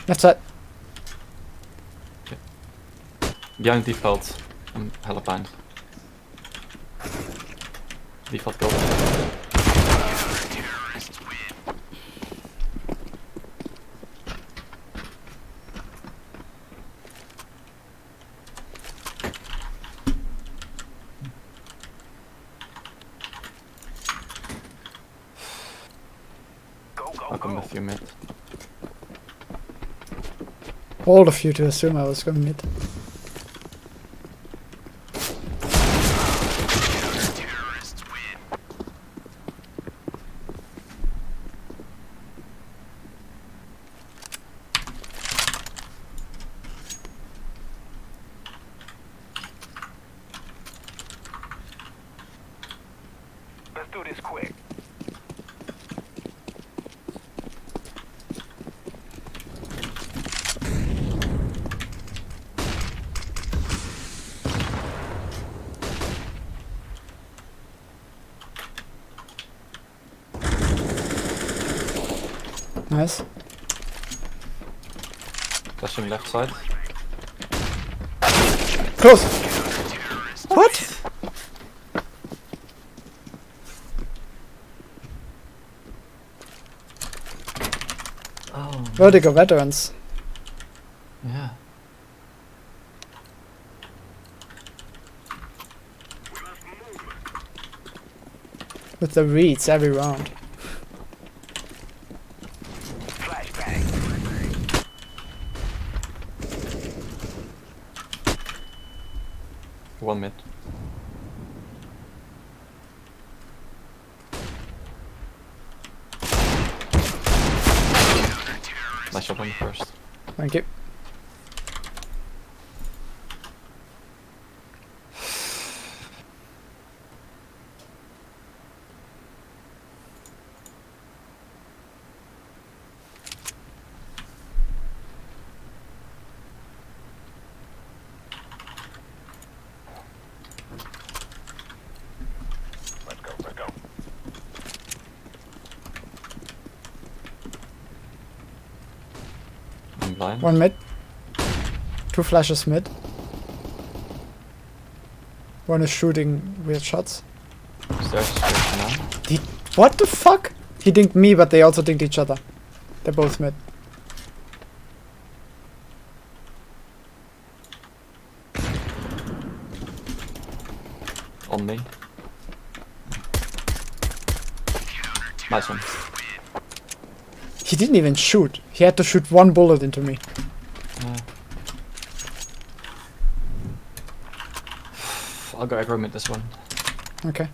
Left side. Behind default, I'm hella blind. Default gold. come with you, mate. Bold of you to assume I was going mid. Let's do this quick. Nice. Flashing left side. Close! What? Oh. Vertigo veterans. Yeah. With the reads every round. Flashbang. One mid. Nice shot on the first. Thank you. Let's go, let's go. I'm blind. One mid. Two flashes mid. One is shooting weird shots. Stairs straight now. What the fuck? He dinked me, but they also dinked each other. They're both mid. On me. Nice one. He didn't even shoot. He had to shoot one bullet into me. Yeah. I'll go aggro mid this one. Okay.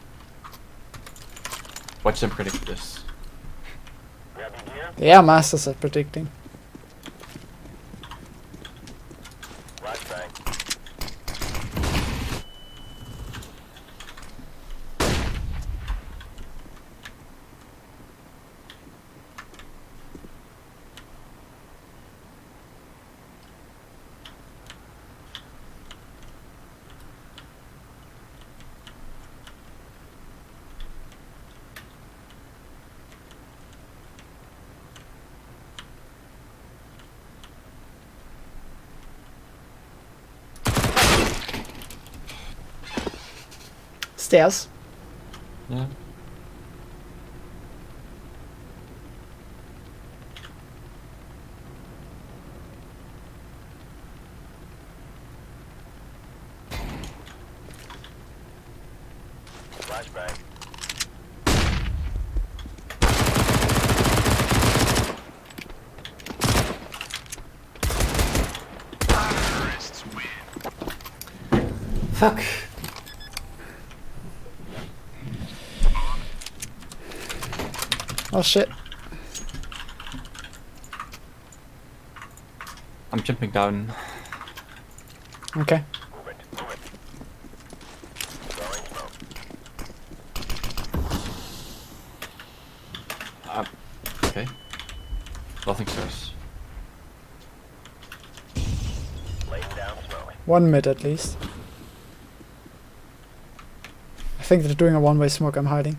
Watch them predict this. Grabbing gear. They are masters at predicting. Flashbang. Stairs. Yeah. Flashbang. Fuck. Oh shit. I'm jumping down. Okay. Move it, move it. Throwing smoke. Okay. Nothing stairs. Laying down smoke. One mid at least. I think they're doing a one-way smoke. I'm hiding.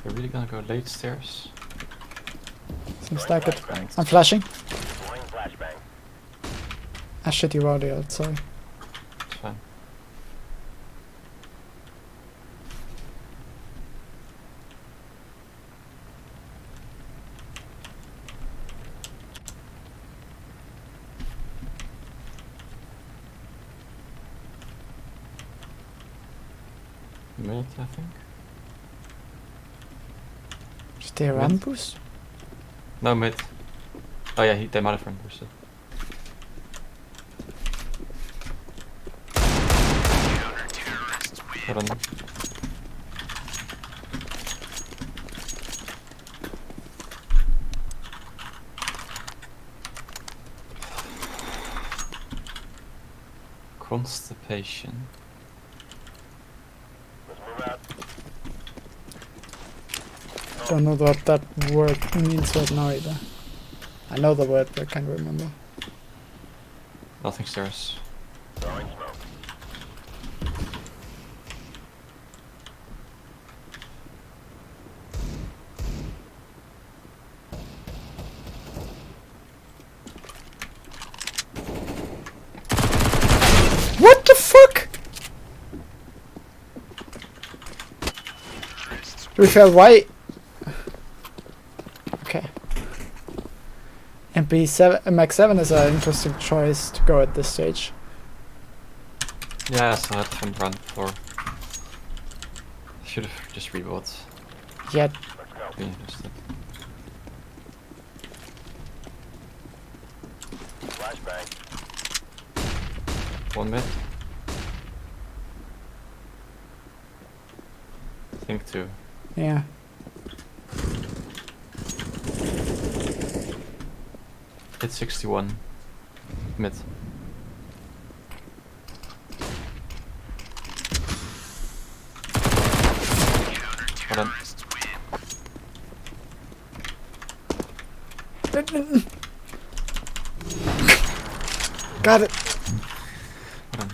They're really gonna go late stairs. Seems like it. Flashbang. I'm flashing. Deploying flashbang. Ah shit, you already out. Sorry. It's fine. Mid, I think. Is there a Mid. run boost? No, mid. Oh yeah, they might have run boosted. Hold on. Constipation. Let's move out. Don't know what that word means right now either. I know the word, but I can't remember. Nothing stairs. Throwing smoke. What the fuck? We fell white. Okay. MP7, Max 7 is an interesting choice to go at this stage. Yeah, so I had him run before. Should have just rebuilt. Yet, Let's go. Be interested. Flashbang. One mid. I think two. yeah. Hit 61. Mid. Hold on. Got it. Hold on.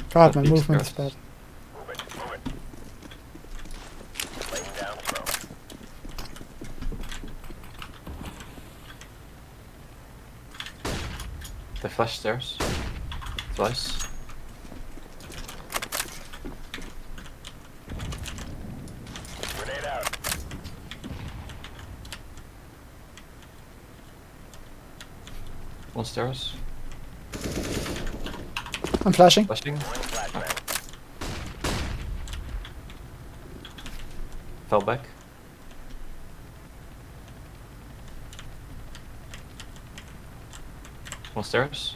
God, my That peaks movement's first. bad. Move it. Move it. Laying down smoke. They flash stairs. Twice. Grenade out. One stairs. I'm flashing. Flashing. Throwing flashbang. Fell back. One stairs.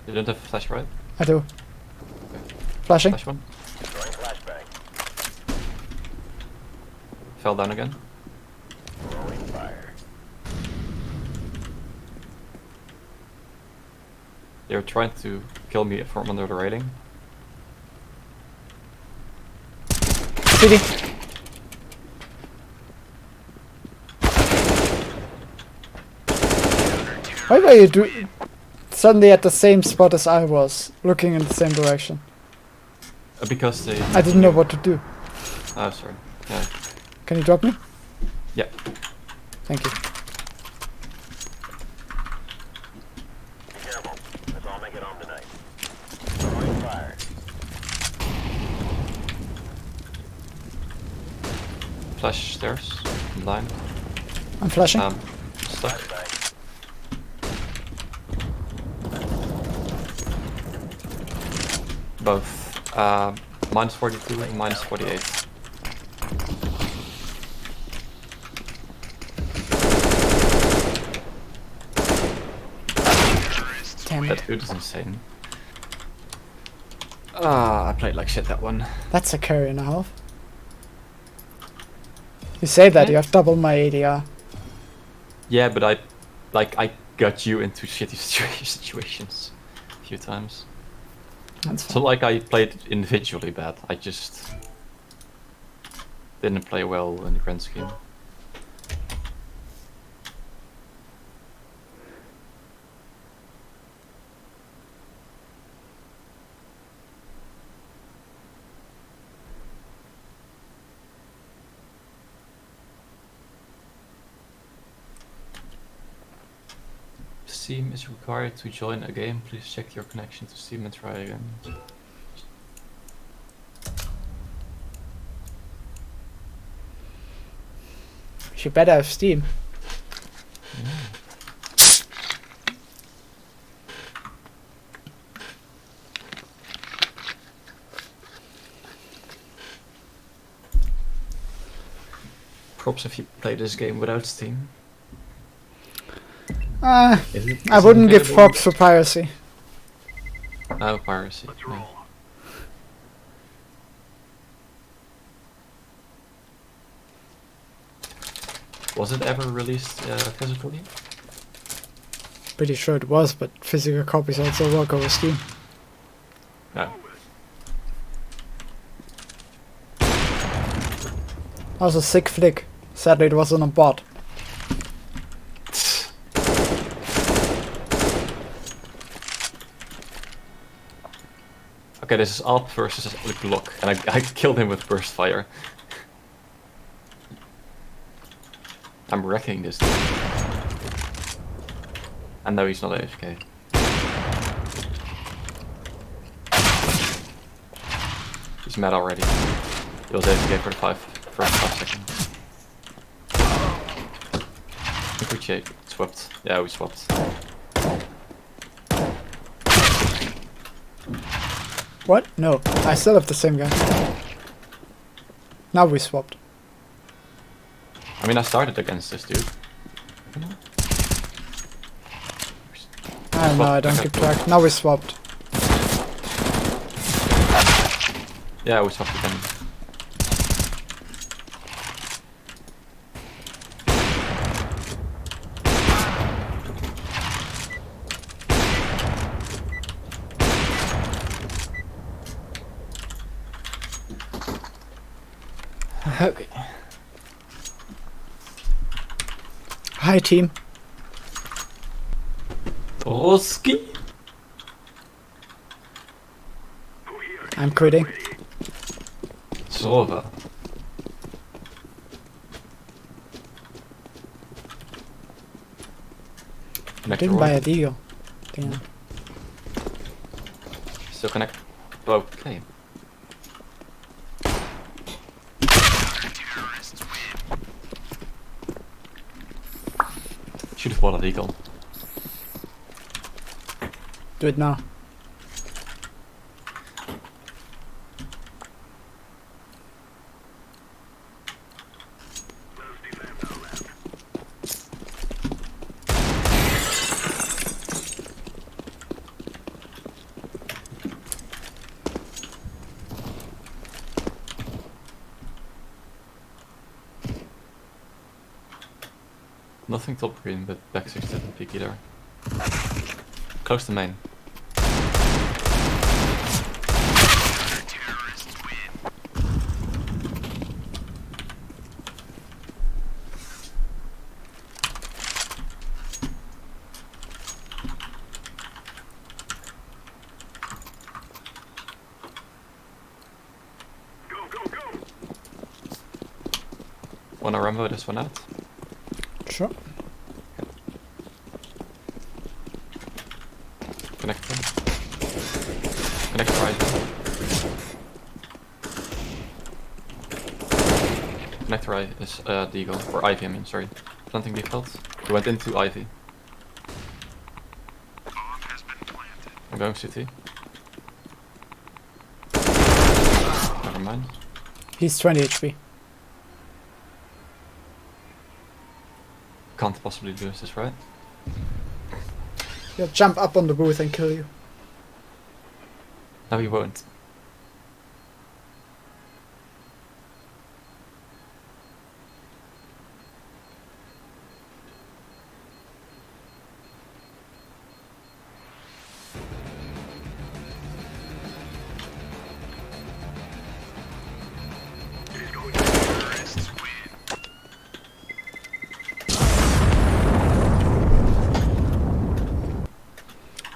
You don't have flash, right? I do. Flashing. Flash one. Throwing flashbang. Fell down again. Throwing fire. They were trying to kill me from under the railing. CD. Why were you suddenly at the same spot as I was, looking in the same direction? Because they. I didn't know what to do. Oh, sorry. Yeah. Can you drop me? Yeah. Thank you. Be careful. Let's all make it home tonight. Throwing fire. Flash stairs. I'm blind. I'm flashing. Stuck. Flashbang. Both. Minus 42 and minus 48. Damn That it. dude is insane. Ah, I played like shit that one. That's a carry and a half. You say that, you have double my ADR. Yeah, but I got you into shitty situations a few times. That's So fine. like I played individually bad. I just didn't play well in the grand scheme. Steam is required to join a game. Please check your connection to Steam and try again. You better have Steam. props if you play this game without Steam. Is I it wouldn't give available? props for piracy. Oh, piracy. Let's Yeah. roll. Was it ever released physically? Pretty sure it was, but physical copies also work over Steam. No. That was a sick flick. Sadly, it wasn't a bot. Okay, this is Alp versus Glock, and I killed him with burst fire. I'm wrecking this dude. And no, he's not AFK. He's mad already. He was AFK for the first 5 seconds. I think we swapped. Yeah, we swapped. What? No, I still have the same guy. Now we swapped. I mean, I started against this dude. I don't know, I don't keep track. Now we swapped. Yeah, we swapped again. Okay. Hi team. Oski. I'm quitting. Sova. Didn't buy a deal. Damn. Still connect. Okay. Should have bought a deagle. Do it now. Nothing top green, but back 6 didn't peek either. Close to main. Go, go, go! Wanna Rambo this one out? Sure. Connect them. Connect right. Connect right is Deagle, or Ivy I mean, sorry. Planting default. He went into Ivy. I'm going CT. Never mind. He's 20 HP. Can't possibly do this, right? He'll jump up on the booth and kill you. No, he won't.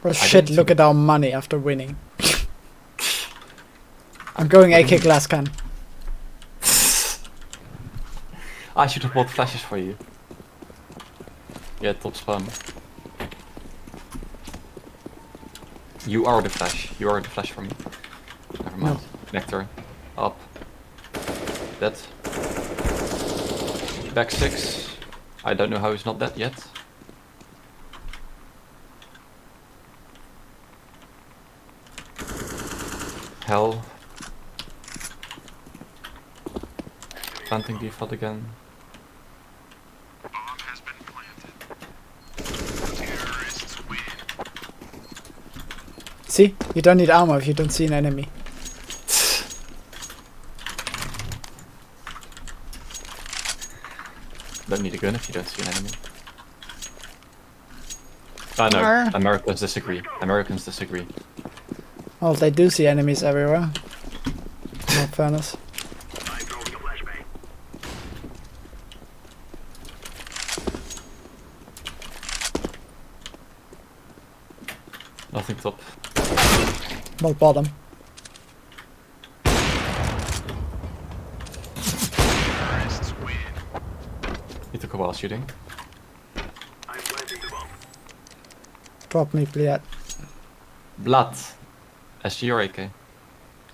Well, I shit, did look too. at our money after winning. I'm going AK glass can. I should have bought flashes for you. Yeah, top spam. You are the flash. You are the flash for me. Never mind. Connector. Up. Dead. Back 6. I don't know how he's not dead yet. Hell. Planting default again. See? You don't need armor if you don't see an enemy. Don't need a gun if you don't see an enemy. I know. Arr. Americans disagree. Americans disagree. Well, they do see enemies everywhere. In all fairness. I'm throwing a flashbang. Nothing top. Well, bottom. He took a while shooting. I'm planting the bomb. Drop me, please. Blood. SG or AK?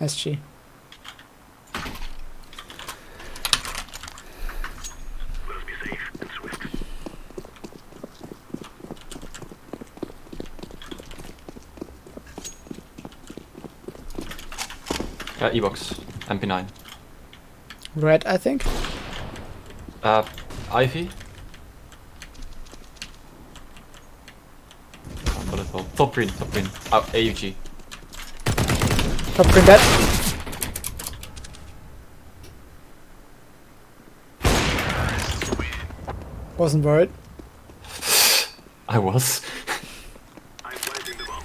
SG. Let us be safe and swift. E-box. MP9. Red, I think. Ivy. Bullet hole. Top green, top green. Oh, AUG. Top green dead. Wasn't worried. I was. I'm planting the bomb.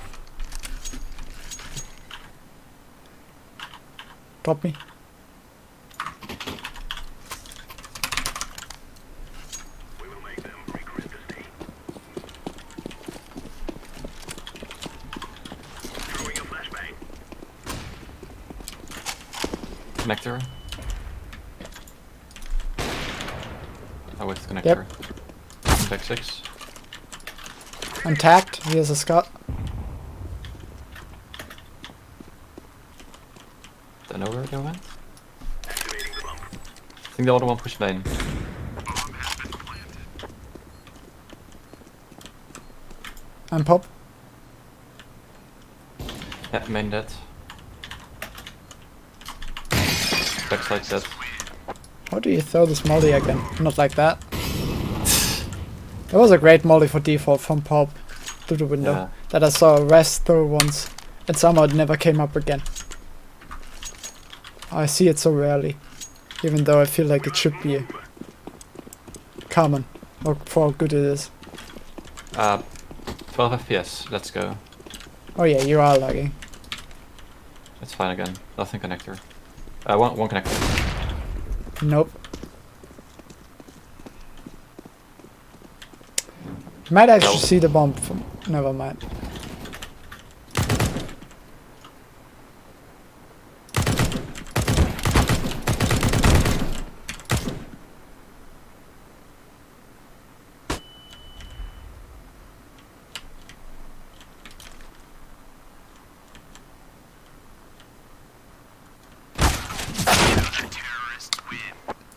Drop me. We will make them regret this day. Throwing a flashbang. Connector. Oh, wait, connector. Yep. Back 6. I'm tagged. Here's a Scott. Don't know where they went. Activating the bomb. I think the other one pushed main. I'm pop. Yeah, main dead. Backside dead. How do you throw this molly again? Not like that. That was a great molly for default from pop through the window. Yeah. That I saw rest through once. And somehow it never came up again. I see it so rarely. Even though I feel like it should be common. Or for how good it is. 12 FPS, let's go. Oh yeah, you are lagging. It's fine again. Nothing connector. One connector. Nope. You might actually No. see the bomb from... Never mind.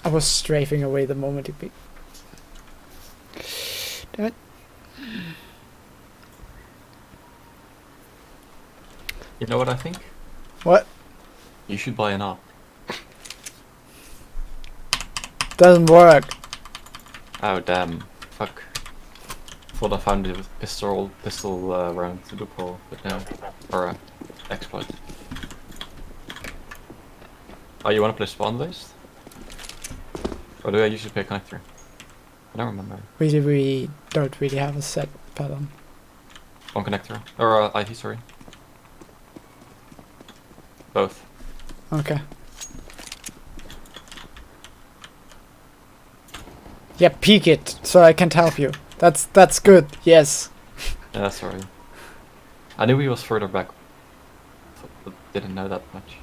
I was strafing away the moment he peeked. Damn it. You know what I think? What? You should buy an AWP. Doesn't work. Oh damn. Fuck. Thought I found it with pistol round to loophole, but no. Or exploit. Oh, you wanna play spawn based? Or do I usually play connector? I don't remember. We don't really have a set pattern. One connector. Or IV, sorry. Both. Okay. Yeah, peek it, so I can't help you. That's good, yes. Yeah, sorry. I knew he was further back, but didn't know that much.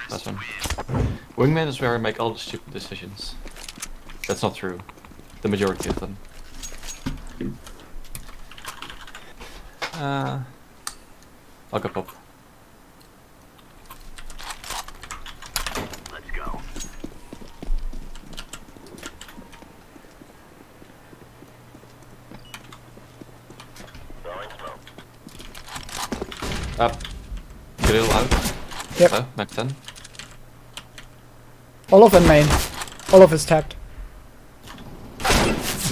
That's one. Wingman is where I make all the stupid decisions. That's not true. The majority of them. I'll go pop. Let's go. Throwing smoke. Up. Drill out. Yep. Oh, Mac 10. Olaf and main. Olaf is tagged.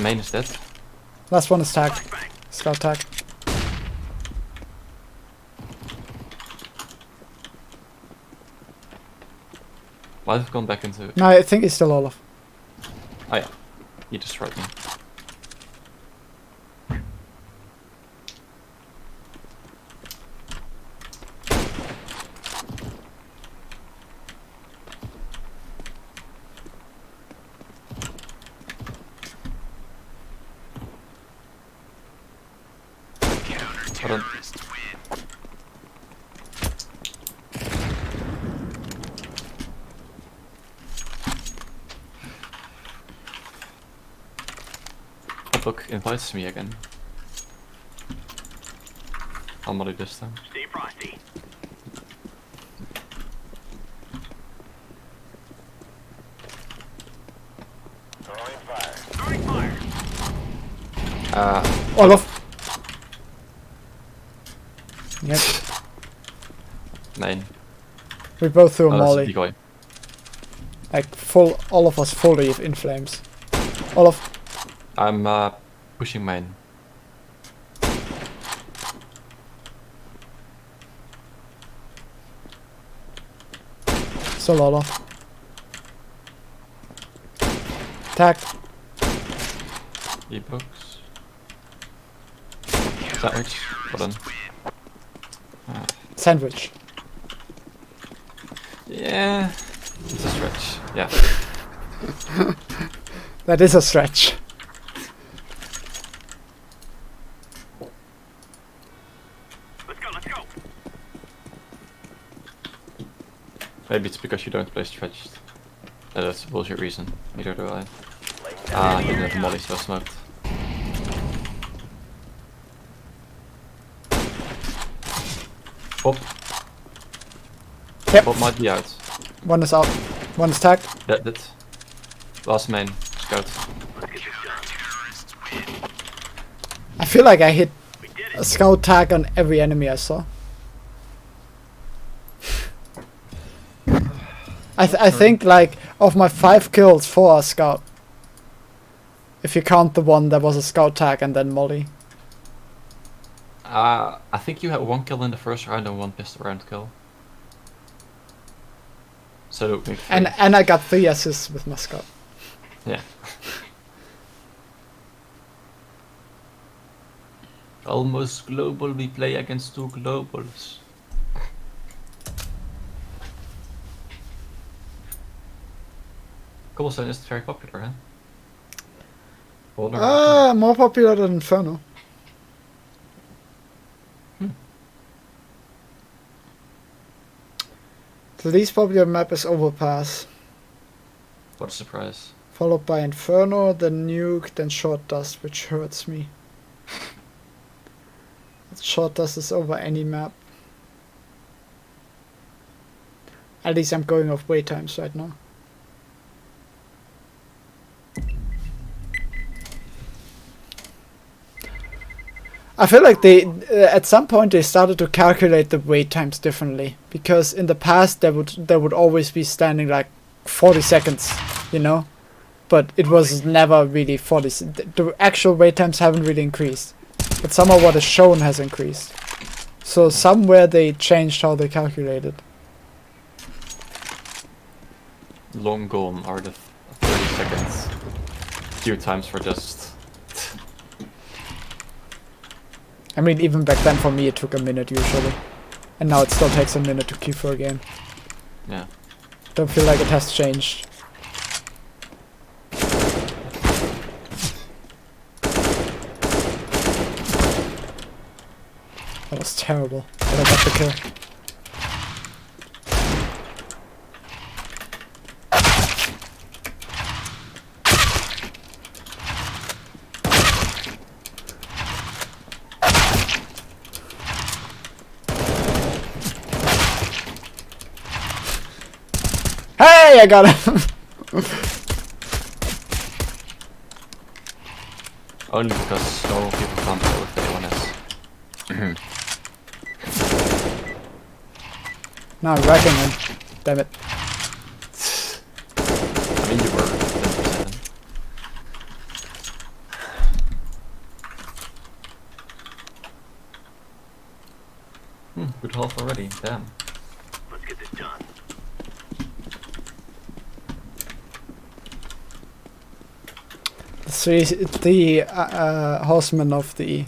Main is dead. Last one is tagged. Scout tag. Might have gone back into. No, I think he's still Olaf. Oh yeah, he destroyed me. Hold on. Look, invites me again. I'll molly this time. Stay frosty. Throwing fire. Throwing fire. Olaf. Yep. Main. We both threw a Oh, that's a molly. decoy. Like full, all of us fully in flames. Olaf. I'm pushing main. Still Olaf. Tagged. E-books. Sandwich. Hold on. Sandwich. Yeah. It's a stretch. Yeah. That is a stretch. Let's go, let's go. Maybe it's because you don't play stretched. That's a bullshit reason. Neither do I. Ah, I didn't have the molly, so I smoked. Pop. Yep. Pop might be out. One is out. One is tagged. That. Last main. Scout. I feel like I hit We did a it. scout tag on every enemy I saw. I think like of my 5 kills, 4 are scout. If you count the one that was a scout tag and then molly. I think you had 1 kill in the first round and 1 pistol round kill. So make 3. And I got 3 assists with my scout. Yeah. Almost global, we play against 2 globals. Cobblestone is very popular, huh? Older. More popular than Inferno. The least popular map is Overpass, What a surprise. followed by Inferno, then Nuke, then Short Dust, which hurts me. Short Dust is over any map. At least I'm going off wait times right now. I feel like they, at some point they started to calculate the wait times differently, because in the past there would always be standing like 40 seconds, you know, but it was never really 40. The actual wait times haven't really increased, but somehow what is shown has increased. So somewhere they changed how they calculated. Long gone are the 30 seconds. Queue times for just. I mean, even back then for me it took a minute usually, and now it still takes a minute to queue for a game. Yeah. Don't feel like it has changed. That was terrible, but I got the kill. Hey, I got him! Only because so people can't play with anyone else. Now I'm wrecking him. Damn it. already. Damn. Let's get this done. The horseman of the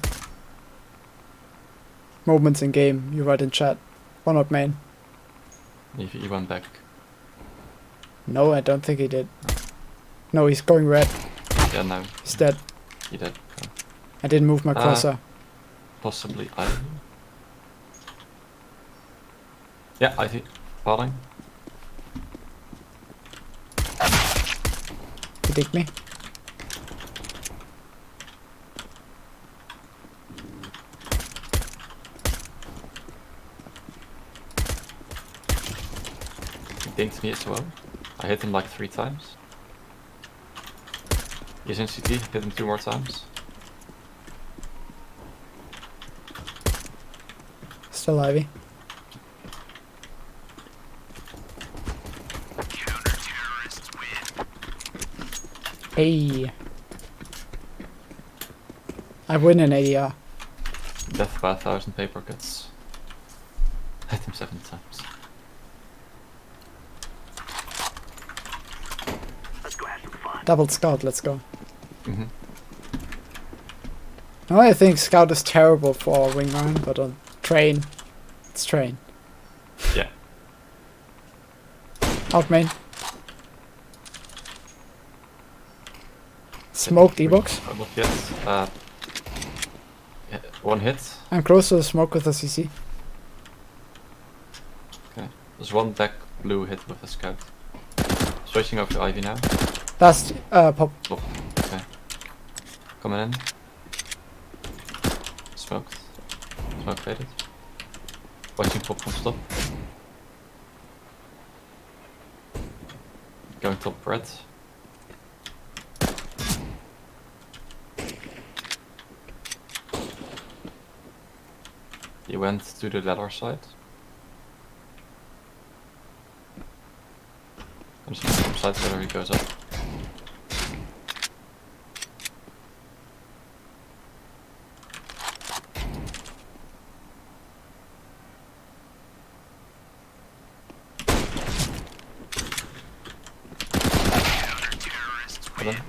moments in game. You write in chat. One up main. He went back. No, I don't think he did. No, he's going red. Yeah, no. He's dead. He did. Okay. I didn't move my cursor. Possibly Ivy. Yeah, Ivy. Falling. He digged me. He dinked me as well. I hit him like 3 times. He's in CT, hit him 2 more times. Still Ivy. Hey. I win an ADR. Death by 1,000 paper cuts. Hit him 7 times. Let's go have some fun. Double scout, let's go. Mm-hmm. No, I think scout is terrible for wingman, but on train, it's train. Yeah. Out main. Smoke D-box. Not yet. Yeah, 1 hit. I'm close to the smoke with the CC. Okay. There's 1 back blue hit with a scout. Switching over to Ivy now. Last pop. Oh, okay. Coming in. Smoked. Smoke faded. Watching pop from stop. Going top red. He went to the ladder side. I'm just on the top side whether he goes up.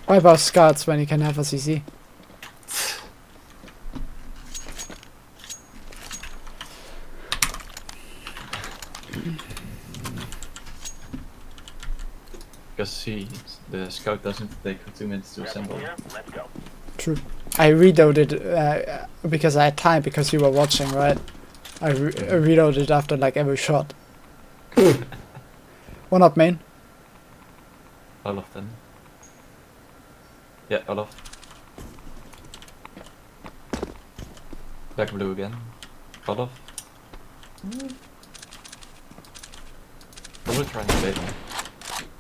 Why about scouts when you can have a CC? Because the scout doesn't take 2 minutes to assemble. Here, let's go. True. I reloaded because I had time because you were watching, right? I reloaded after like every shot. One up main. Olaf then. Yeah, Olaf. Back blue again. Olaf. Probably trying to bait him.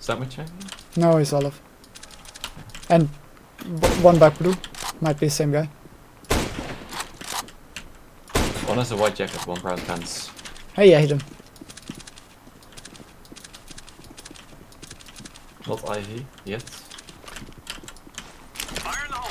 Is that what you're saying? No, he's Olaf. And one back blue. Might be the same guy. One has a white jacket, 1 brown pants. Hey, I hit him. Not Ivy yet. Fire in the hole.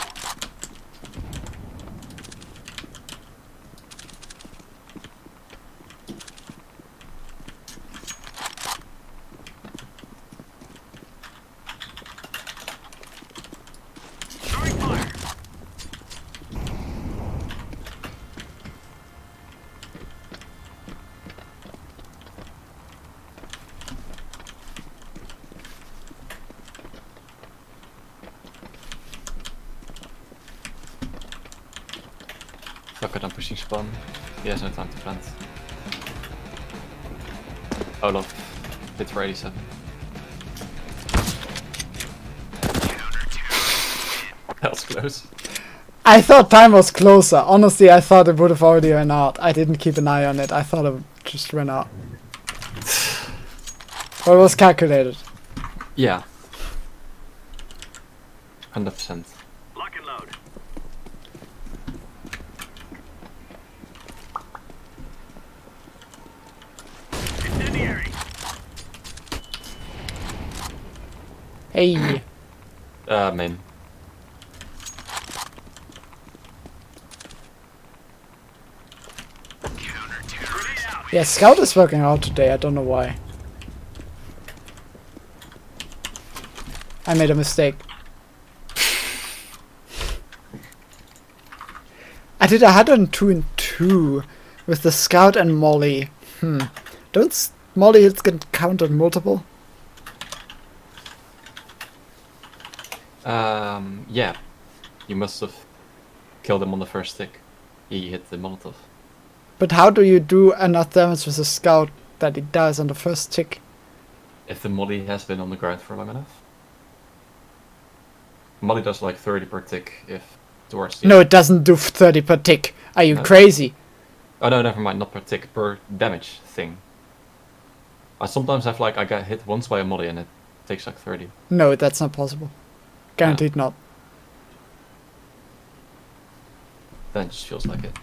Throwing fire. Fuck it, I'm pushing spawn. He has no time to plant. Olaf. Hit for 87. That was close. I thought time was closer. Honestly, I thought it would have already run out. I didn't keep an eye on it. I thought it just ran out. But it was calculated. Yeah. 100%. Lock and load. Incendiary. Hey. Main. Grenade out. Yeah, Scout is working out today, I don't know why. I made a mistake. I did 102 and 2 with the Scout and Molly. Don't Molly hits get counted multiple? Yeah. You must have killed him on the first tick. He hit the Molotov. But how do you do enough damage with a Scout that it dies on the first tick? If the Molly has been on the ground for long enough. Molly does like 30 per tick if towards the No, it doesn't do 30 per tick. Are you No. crazy? Oh no, never mind, not per tick, per damage thing. I sometimes have like, I get hit once by a Molly and it takes like 30. No, that's not possible. Guaranteed not. Then it just feels like it.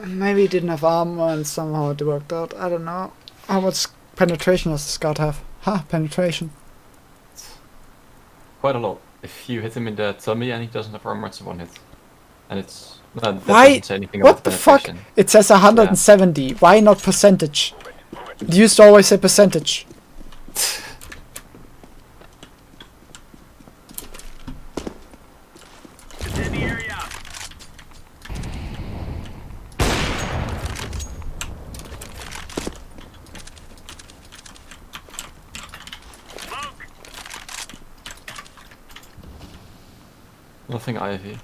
Maybe he didn't have armor and somehow it worked out. I don't know. How much penetration does the Scout have? Penetration. Quite a lot. If you hit him in the tummy and he doesn't have armor, it's a one hit. And it's... No, that Why? doesn't say anything What about the fuck? penetration. It says 170. Why not percentage? It used to always say percentage. In the area. Smoke. Nothing Ivy.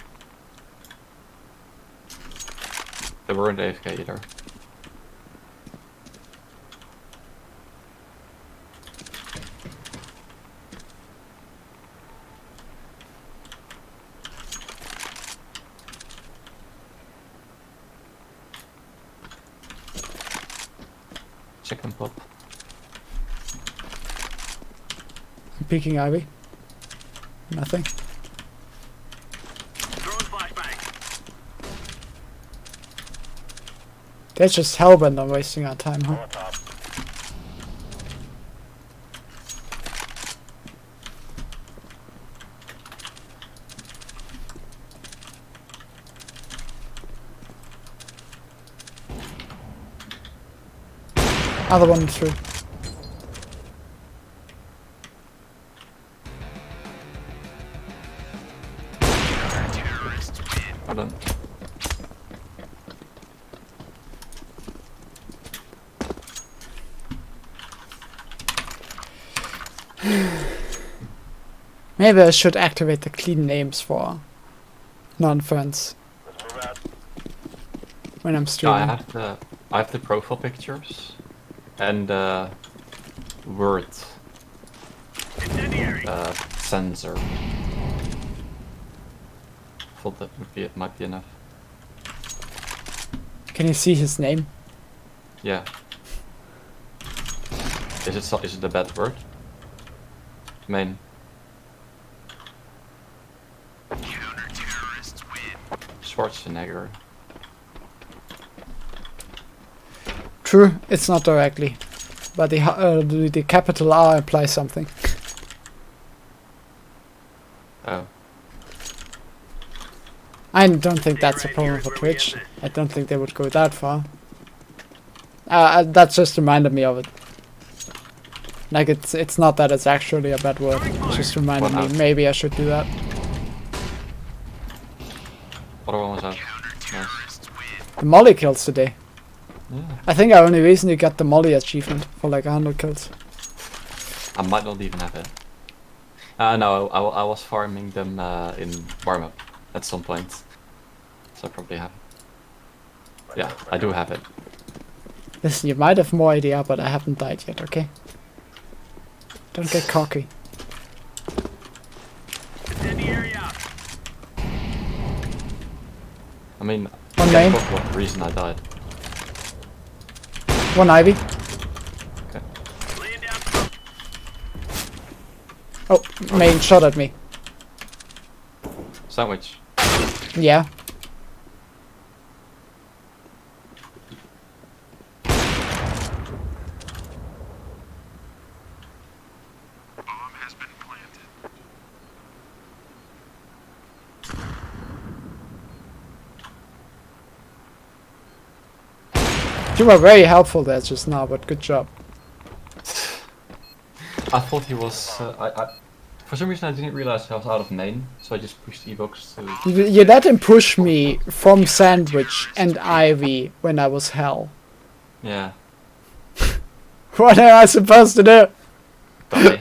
They weren't AFK either. Chicken pop. Peeking Ivy. Nothing. Throwing flashbang. They're just hellbent on wasting our time, huh? On top. Other one through. Hold on. Maybe I should activate the clean names for non-friends Let's move out. when I'm Yeah, streaming. I have the profile pictures and word Incendiary. sensor. Thought that would be it. Might be enough. Can you see his name? Yeah. Is it a bad word? Main. Schwarzenegger. True, it's not directly, but the capital R implies something. Oh. I don't think that's a problem for Twitch. I don't think they would go that far. That just reminded me of it. Like it's not that it's actually a bad word. It just reminded me maybe I should do that. Other one was out. Nice. The Molly kills today. Yeah. I think I only recently got the Molly achievement for like 100 kills. I might not even have it. No, I was farming them in warm-up at some point. So I probably have it. Yeah, I do have it. Listen, you might have more idea, but I haven't died yet, okay? Don't get cocky. Incendiary out. I mean, One I main. can't talk about the reason I died. One Ivy. Okay. Laying down smoke. Oh, main shot at me. Sandwich. Yeah. You were very helpful there just now, but good job. I thought he was. For some reason, I didn't realize I was out of main, so I just pushed Evox to. You let him push me from Sandwich and Ivy when I was hell. Yeah. What am I supposed to do? Die.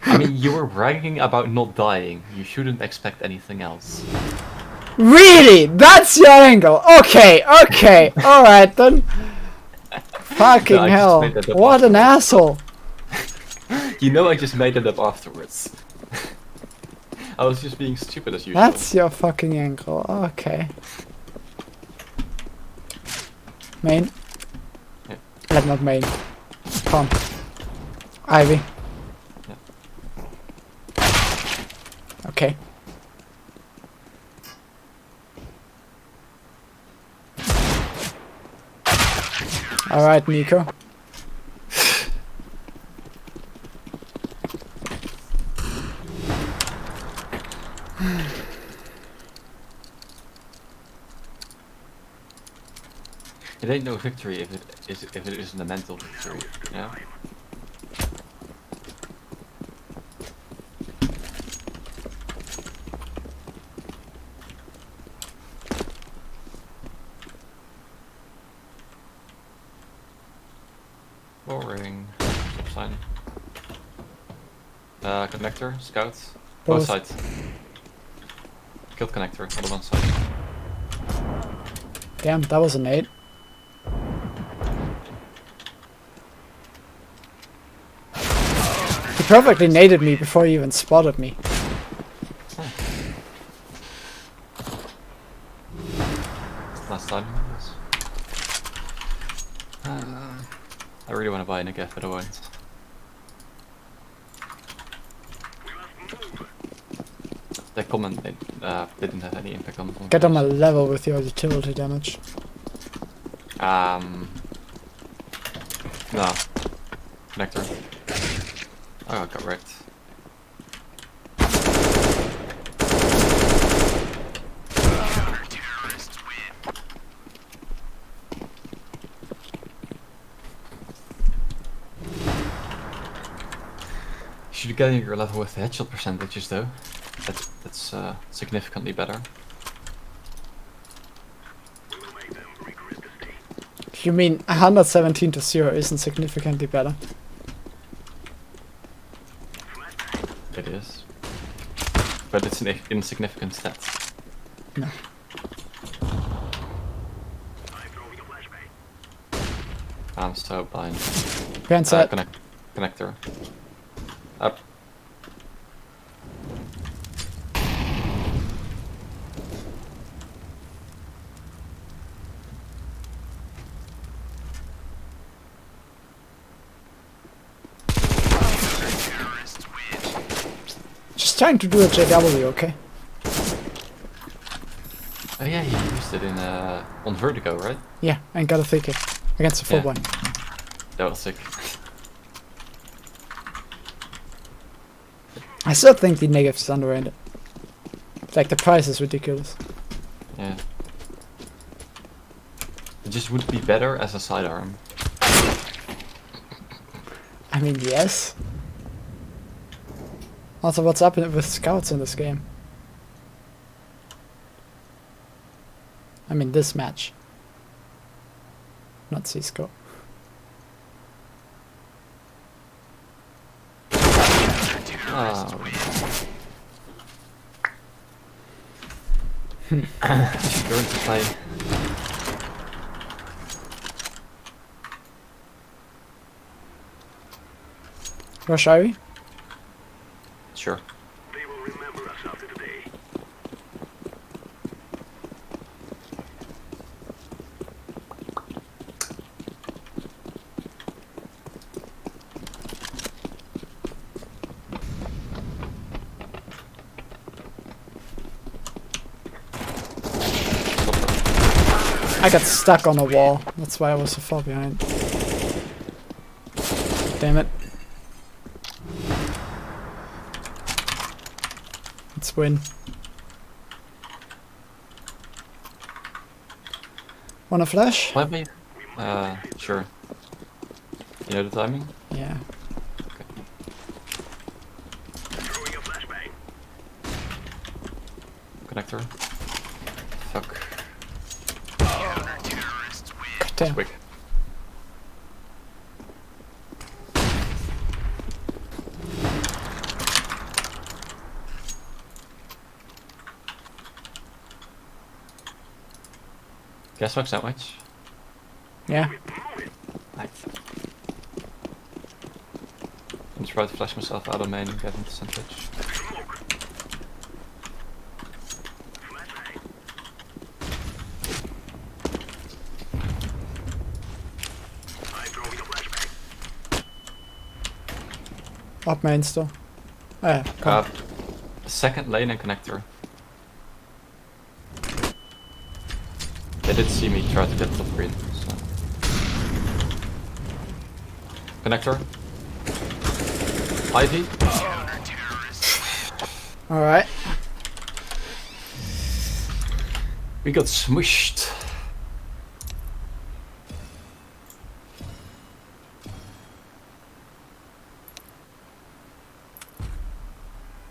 I mean, you were bragging about not dying. You shouldn't expect anything else. Really? That's your angle? Okay, okay, alright then. Fucking No, I just hell. made that up What an afterwards. asshole. You know I just made it up afterwards. I was just being stupid as usual. That's your fucking angle. Okay. Main. Yeah. Not main. Pump. Ivy. Yeah. Okay. Alright, Nico. It ain't no victory if it isn't a mental victory. Yeah. Boring. Stop sign. Connector, scouts. Both sides. Killed connector, other one side. Damn, that was a nade. He perfectly naded me before he even spotted me. Last time. I really want to buy a Nick F, but I won't. That comment didn't have any impact on the Get on my level with your utility damage. No. Connector. Oh, I got wrecked. Should get your level with the headshot percentages though. That's significantly better. You mean 117 to 0 isn't significantly better? It is. But it's an insignificant stat. No. I'm so blind. Grand set. Connector. Up. Just trying to do a JW, okay? Oh yeah, he used it in on Vertigo, right? Yeah, and got a free kick against the full Yeah. one. That was sick. I still think the negative is underrated. Like the price is ridiculous. Yeah. It just would be better as a sidearm. I mean, yes. Also, what's up with scouts in this game? I mean, this match. Not CSGO. Oh. Should learn to play. Rush Ivy? Sure. They will remember us after today. I got stuck on a wall. That's why I was so far behind. Damn it. Let's win. Wanna flash? Why am I? Sure. You know the timing? Yeah. Okay. Throwing a flashbang. Connector. Fuck. God damn. Quick. Gas work sandwich. Yeah. Nice. I'm trying to flash myself out of main and get into sandwich. I'm throwing a flashbang. Up main still. Come. Second lane and connector. They did see me try to get top green, so. Connector. Ivy. Alright. We got smushed.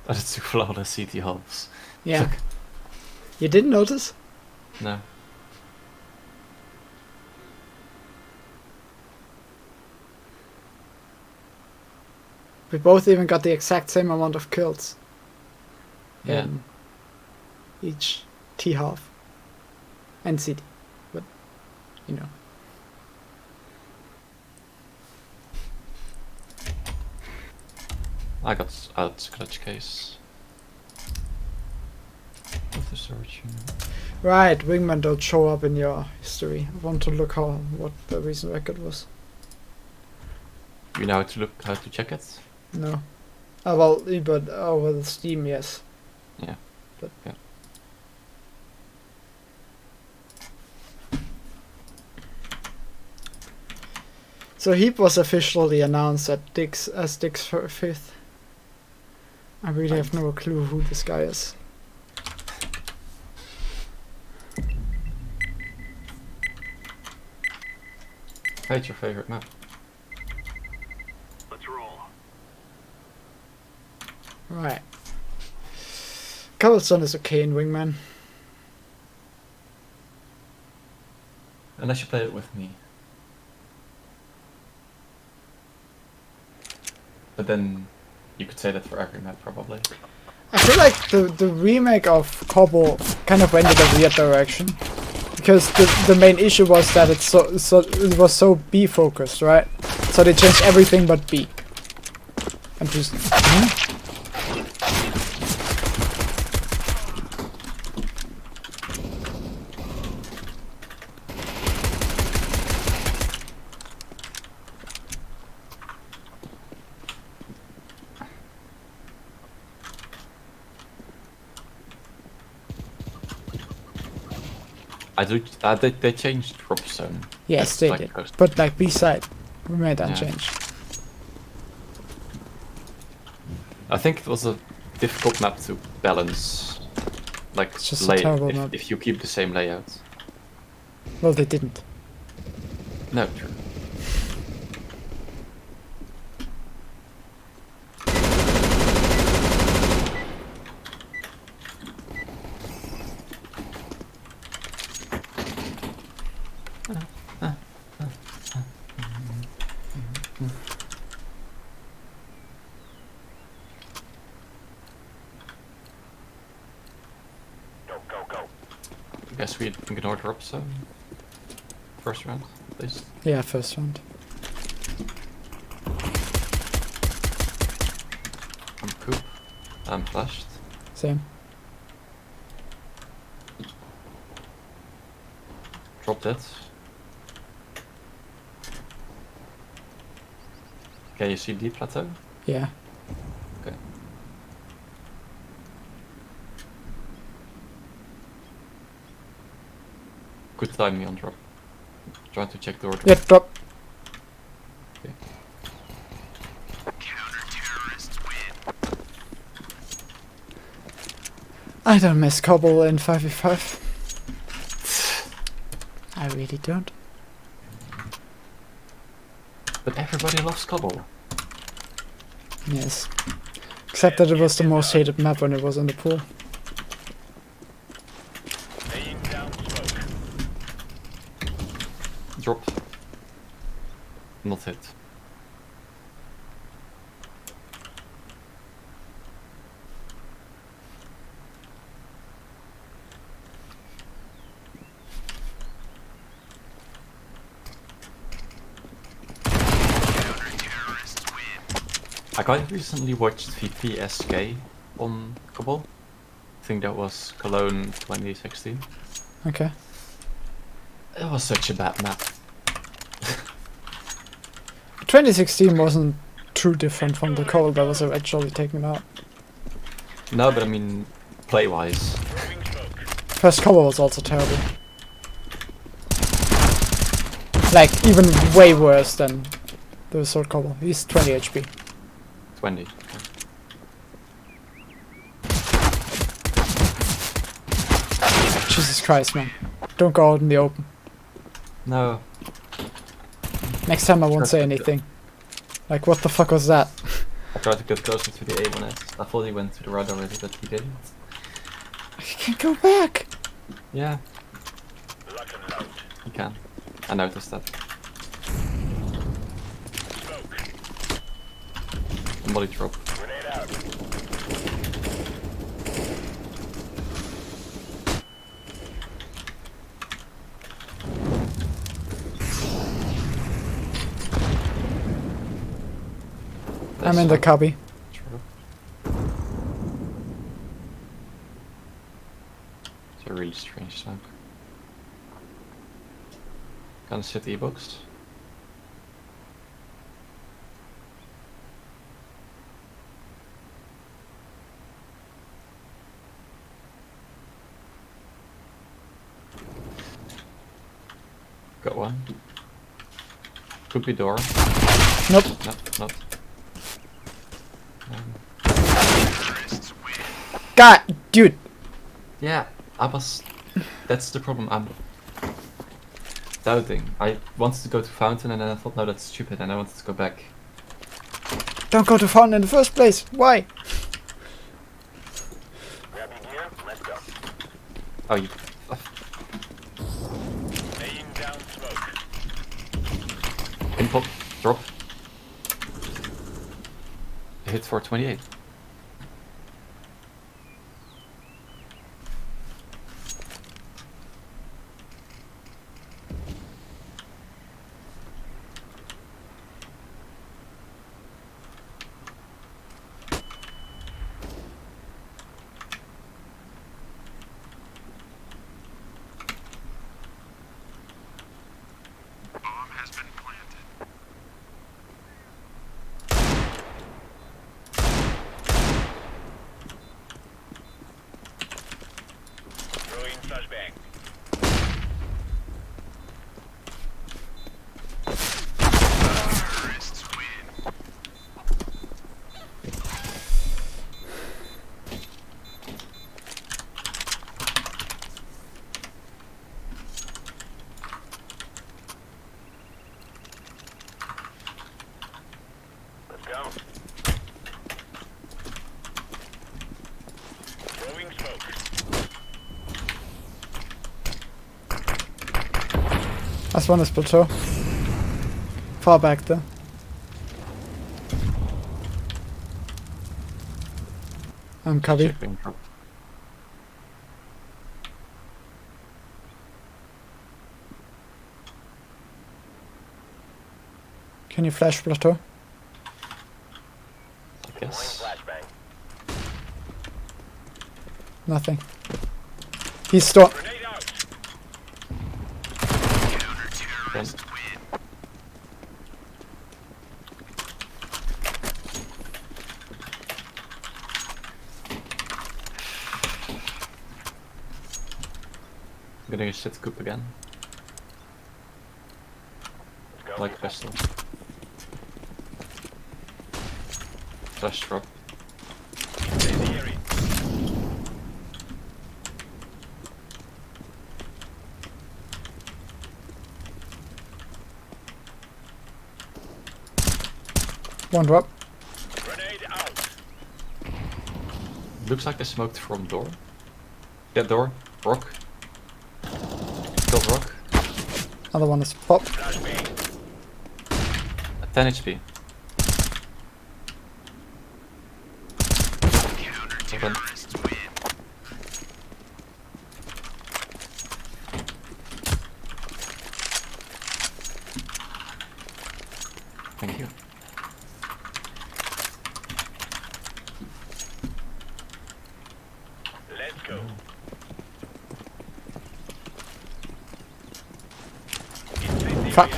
That is too flawless CT halves. Yeah. You didn't notice? No. We both even got the exact same amount of kills. Yeah. In each T half. And CT. But, you know. I got out clutch case. With the storage unit. Right, Wingman don't show up in your history. I want to look what the recent record was. You know how to check it? No. Oh well, but over the Steam, yes. Yeah. But yeah. So Heap was officially announced as Dick's fifth. I really have no clue who this guy is. What's your favorite map? Let's roll. Right. Cobblestone is okay in Wingman. Unless you play it with me. But then you could say that for every map probably. I feel like the remake of Cobble kind of went in a weird direction. Because the main issue was that it was so B focused, right? So they changed everything but B. And just They changed drop zone. yes, It's they like did. coast. But like B-side, we made that Yeah. change. I think it was a difficult map to balance. Like It's just a terrible map. if you keep the same layout. Well, they didn't. No, true. Go, go, go. I guess we ignored drop zone. First round, at least. Yeah, first round. I'm coop. I'm flashed. Same. Dropped it. Can you see deep plateau? Yeah. Okay. Good timing on drop. Trying to check the order. Yeah, drop. Okay. I don't miss Cobble in 5v5. I really don't. Everybody loves Cobble. Yes. Except that it was the most hated map when it was in the pool. Laying down smoke. Drop. Not hit. I quite recently watched VPSK on Cobble. I think that was Cologne 2016. Okay. It was such a bad map. 2016 wasn't too different from the call that was actually taken out. No, but I mean, play-wise. Throwing smoke. First cover was also terrible. Like, even way worse than the assault cover. He's 20 HP. 20. Jesus Christ, man. Don't go out in the open. No. Next time I won't say anything. Like, what the fuck was that? I tried to get closer to the A1S. I thought he went to the right already, but he didn't. I can't go back! Yeah, Lock and load. he can. I noticed that. Smoke. Somebody drop. Grenade out. I'm in the cubby. It's a really strange smoke. Gonna sit E-box. Got one. Could be door. Nope. No, not. God, dude. Yeah, I was. That's the problem. I'm doubting. I wanted to go to Fountain and then I thought, no, that's stupid, and I wanted to go back. Don't go to Fountain in the first place. Why? Grab your gear. Let's go. Oh, you. Laying down smoke. Input. Drop. Hit for 28. Throwing flashbang. Let's go. Throwing smoke. Last one is plateau. Far back though. I'm cubby. Shipping drop. Can you flash plateau? I Throwing guess. flashbang. Nothing. He's still. Grenade out. Then I'm gonna get shit scoop again. Let's go. Like pistol. Flash drop. Incendiary. One drop. Grenade out. Looks like they smoked from door. That door. Rock. Killed rock. Other one is pop. Flash me. 10 HP. Open. Thank you. Let's go. Fuck.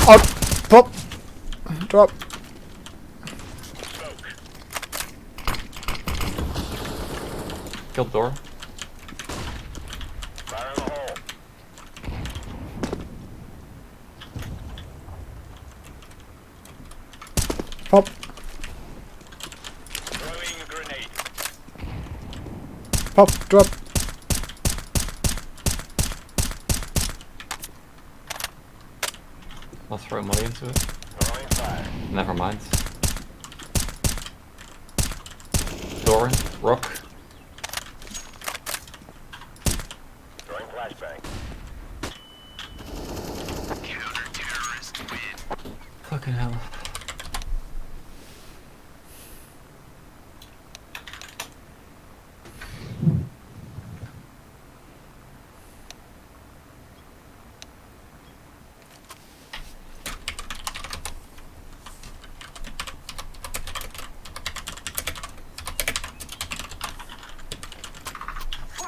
Out. Pop. Drop. Smoke. Killed door. Fire in the hole. Pop. Throwing a grenade. Pop. Drop. I'll throw money into it. Throwing fire. Never mind. Door. Rock. Throwing flashbang. Fucking hell.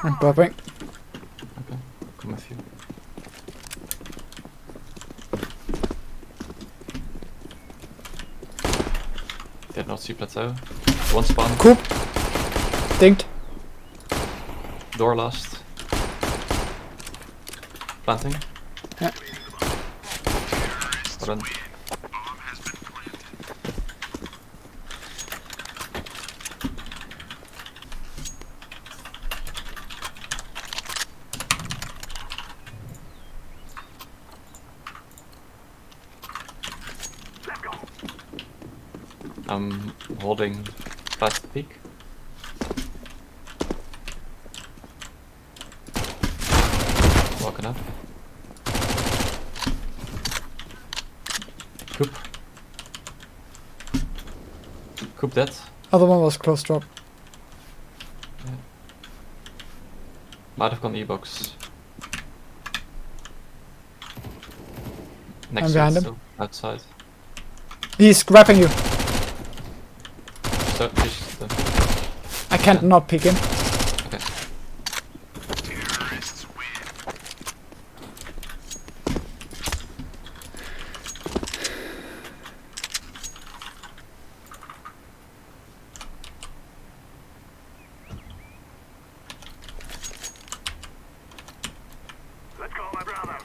I'm popping. Okay, come with you. Did not see plateau. One spawn. Coop. Dinked. Door last. Planting. Yeah. Run. I'm holding past the peak. Walking up. Coop. Coop dead. Other one was close drop. Might have gone E-box. Next I'm to behind it him. still, outside. He's grabbing you. So, just, I can't not pick him. okay. Let's go, my brother.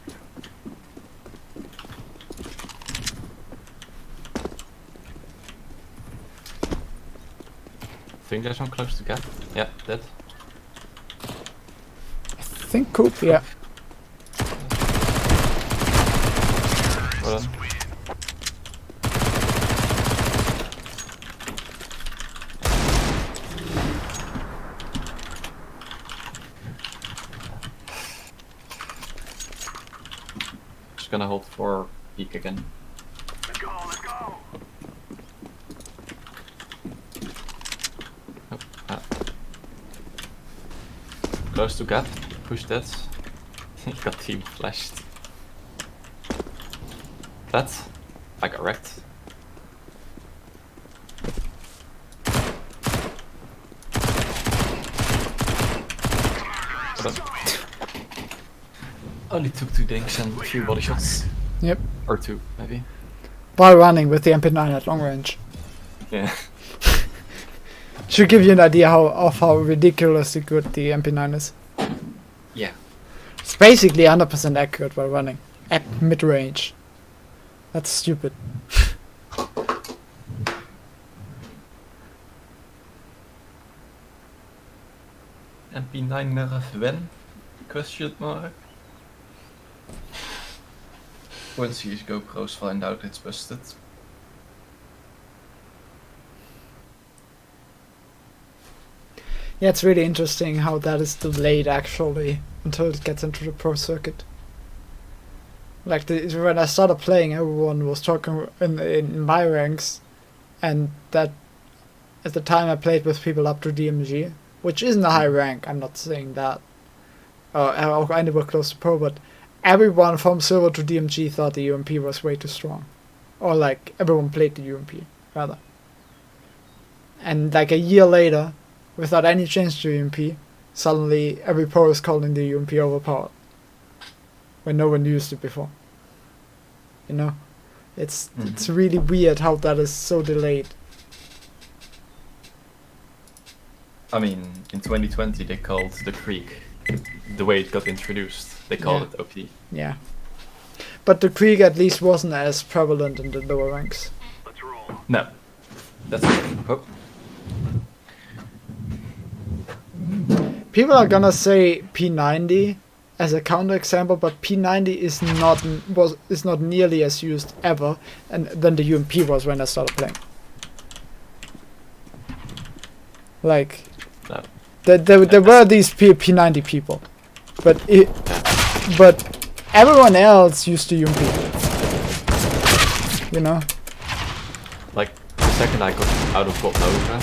Think there's one close to gap. Yeah, dead. I think Coop, yeah. Well done. Just gonna hold for peak again. Let's go, let's go. Oh, ah. Close to gap. Push that. He got team flashed. That. I got wrecked. Well done. Only took 2 dinks and a few body shots. Yep. Or 2, maybe. While running with the MP9 at long range. Yeah. Should give you an idea of how ridiculously good the MP9 is. Yeah. It's basically 100% accurate while running. At mid-range. That's stupid. MP9 nerf when? Question mark. When CSGO pros find out it's busted. Yeah, it's really interesting how that is delayed actually until it gets into the pro circuit. Like when I started playing, everyone was talking in my ranks, and that at the time I played with people up to DMG, which isn't a high rank. I'm not saying that. Or anywhere close to pro, but everyone from silver to DMG thought the UMP was way too strong, or like everyone played the UMP rather. And like a year later, without any change to UMP, suddenly every pro is calling the UMP overpowered, when no one used it before. You know, it's really weird how that is so delayed. I mean, in 2020 they called the Creek, the way it got introduced, they called it OP. Yeah. But the Krieg at least wasn't as prevalent in the lower ranks. Let's roll. No. That's oh, People are gonna say P90 as a counterexample, but P90 is not nearly as used ever than the UMP was when I started playing. Like, no. there were these P90 people, but everyone else used the UMP. You know? Like the second I got out of Bob Nova,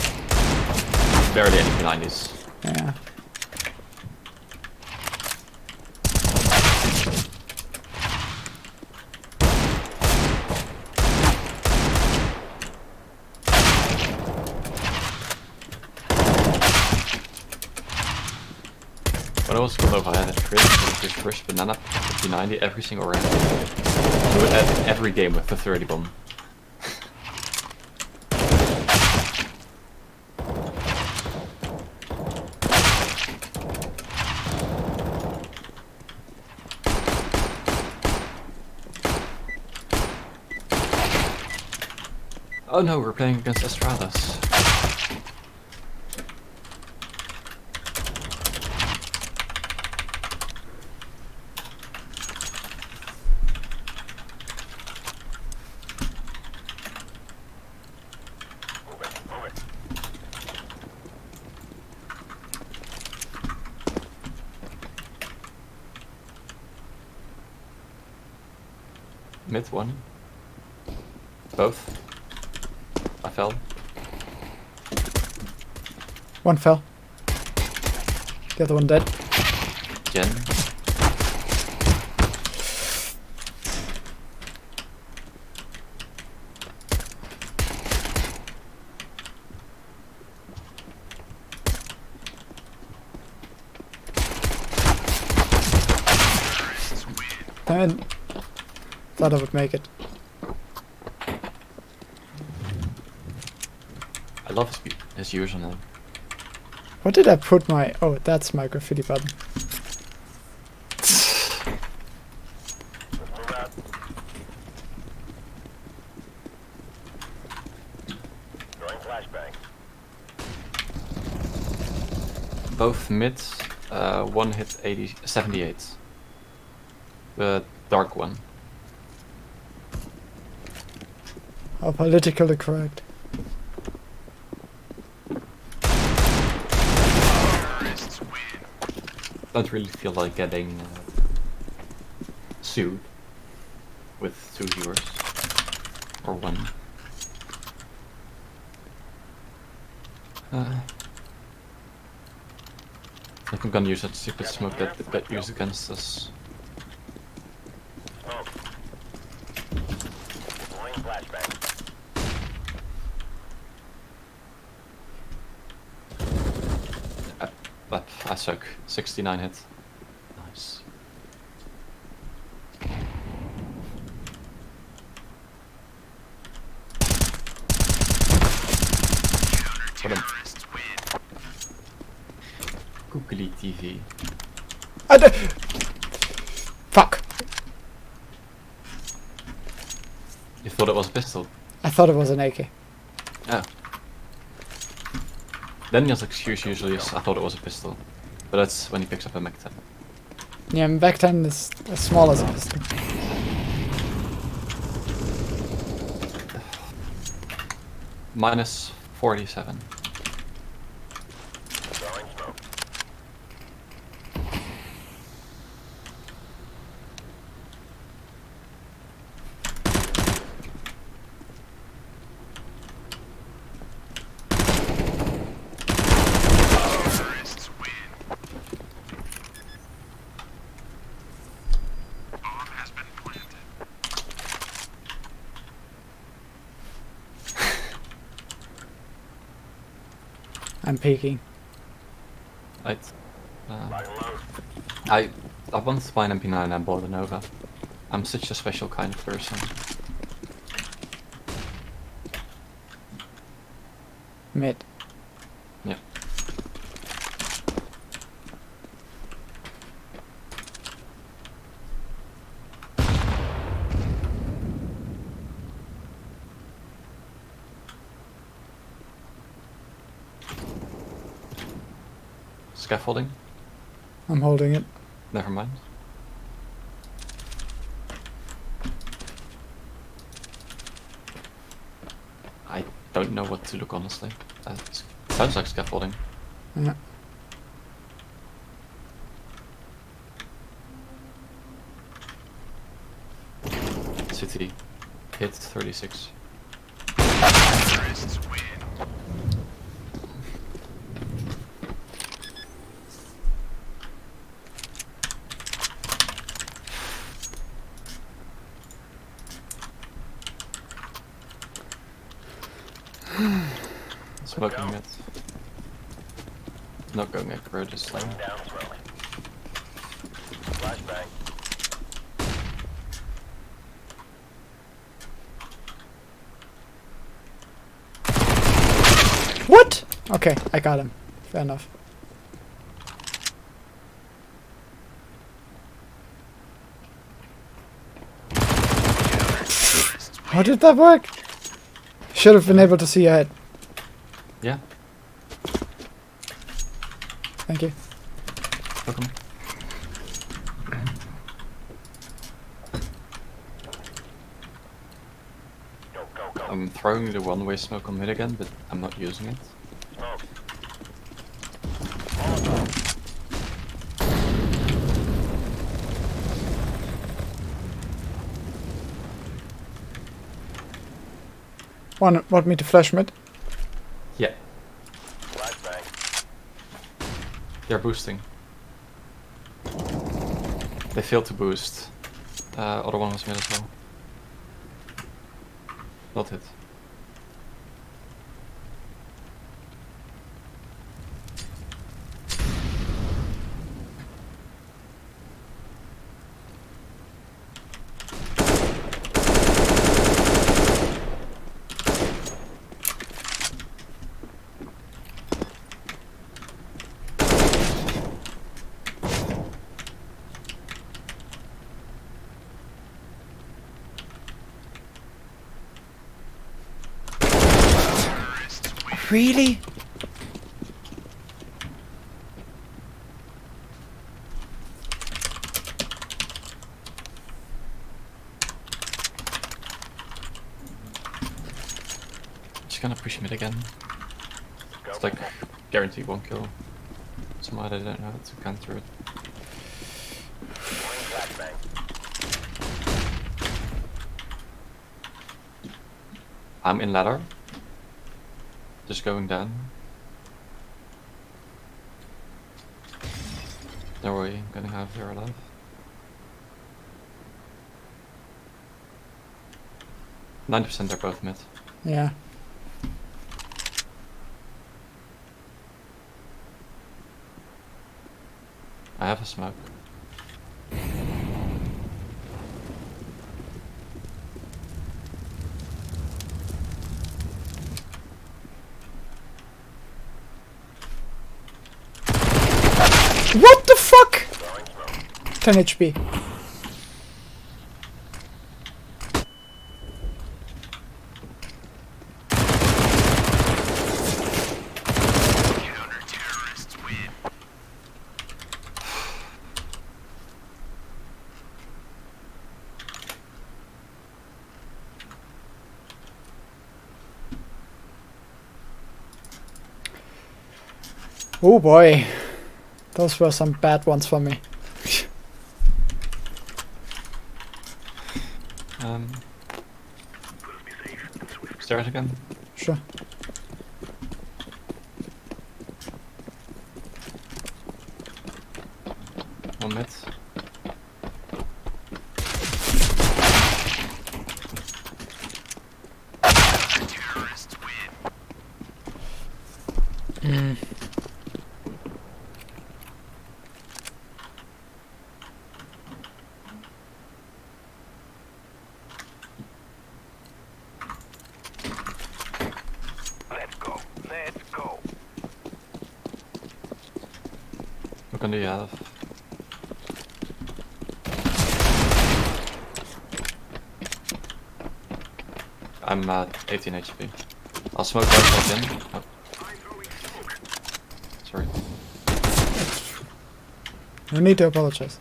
barely any P90s. Yeah. When I was Nova, I had a Chris with his first banana P90 every single round. He would add every game with the 30 bomb. Oh no, we're playing against Estradas. Mid one. Both. I fell. One fell. The other one dead. Jen. And thought I would make it. I love his username. What did I put my... Oh, that's my graffiti button. Let's move out. Throwing flashbang. Both mids, one hit 78. The dark one. How politically correct. Don't really feel like getting sued with 2 viewers or 1. I think I'm gonna use that stupid smoke that got used against us. Smoke. Deploying flashbang. But I suck. 69 hit. Nice. What a googly TV. Fuck! You thought it was a pistol? I thought it was an AK. Oh. Daniel's excuse usually is I thought it was a pistol. But that's when he picks up a Mac 10. Yeah, back 10 is as small as a pistol. Minus 47. Throwing I'm peeking. Right. Lock and load. I once to buy an MP9 and bought a Nova. I'm such a special kind of person. Mid. Yeah. Scaffolding? I'm holding it. Never mind. I don't know what to look, honestly. Sounds like scaffolding. Yeah. City. Hit 36. Smoking it. Not going aggro, just like. Down slowly. Flashbang. What? Okay, I got him. Fair enough. How did that work? Should have been able to see your head. Yeah, Thank you. welcome. Go, go, go. I'm throwing the one-way smoke on mid again, but I'm not using it. Smoke. Molotov. Want me to flash mid? Yeah, Flashbang. they're boosting. They failed to boost. Other one was mid as well. Not hit. Really? Just gonna push mid again. Go. It's like guaranteed one kill. Somehow they don't know how to counter it. Flashbang. I'm in ladder. Just going down. Don't worry, I'm gonna have zero life. %, they're both mid. Yeah. I have a smoke. What the fuck? Throwing smoke. 10 HP. Oh boy. Those were some bad ones for me. Stairs again. Sure. One mid. Let's go. Let's go. What gun do you have? I'm at 18 HP. I'll smoke that again. Oh. Sorry. No need to apologize.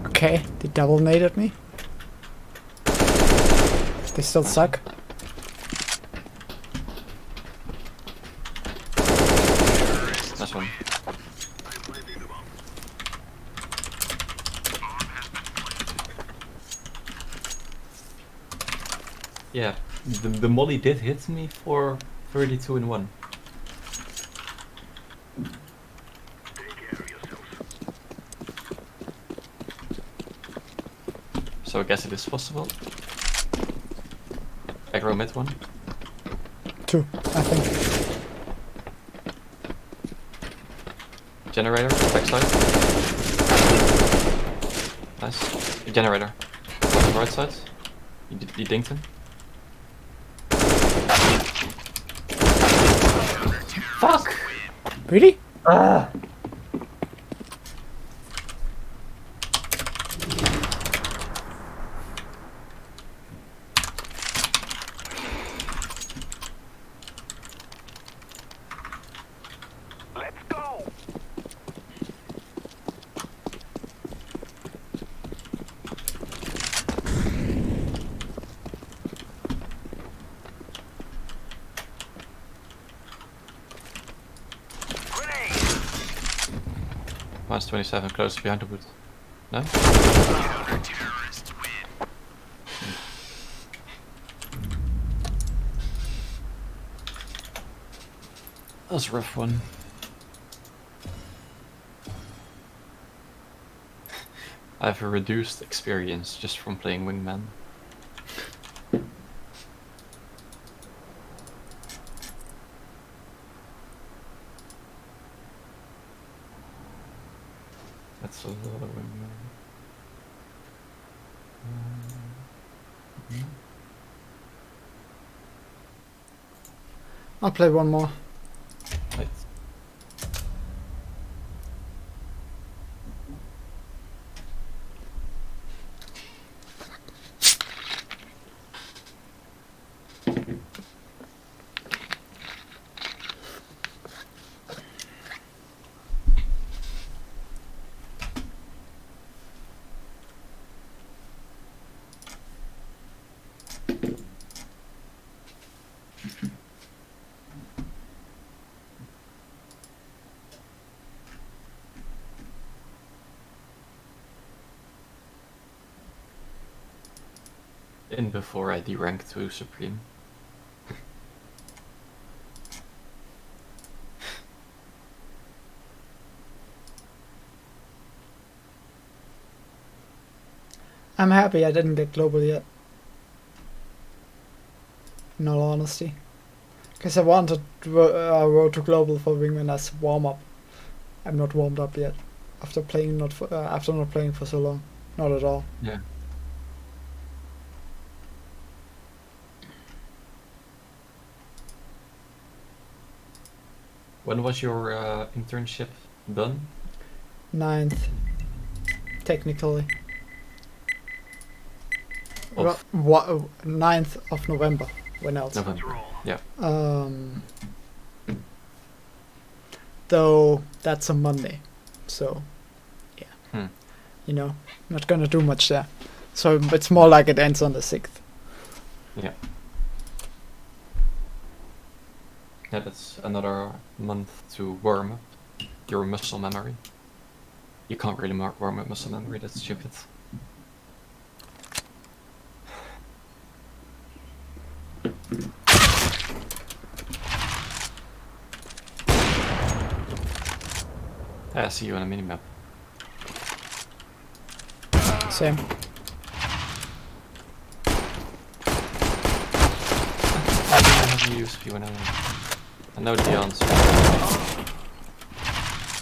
Okay, they double naded me. They still suck. Nice one. Yeah, the molly did hit me for 32 in 1. So I guess it is possible. Aggro mid one. 2, I think. Generator, backside. Nice. Generator. On the right side. You dinked him. Fuck! Really? Ah! Let's go. Grenade. Minus 27, close behind the wood. No? Counter-terrorists win. That was a rough one. I have a reduced experience just from playing Wingman. That's a lot of Wingman. I'll play one more. Right. In before I derank to Supreme. I'm happy I didn't get global yet. In all honesty. Because I wanted road to global for Wingman as warm up. I'm not warmed up yet. After playing after not playing for so long. Not at all. Yeah. When was your internship done? 9th. Technically. Of 9th of November. When else? November. Yeah. Though that's a Monday. So, yeah. you know, not gonna do much there. So it's more like it ends on the 6th. Yeah. Yeah, that's another month to warm up your muscle memory. You can't really warm up muscle memory, that's stupid. I see you on a minimap. Same. I don't have to use you and I know the answer.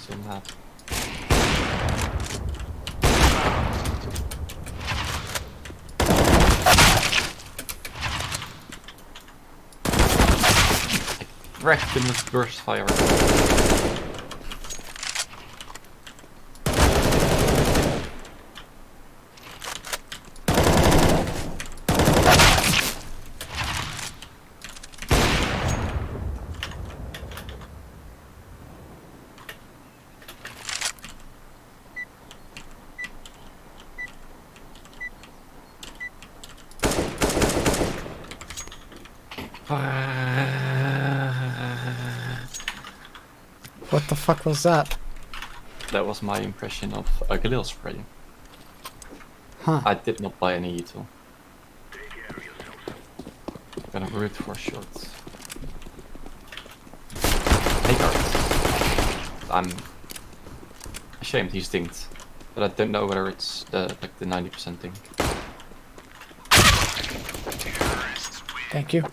So mad. Wrecked in this burst fire. What the fuck was that? That was my impression of a Galil spray. Huh. I did not buy any Eagle. Gonna root for shorts. Hey guards. I'm ashamed he's dinged, but I don't know whether it's the 90% ding. Thank you.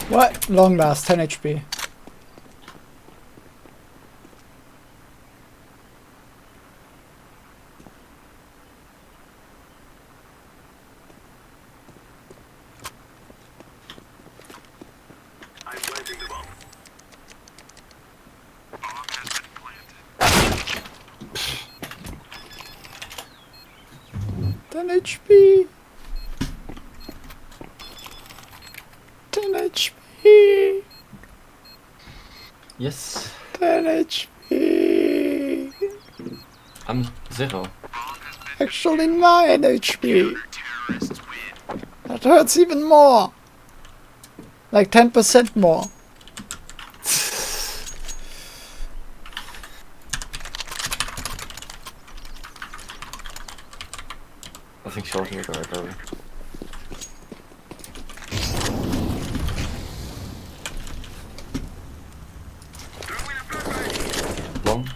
What? Long last, 10 HP. I'm planting the bomb. 10 HP. 10 HP. Yes, 10 HP. I'm 0. Actually 9 HP. That hurts even more. Like 10% more. I think short here, go. Long.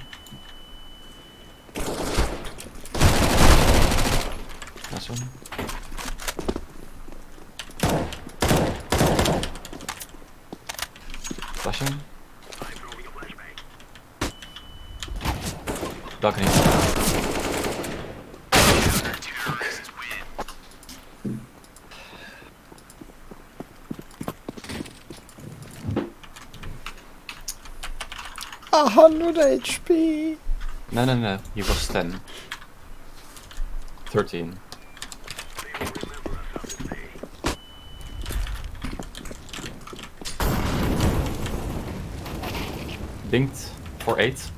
Nice one. Flashing. I'm throwing a flashbang. Balcony. Terrorists win. 100 HP. No. He was 10. 13. They will remember us on this day. Dinged for 8.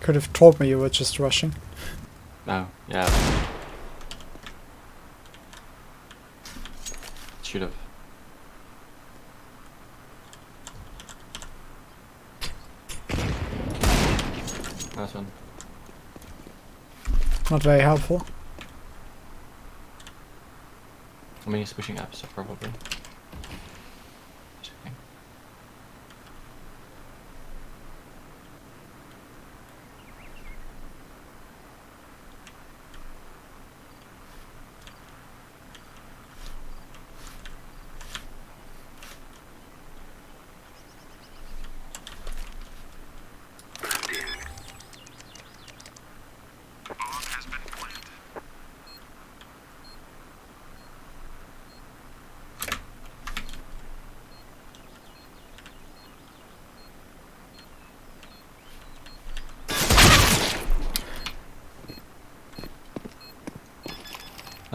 Could have told me you were just rushing. No, yeah. Should have. Nice one. Not very helpful. I mean, he's pushing up, so probably. Checking.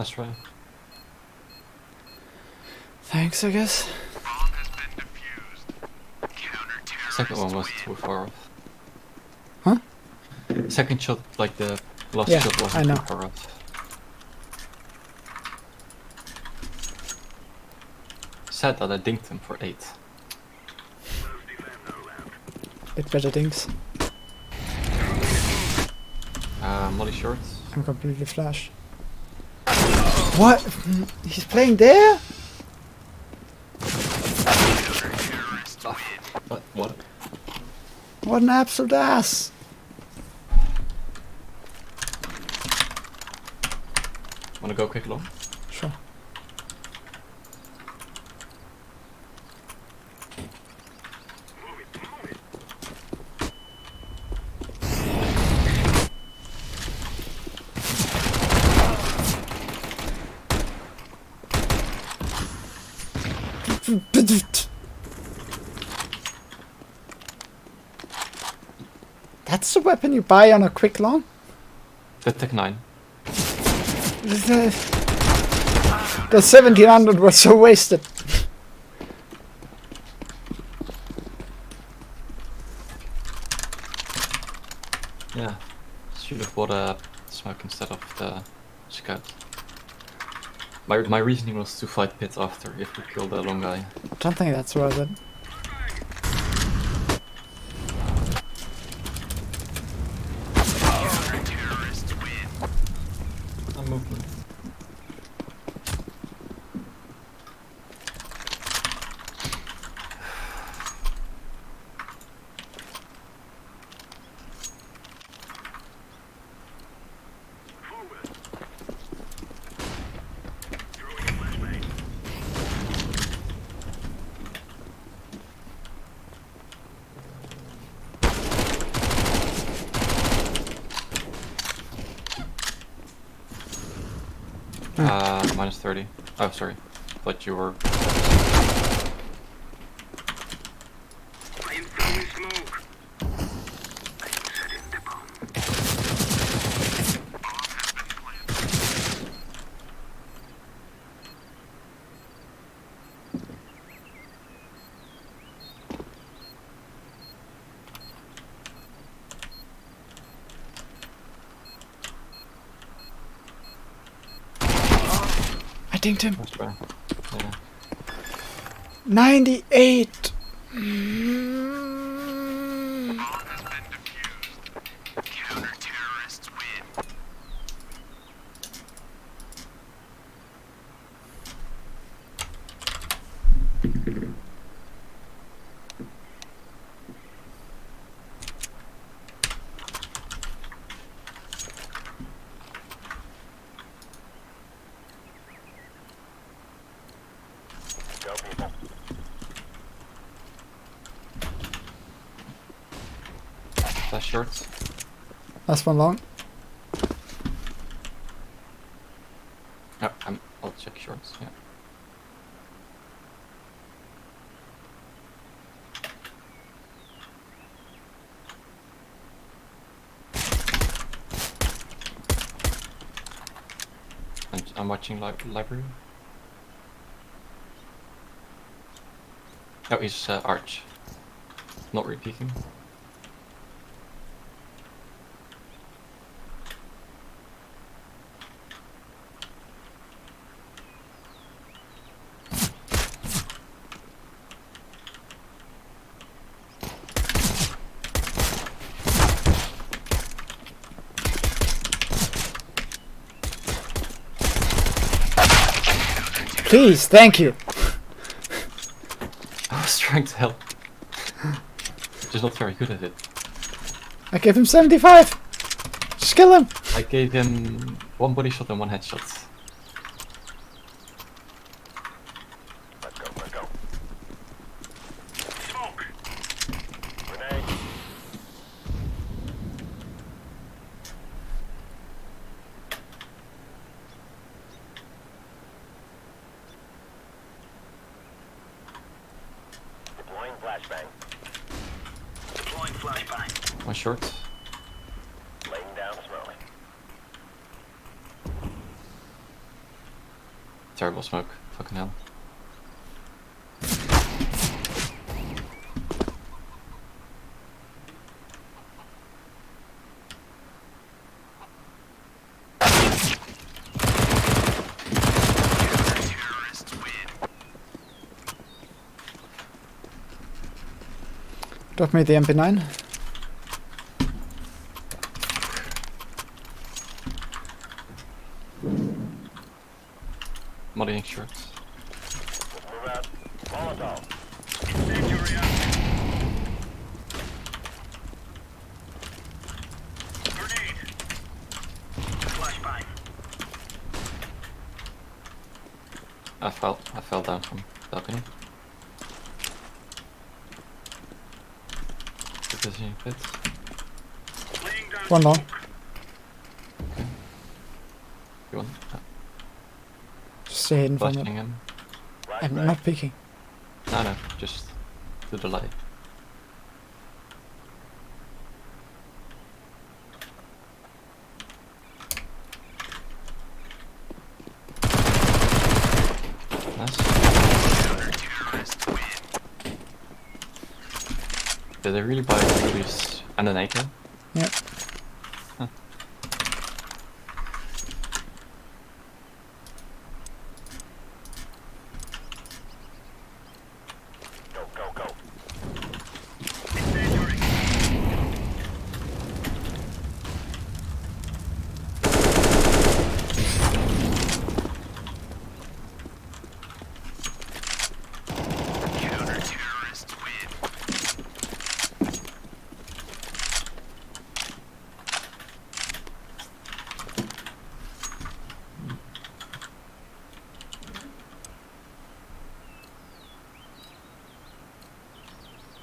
That's right. Thanks, I guess. Second one was too far off. Huh? Second shot, like the last Yeah, shot I wasn't know. too far off. Said that I dinked him for 8. It better things. Molly shorts. I'm completely flashed. What? He's playing there? What? What an absolute ass. Wanna go quick long? Sure. That's the weapon you buy on a quick long? The Tech 9. The 1700 was so wasted. Yeah. Should have bought a smoke instead of the scout. My reasoning was to fight Pit after if we killed the long guy. I don't think that's worth it. I'm moving. Minus 30. Oh, sorry. Thought you were. I dinked him. That's right. Yeah. 98! Go, people. Flash shorts. Last one long. Oh, I'll check shorts. Yeah. I'm watching library. Oh, he's Arch. Not repeating. Please, thank you. I was trying to help. Just not very good at it. I gave him 75. Just kill him. I gave him 1 body shot and 1 headshot. Let's go, let's go. Smoke! Grenade. Deploying flashbang. Deploying flashbang. 1 short. Laying down smoke. Terrible smoke. Fucking hell. Drop me the MP9. Muddying shorts. Let's move out. Molotov. I fell down from balcony. Positioning pits. One long. You want Just stay hidden from flashing them. him? I'm not peeking. No, just to the light. Nice. Did they really buy Ruby's and an AK? Yeah. Huh. Go.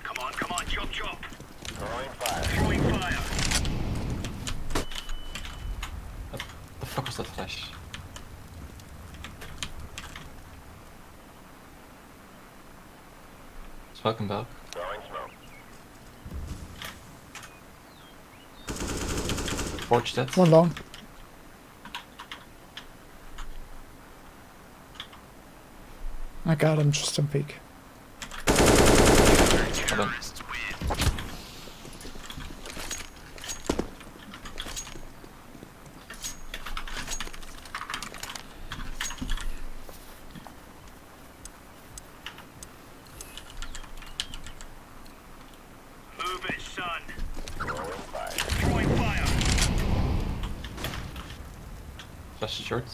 Come on, chop. Throwing fire. The fuck was that flash? Smoking back. Throwing smoke. Forge dead. One long. I got him just on peek. Hold on. Move it, son. Throwing fire. Flash short.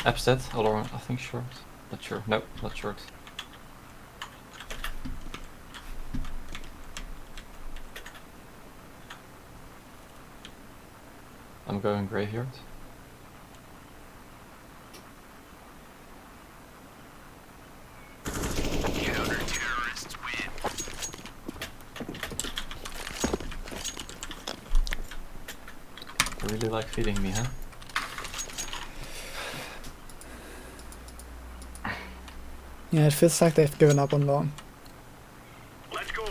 App's dead. All around. I think short. Not sure. No, not short. I'm going graveyard. You really like feeding me, huh? Yeah, it feels like they've given up on long. Let's go.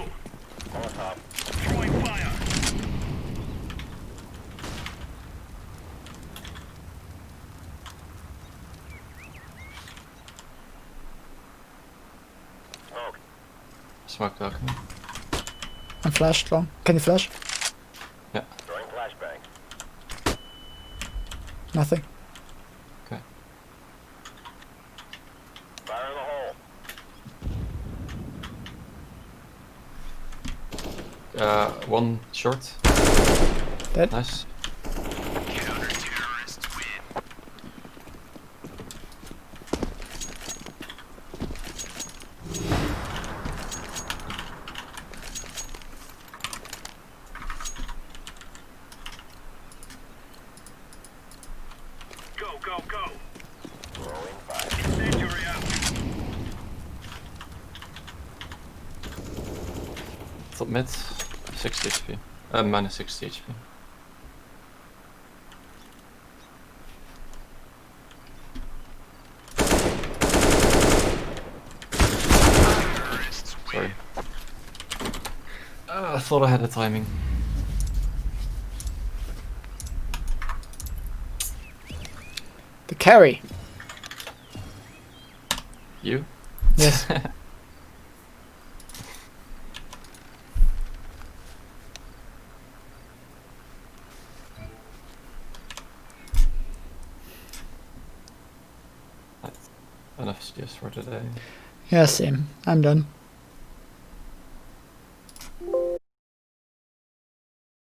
Molotov. Throwing fire. Smoke. Smoke balcony. I'm flashed long. Can you flash? Yeah. Throwing flashbang. Nothing. Okay. Fire in the hole. One short. Dead. Nice. Go. Throwing fire. Incendiary out. Top mid. 60 HP. Minus 60 HP. Sorry. I thought I had the timing. carry. You? Yes. Enough CS for today. Yeah, same. I'm done.